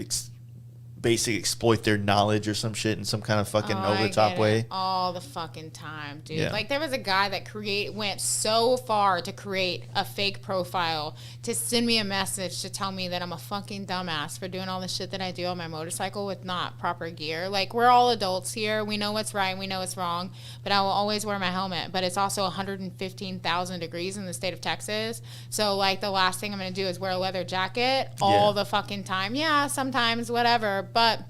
basically exploit their knowledge or some shit in some kind of fucking over the top way. All the fucking time, dude. Yeah. Like there was a guy that went so far to create a fake profile to send me a message to tell me that I'm a fucking dumbass for doing all the shit that I do on my motorcycle with not proper gear. Like we're all adults here. We know what's right. We know what's wrong. But I will always wear my helmet. But it's also 115,000 degrees in the state of Texas. So like the last thing I'm going to do is wear a leather jacket all the fucking time. Yeah, sometimes, whatever. But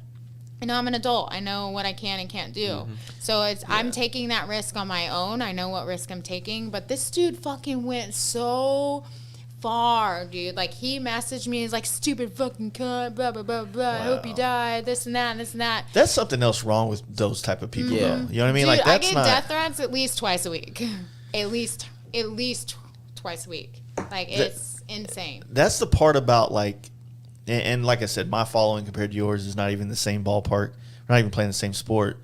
you know, I'm an adult. I know what I can and can't do. So I'm taking that risk on my own. I know what risk I'm taking. But this dude fucking went so far, dude. Like he messaged me. He's like, stupid fucking cunt, blah, blah, blah, blah. I hope you die, this and that and this and that. That's something else wrong with those type of people, though. You know what I mean? Dude, like that's I get not death threats at least twice a week. At least twice a week. Like it's insane. That's the part about like, and like I said, my following compared to yours is not even the same ballpark. We're not even playing the same sport.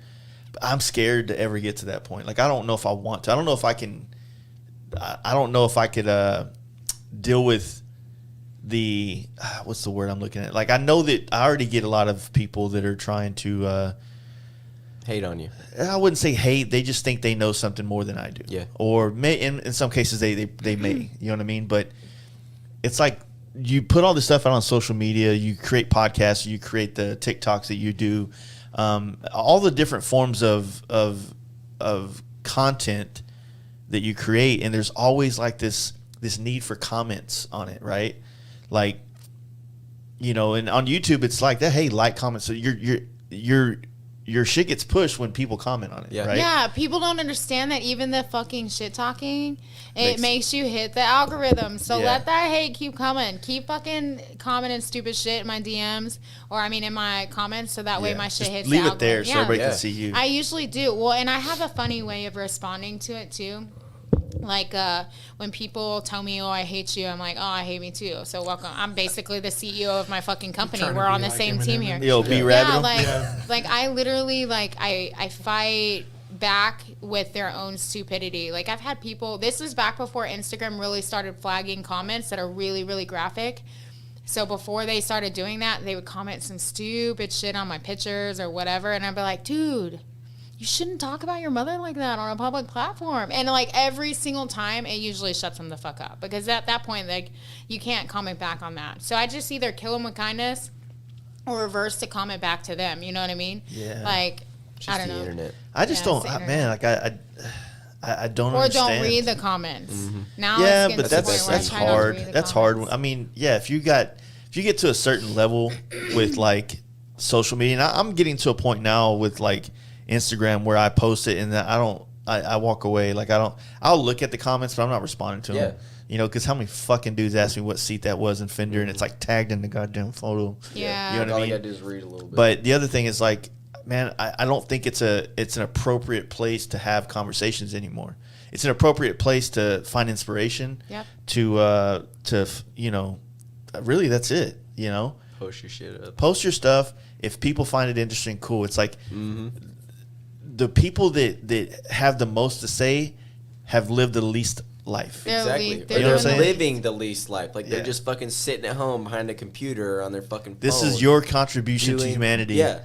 But I'm scared to ever get to that point. Like, I don't know if I want to. I don't know if I can. I don't know if I could deal with the what's the word I'm looking at? Like, I know that I already get a lot of people that are trying to hate on you. I wouldn't say hate. They just think they know something more than I do. Yeah. Or may in some cases they may. You know what I mean? But it's like, you put all this stuff out on social media, you create podcasts, you create the TikToks that you do, all the different forms of content that you create, and there's always like this need for comments on it, right? Like, you know, and on YouTube it's like that. Hey, like, comment. So your shit gets pushed when people comment on it, right? Yeah, people don't understand that even the fucking shit talking, it makes you hit the algorithm. So let that hate keep coming. Keep fucking commenting stupid shit in my DMs, or I mean in my comments, so that way my shit hits the algorithm. Leave it there so everybody can see you. I usually do. Well, and I have a funny way of responding to it too. Like when people tell me, "Oh, I hate you," I'm like, "Oh, I hate me too." So welcome. I'm basically the CEO of my fucking company. We're on the same team here. Yo, be rabbit. Like I literally I fight back with their own stupidity. Like I've had people. This was back before Instagram really started flagging comments that are really, really graphic. So before they started doing that, they would comment some stupid shit on my pictures or whatever, and I'd be like, "Dude, you shouldn't talk about your mother like that on a public platform." And like every single time, it usually shuts them the fuck up, because at that point, like, you can't comment back on that. So I just either kill them with kindness or reverse to comment back to them. You know what I mean? Yeah. Like, Just I don't the know. internet. I just don't, man. Like I don't or understand. don't read the comments. Now Yeah, it's but getting to the point where I that's try not to hard. read the That's comments. hard. I mean, yeah, if you get to a certain level with like social media, and I'm getting to a point now with like Instagram where I post it and then I walk away. Like I'll look at the comments, but I'm not responding to them. You know, because how many fucking dudes ask me what seat that was in Fender, and it's like tagged in the goddamn photo. Yeah. You know what All I you mean? gotta do is read a little bit. But the other thing is like, man, I don't think it's an appropriate place to have conversations anymore. It's an appropriate place to find inspiration. Yep. To you know, really that's it. You know, Post your shit up. post your stuff. If people find it interesting, cool. It's like the people that have the most to say have lived the least life. Exactly. They're You know what I'm They're saying? living the least life. Like they're Yeah. just fucking sitting at home behind a computer on their fucking phone. This is your contribution to humanity. Yeah.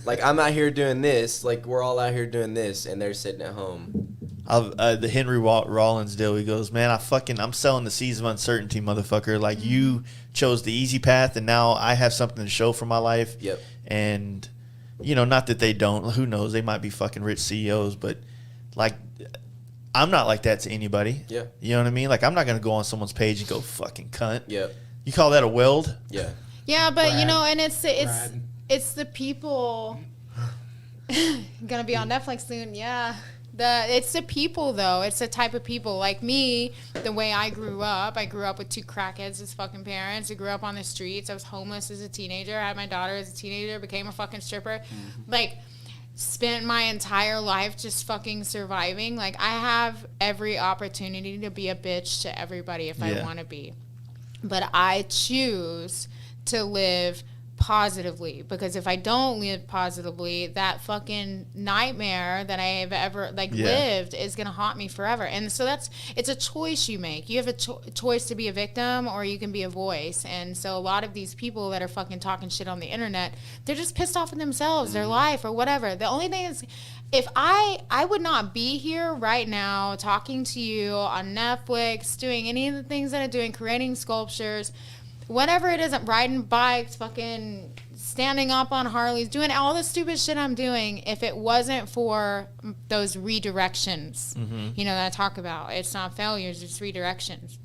Like I'm out here doing this. Like we're all out here doing this, and they're sitting at home. The Henry Rollins deal. He goes, man, I'm selling the seeds of uncertainty, motherfucker. Like you chose the easy path, and now I have something to show for my life. Yep. And you know, not that they don't. Who knows? They might be fucking rich CEOs, but like, I'm not like that to anybody. Yeah. You know what I mean? Like, I'm not going to go on someone's page and go fucking cunt. Yeah. You call that a weld? Yeah. Yeah, but Brad. you know, and it's Brad. it's the people gonna be on Netflix soon. Yeah, it's the people though. It's the type of people like me. The way I grew up with two crackheads as fucking parents. I grew up on the streets. I was homeless as a teenager. I had my daughter as a teenager. Became a fucking stripper. Like, spent my entire life just fucking surviving. Like, I have every opportunity to be a bitch to everybody if I want to be. But I choose to live positively, because if I don't live positively, that fucking nightmare that I have ever lived is gonna haunt me forever. And so it's a choice you make. You have a choice to be a victim, or you can be a voice. And so a lot of these people that are fucking talking shit on the internet, they're just pissed off at themselves, their life, or whatever. The only thing is, if I would not be here right now talking to you on Netflix, doing any of the things that I'm doing, creating sculptures, whatever it is, I'm riding bikes, fucking standing up on Harleys, doing all the stupid shit I'm doing, if it wasn't for those redirections, you know, that I talk about. It's not failures, it's redirections.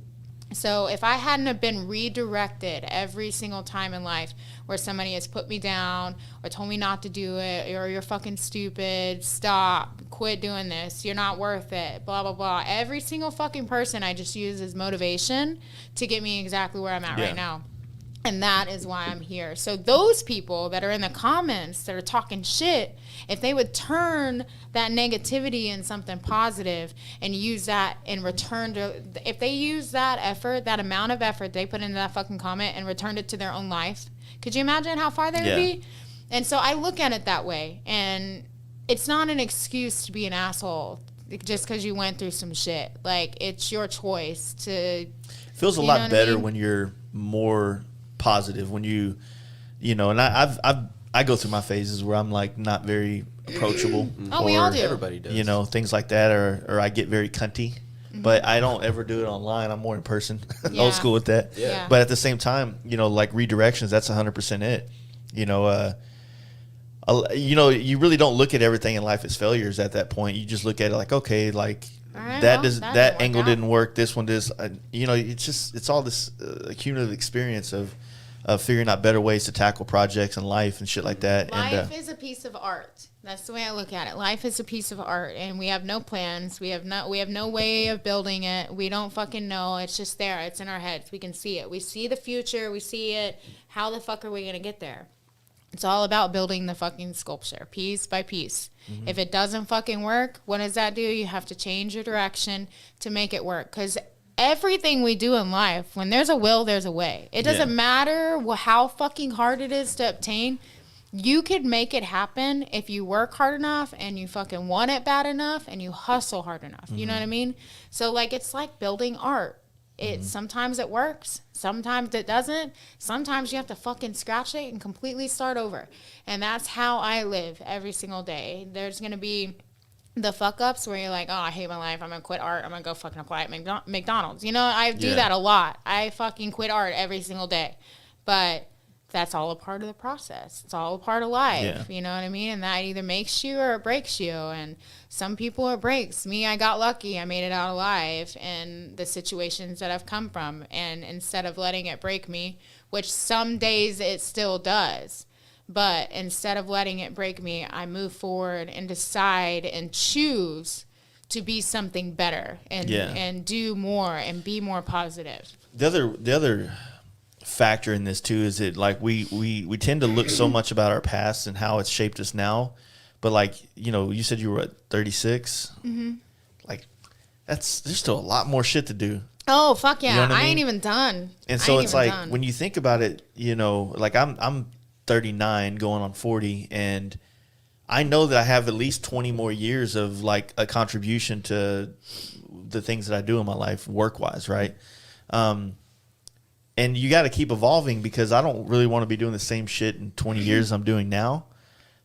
So if I hadn't have been redirected every single time in life where somebody has put me down or told me not to do it, or you're fucking stupid, stop, quit doing this, you're not worth it, blah, blah, blah. Every single fucking person I just use as motivation to get me exactly where I'm at right now. And that is why I'm here. So those people that are in the comments that are talking shit, if they would turn that negativity in something positive and use that in return to, if they use that effort, that amount of effort they put into that fucking comment and returned it to their own life, could you imagine how far they would be? And so I look at it that way. And it's not an excuse to be an asshole just because you went through some shit. Like, it's your choice to. It feels a lot better when you're more positive, when you know, and I go through my phases where I'm like not very approachable. Oh, we all do. Everybody does. You know, things like that, or I get very cunty. But I don't ever do it online. I'm more in person. Old school with that. Yeah. But at the same time, you know, like redirections, that's 100% it. You know, you really don't look at everything in life as failures at that point. You just look at it like, okay, like that angle didn't work. This one does. You know, it's all this cumulative experience of figuring out better ways to tackle projects and life and shit like that. Life is a piece of art. That's the way I look at it. Life is a piece of art, and we have no plans. We have no way of building it. We don't fucking know. It's just there. It's in our heads. We can see it. We see the future. We see it. How the fuck are we gonna get there? It's all about building the fucking sculpture, piece by piece. If it doesn't fucking work, what does that do? You have to change your direction to make it work. Because everything we do in life, when there's a will, there's a way. It doesn't matter how fucking hard it is to obtain. You could make it happen if you work hard enough and you fucking want it bad enough and you hustle hard enough. You know what I mean? So, like, it's like building art. Sometimes it works. Sometimes it doesn't. Sometimes you have to fucking scratch it and completely start over. And that's how I live every single day. There's going to be the fuck ups where you're like, oh, I hate my life. I'm going to quit art. I'm going to go fucking apply at McDonald's. You know, I do that a lot. I fucking quit art every single day. But that's all a part of the process. It's all a part of life. You know what I mean? And that either makes you or it breaks you. And some people it breaks. Me, I got lucky. I made it out alive in the situations that I've come from. And instead of letting it break me, which some days it still does, but instead of letting it break me, I move forward and decide and choose to be something better and do more and be more positive. The other factor in this too is that, like, we tend to look so much about our past and how it's shaped us now, but, like, you know, you said you were at 36. Like, there's still a lot more shit to do. Oh fuck yeah. You know what I mean? I ain't even done. And so it's like when you think about it, you know, like I'm 39 going on 40, and I know that I have at least 20 more years of, like, a contribution to the things that I do in my life work wise, right? And you got to keep evolving, because I don't really want to be doing the same shit in 20 years I'm doing now.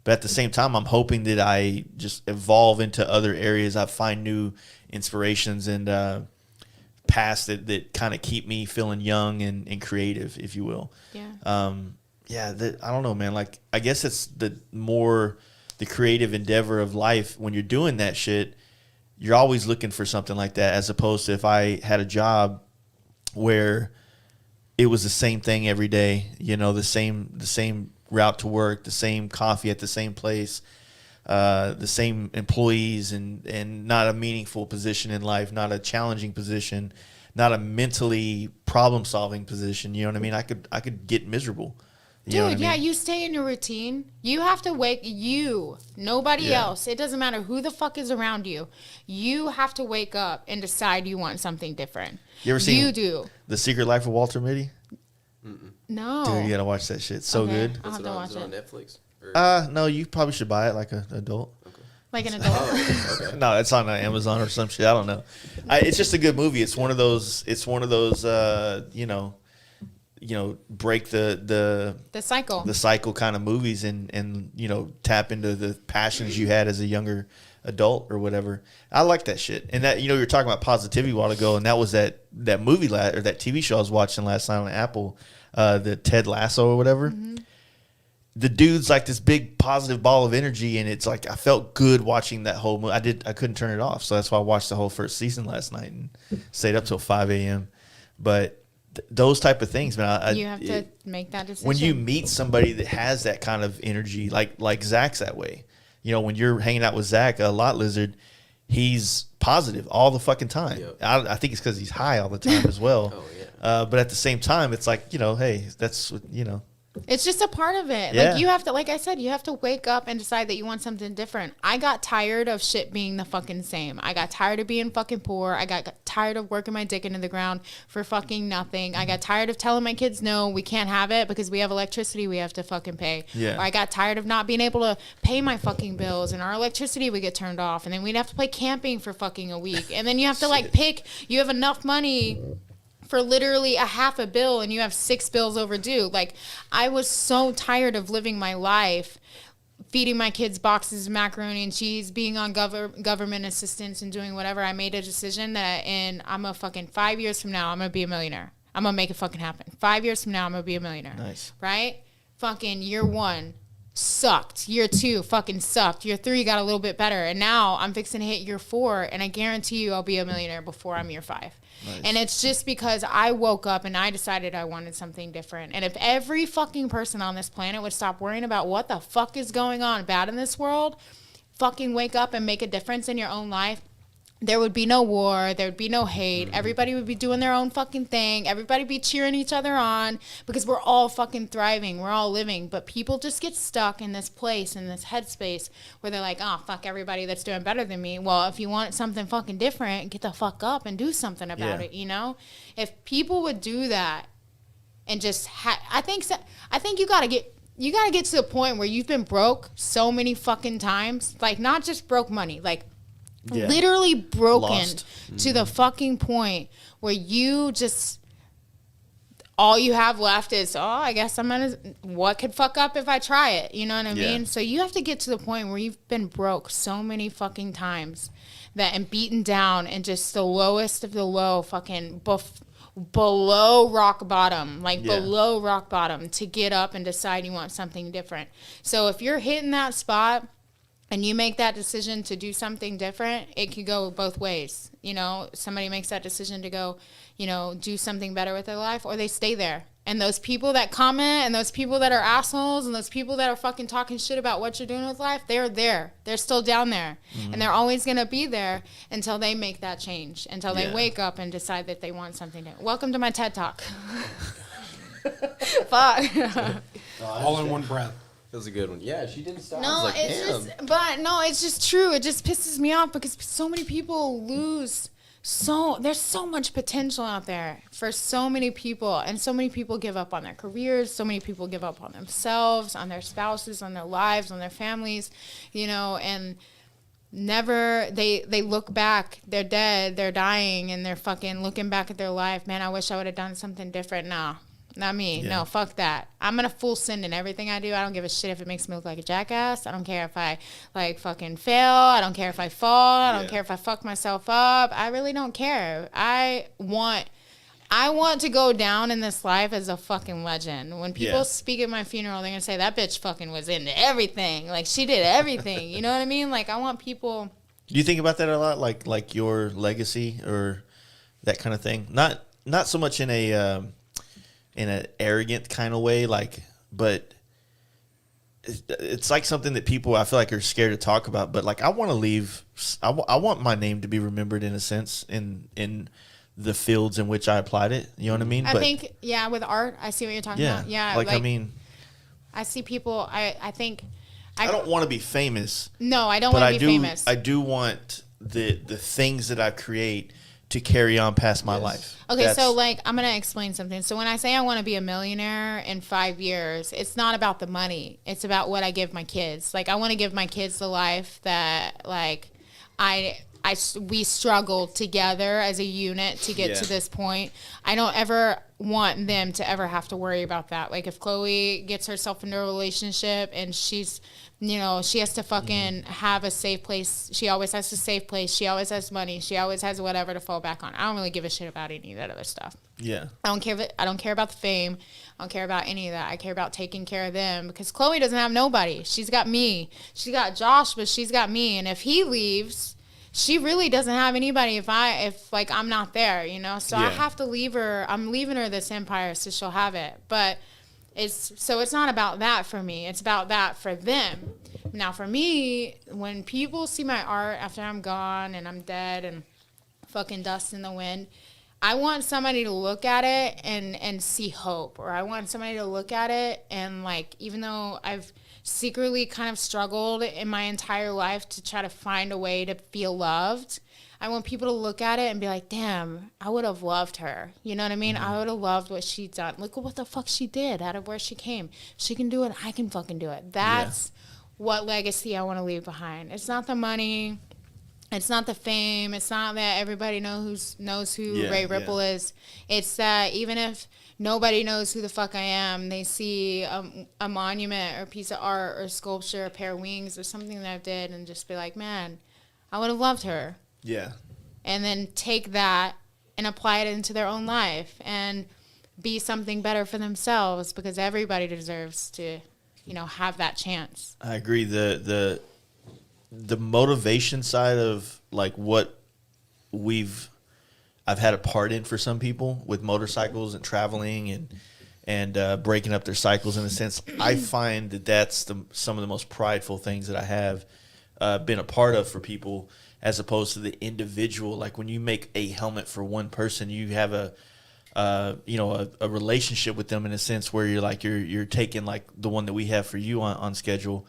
But at the same time, I'm hoping that I just evolve into other areas. I find new inspirations and paths that kind of keep me feeling young and creative, if you will. Yeah. I don't know, man. Like, I guess it's the creative endeavor of life when you're doing that shit. you're always looking for something like that, as opposed to if I had a job where it was the same thing every day, you know, the same route to work, the same coffee at the same place, the same employees, and not a meaningful position in life, not a challenging position, not a mentally problem-solving position. You know what I mean? I could get miserable. You know what I Dude, yeah, mean? you stay in your routine. You have to nobody Yeah. else. It doesn't matter who the fuck is around you. You have to wake up and decide you want something different. You ever seen You do. The Secret Life of Walter Mitty? No. Dude, you gotta watch that shit. It's so Okay. good. I'll have to watch Is it on it. Netflix? Or- No, you probably should buy it like an adult. Like an adult. Okay. No, it's on Amazon or some shit. I don't know. It's just a good movie. It's one of those. Break the cycle kind of movies, and tap into the passions you had as a younger adult or whatever. I like that shit. And that, you were talking about positivity a while ago, and that was that movie or that TV show I was watching last night on Apple, the Ted Lasso or whatever. Mm-hmm. The dude's like this big positive ball of energy, and it's like I felt good watching that whole movie. I couldn't turn it off, so that's why I watched the whole first season last night and stayed up till 5 a.m. But those type of things, man. You have to make that decision. When you meet somebody that has that kind of energy, like Zach's that way. When you're hanging out with Zach, a lot lizard, he's positive all the fucking time. Yep. I think it's because he's high all the time as well. Oh, yeah. But at the same time, it's like, hey, that's what. It's just a part of it. Yeah. Like you have to, like I said, you have to wake up and decide that you want something different. I got tired of shit being the fucking same. I got tired of being fucking poor. I got tired of working my dick into the ground for fucking nothing. I got tired of telling my kids, no, we can't have it because we have electricity we have to fucking pay. Yeah. Or I got tired of not being able to pay my fucking bills, and our electricity would get turned off, and then we'd have to play camping for fucking a week. And then you have to you have enough money for literally a half a bill, and you have 6 bills overdue. Like, I was so tired of living my life, feeding my kids boxes of macaroni and cheese, being on government assistance and doing whatever. I made a decision that I'm a fucking 5 years from now, I'm going to be a millionaire. I'm going to make it fucking happen. 5 years from now, I'm going to be a millionaire. Nice. Right? Fucking year 1 sucked. Year 2 fucking sucked. Year 3 got a little bit better. And now I'm fixing to hit year 4, and I guarantee you I'll be a millionaire before I'm year 5. Nice. And it's just because I woke up and I decided I wanted something different. And if every fucking person on this planet would stop worrying about what the fuck is going on bad in this world, fucking wake up and make a difference in your own life, there would be no war, there would be no hate. Everybody would be doing their own fucking thing. Everybody would be cheering each other on because we're all fucking thriving. We're all living. But people just get stuck in this place, in this headspace where they're like, oh, fuck everybody that's doing better than me. Well, if you want something fucking different, get the fuck up and do something about it, If people would do that and just I think you got to get to the point where you've been broke so many fucking times. Like, not just broke money, like literally broken Lost. to the fucking point where you just, all you have left is, I guess what could fuck up if I try it? You know what I mean? So you have to get to the point where you've been broke so many fucking times and beaten down and just the lowest of the low, fucking below rock bottom, below rock bottom, to get up and decide you want something different. So if you're hitting that spot and you make that decision to do something different, it could go both ways. Somebody makes that decision to go, do something better with their life, or they stay there. And those people that comment and those people that are assholes and those people that are fucking talking shit about what you're doing with life, they're there. They're still down there. Mm-hmm. And they're always going to be there until they make that change, until they wake up and decide that they want something different. Welcome to my TED Talk. Fuck. All in one breath. That was a good one. Yeah, she didn't stop. No, it's just true. It just pisses me off because so many people lose. There's so much potential out there for so many people, and so many people give up on their careers. So many people give up on themselves, on their spouses, on their lives, on their families, and never, they look back, they're dead, they're dying, and they're fucking looking back at their life. Man, I wish I would have done something different. No. Not me. Yeah. No, fuck that. I'm gonna full send in everything I do. I don't give a shit if it makes me look like a jackass. I don't care if I fucking fail. I don't care if I fall. I don't care if I fuck myself up. I really don't care. I want to go down in this life as a fucking legend. When people speak at my funeral, they're gonna say that bitch fucking was into everything. Like, she did everything. You know what I mean? Like, I want people Do you think about that a lot, like your legacy or that kind of thing? Not so much in an arrogant kind of way, but it's like something that people I feel like are scared to talk about. But like I want to leave. I want my name to be remembered in a sense in the fields in which I applied it. You know what I mean? I think with art, I see what you're talking about. Yeah, like I mean, I see people. I think. I don't want to be famous. No, I don't want to be famous. I do want the things that I create to carry on past my life. Okay, so like I'm going to explain something. So when I say I want to be a millionaire in 5 years, it's not about the money. It's about what I give my kids. Like I want to give my kids the life that like we struggled together as a unit to get to this point. I don't ever want them to ever have to worry about that. Like if Chloe gets herself into a relationship and she's, you know, she has to fucking have a safe place. She always has a safe place. She always has money. She always has whatever to fall back on. I don't really give a shit about any of that other stuff. Yeah. I don't care about the fame. I don't care about any of that. I care about taking care of them because Chloe doesn't have nobody. She's got me. She's got Josh, but she's got me. And if he leaves, she really doesn't have anybody if like I'm not there, you know? So I have to leave her. I'm leaving her this empire so she'll have it. But it's not about that for me. It's about that for them. Now for me, when people see my art after I'm gone and I'm dead and fucking dust in the wind, I want somebody to look at it and see hope. Or I want somebody to look at it and like, even though I've secretly kind of struggled in my entire life to try to find a way to feel loved, I want people to look at it and be like, damn, I would have loved her. You know what I mean? I would have loved what she done. Look at what the fuck she did out of where she came. She can do it. I can fucking do it. That's what legacy I want to leave behind. It's not the money. It's not the fame. It's not that everybody knows who Ray Ripple is. It's that even if nobody knows who the fuck I am, they see a monument or a piece of art or sculpture, a pair of wings or something that I did and just be like, man, I would have loved her. Yeah. And then take that and apply it into their own life and be something better for themselves because everybody deserves to, you know, have that chance. I agree. The motivation side of like what I've had a part in for some people with motorcycles and traveling and breaking up their cycles in a sense. I find that's some of the most prideful things that I have been a part of for people, as opposed to the individual. Like when you make a helmet for one person, you have a relationship with them in a sense where you're taking like the one that we have for you on schedule.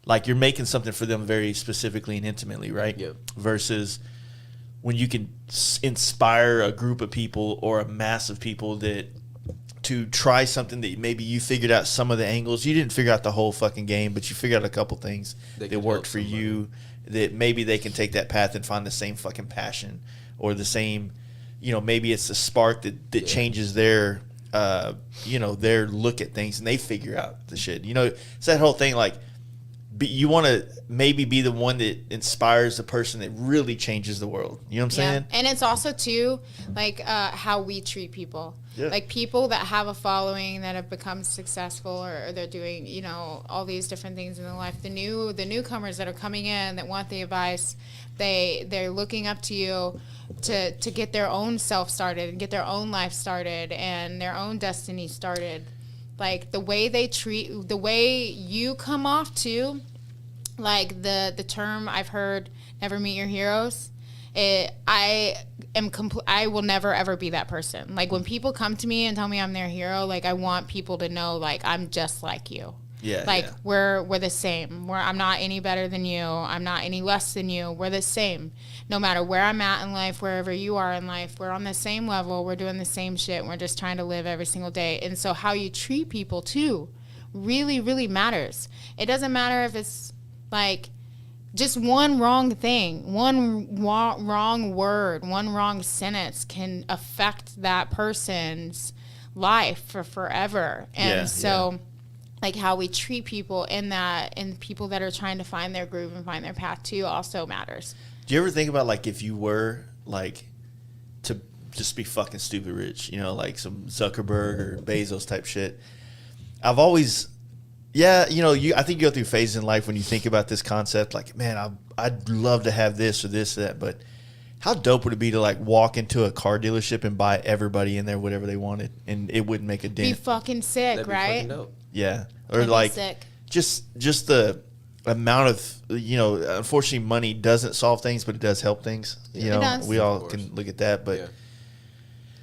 Like you're making something for them very specifically and intimately, right? Yep. Versus when you can inspire a group of people or a mass of people to try something that maybe you figured out some of the angles. You didn't figure out the whole fucking game, but you figured out a couple things that worked for you, that maybe they can take that path and find the same fucking passion or the same, you know, maybe it's the spark that changes their look at things and they figure out the shit. You know, it's that whole thing like, you want to maybe be the one that inspires the person that really changes the world. You know what I'm saying? And it's also, too, like how we treat people. Yeah. Like people that have a following that have become successful or they're doing, you know, all these different things in their life. The newcomers that are coming in that want the advice, they're looking up to you to get their own self started and get their own life started and their own destiny started. Like the way the way you come off too, like the term I've heard, never meet your heroes. I will never ever be that person. Like when people come to me and tell me I'm their hero, like I want people to know like I'm just like you. Yeah. Like we're the same. I'm not any better than you. I'm not any less than you. We're the same. No matter where I'm at in life, wherever you are in life, we're on the same level. We're doing the same shit. We're just trying to live every single day. And so how you treat people too really, really matters. It doesn't matter if it's like just one wrong thing, one wrong word, one wrong sentence can affect that person's life for forever. And like how we treat people in that, and people that are trying to find their groove and find their path too also matters. Do you ever think about like if you were like to just be fucking stupid rich, you know, like some Zuckerberg or Bezos type shit? I've always Yeah, you know, I think you go through phases in life when you think about this concept, like, man, I'd love to have this or this or that, but how dope would it be to like walk into a car dealership and buy everybody in there whatever they wanted, and it wouldn't make a dent? Be fucking sick, That'd be right? fucking dope. Yeah, or That'd be like sick. just the amount of, you know, unfortunately, money doesn't solve things, but it does help things. Yeah. You It know, does. we Of all course. can look at that, but. Yeah.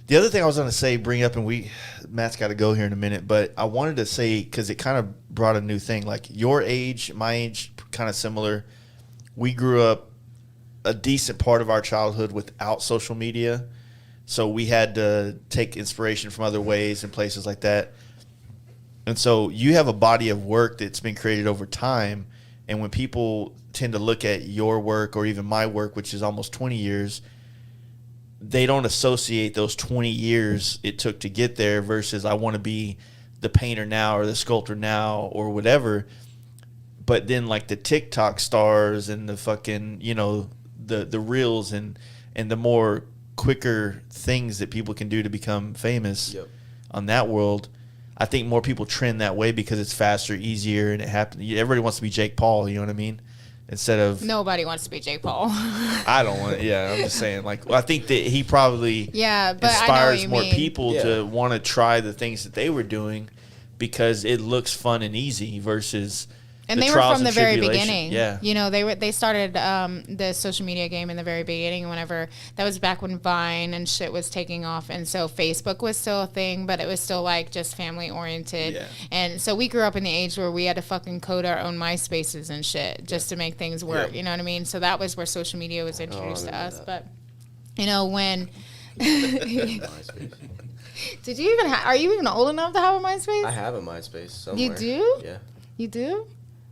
The other thing I was going to say, bring up, and Matt's got to go here in a minute, but I wanted to say, because it kind of brought a new thing, like your age, my age, kind of similar. We grew up a decent part of our childhood without social media, so we had to take inspiration from other ways and places like that. And so you have a body of work that's been created over time, and when people tend to look at your work or even my work, which is almost 20 years, they don't associate those 20 years it took to get there versus I want to be the painter now or the sculptor now or whatever. But then like the TikTok stars and the fucking, you know, the reels and the more quicker things that people can do to become famous Yep. on that world, I think more people trend that way because it's faster, easier, and it happens. Everybody wants to be Jake Paul, you know what I mean? Instead of Nobody wants to be Jake Paul. I don't want. Yeah, I'm just saying. Like, I think that he probably Yeah, but I know what inspires you more mean. people Yeah. to want to try the things that they were doing because it looks fun and easy versus. And the they were trials from the and very tribulation. beginning. Yeah. You know, they started the social media game in the very beginning. Whenever that was back when Vine and shit was taking off, and so Facebook was still a thing, but it was still like just family oriented. Yeah. And so we grew up in the age where we had to fucking code our own MySpaces and shit just to make things work. Yeah. You know what I mean? So that was where social media was introduced to remember us. that. But you know when. MySpace. Did you even? Are you even old enough to have a MySpace? I have a MySpace somewhere. You do? Yeah. You do?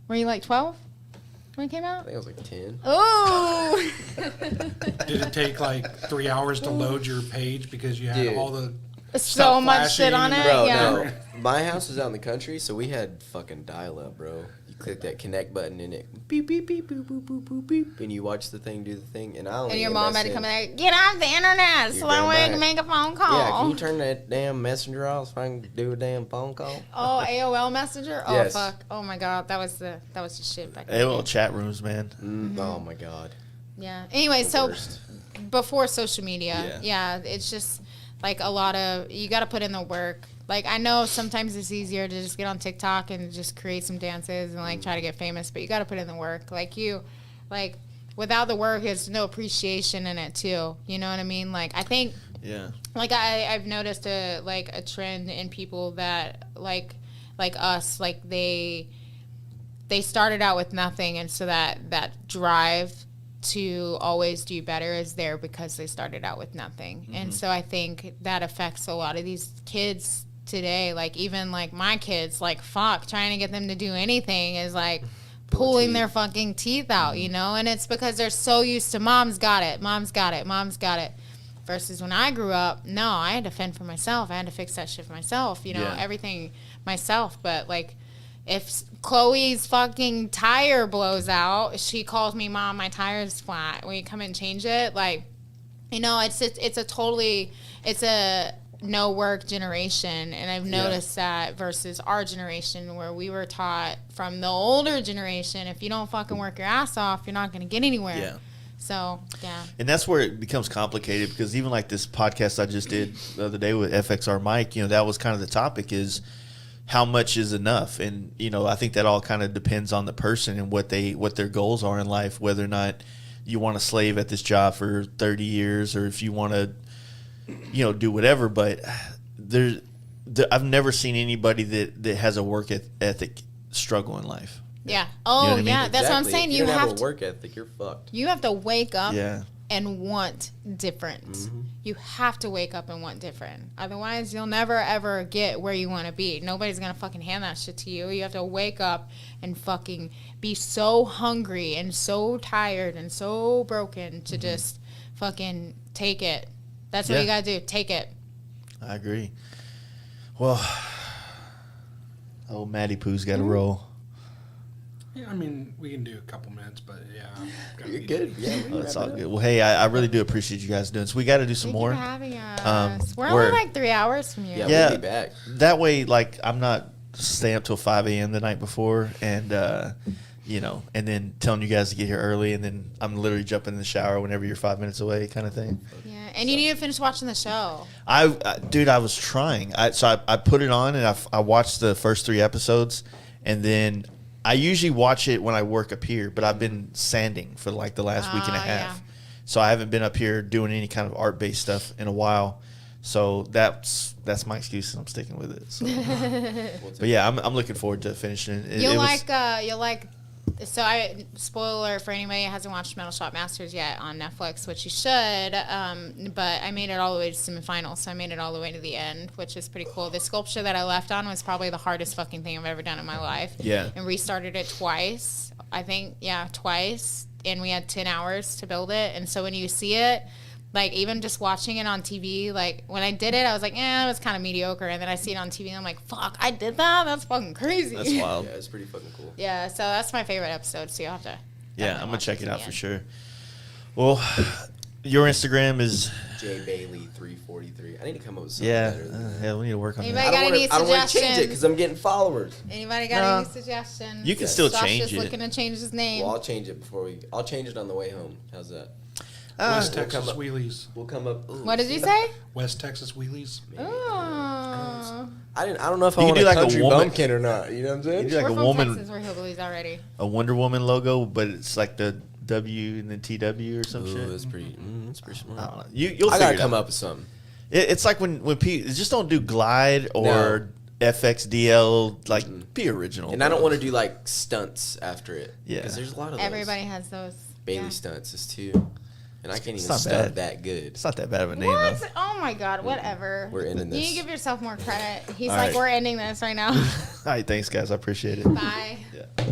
Were you like 12 when it came I out? think I was like 10. Oh. Did it take like 3 hours to load your page because you had Dude. all the So stuff much shit flashing on it. and- Bro, yeah. no. My house was out in the country, so we had fucking dial-up, bro. You click that connect button and it beep, beep, beep, boop, boop, boop, boop, beep, and you watch the thing do the thing, and I only And your get mom had to messaging. come in there, get off the internet so You're that going way I back. can make a phone call. Yeah, can you turn that damn messenger off so I can do a damn phone call? Oh, AOL Messenger? Oh, Yes. fuck. Oh, my God. That was the shit back then. AOL chat rooms, man. Oh my god. Yeah. Anyway, The so worst. before social media, Yeah. yeah, it's just like a lot of, you got to put in the work. Like, I know sometimes it's easier to just get on TikTok and just create some dances and, like, try to get famous, but you got to put in the work. Like, without the work, there's no appreciation in it, too. You know what I mean? Like, I think, Yeah. like, I've noticed a trend in people that, like us, like, they started out with nothing, and so that drive to always do better is there because they started out with nothing. And so I think that affects a lot of these kids today. Like, even like my kids, like, fuck, trying to get them to do anything is like pulling their fucking teeth out, you know? And it's because they're so used to mom's got it, mom's got it, mom's got it. Versus when I grew up, no, I had to fend for myself. I had to fix that shit for myself, you know, Yeah. everything myself. But like, if Chloe's fucking tire blows out, she calls me, Mom, my tire's flat. Will you come and change it? Like, you know, it's a no work generation. And I've noticed that versus our generation where we were taught from the older generation, if you don't fucking work your ass off, you're not going to get anywhere. Yeah. So, yeah. And that's where it becomes complicated because even like this podcast I just did the other day with FXR Mike, you know, that was kind of the topic is how much is enough. And, you know, I think that all kind of depends on the person and what their goals are in life, whether or not you want to slave at this job for 30 years or if you want to, you know, do whatever. But I've never seen anybody that has a work ethic struggle in life. Yeah. You know Oh, what I mean? yeah. That's what I'm saying. If You don't have a to. work ethic, you're fucked. You have to wake up Yeah. and want different. You have to wake up and want different. Otherwise, you'll never, ever get where you want to be. Nobody's going to fucking hand that shit to you. You have to wake up and fucking be so hungry and so tired and so broken to just fucking take it. That's what Yeah. you got to do. Take it. I agree. Well, old Matty Poo's got to roll. Yeah, I mean, we can do a couple minutes, but yeah. You're good. Yeah, Oh, that's all good. Well, hey, I really do appreciate you guys doing this. We got to do some Thank more. you for having us. We're only we're- like 3 hours from you. Yeah, Yeah. we'll be back. That way, like, I'm not staying up till 5 a.m. the night before, and you know, and then telling you guys to get here early, and then I'm literally jumping in the shower whenever you're 5 minutes away, kind of thing. Yeah, and you need to finish watching the show. Dude, I was trying. So I put it on, and I watched the first 3 episodes, and then I usually watch it when I work up here, but I've been sanding for like the last week and a half. Yeah. So I haven't been up here doing any kind of art-based stuff in a while. So that's my excuse, and I'm sticking with it. So. But yeah, I'm looking forward to finishing it. You'll like. So spoiler alert for anybody who hasn't watched Metal Shop Masters yet on Netflix, which you should. But I made it all the way to semifinals, so I made it all the way to the end, which is pretty cool. The sculpture that I left on was probably the hardest fucking thing I've ever done in my life. Yeah. And restarted it twice. I think, twice. And we had 10 hours to build it. And so when you see it, like, even just watching it on TV, like, when I did it, I was like, it was kind of mediocre. And then I see it on TV, and I'm like, fuck, I did that? That's fucking crazy. That's wild. Yeah, it's pretty fucking cool. Yeah, so that's my favorite episode, so you'll have to... Yeah, I'm going to check it out for sure. Well, your Instagram is... JBailey343. I need to come up with something Yeah, better than that. yeah, we need to work on Anybody that. got any I don't want to change it suggestions? because I'm getting followers. Anybody got any suggestions? You can still Josh change is it. looking to change his name. Well, I'll change it I'll change it on the way home. How's that? West we'll Texas come up- Wheelies. We'll come up. Ooh, What did you see? say? West Texas Wheelies. Oh. I don't know if I You want can do a like a country woman- bumpkin or not. You know what I'm saying? You do like We're a from woman, Texas. We're hillbillies already. a Wonder Woman logo, but it's like the W and then TW or some Ooh, shit. that's pretty smart. I don't know. You'll I figure gotta it come out. up with something. It's like when people just don't do Glide or FXDL. Like, be original. And I don't bro. want to do like stunts after it. Yeah. Because there's a lot of those. Everybody has those. Bailey yeah. stunts is too. And I can't It's even not stunt bad. that good. It's not that bad of a name What? though. Oh my God! Whatever. We're ending You this. need to give yourself more credit. He's All like, right. we're ending this right now. All right, thanks guys. I appreciate it. Bye. Yeah.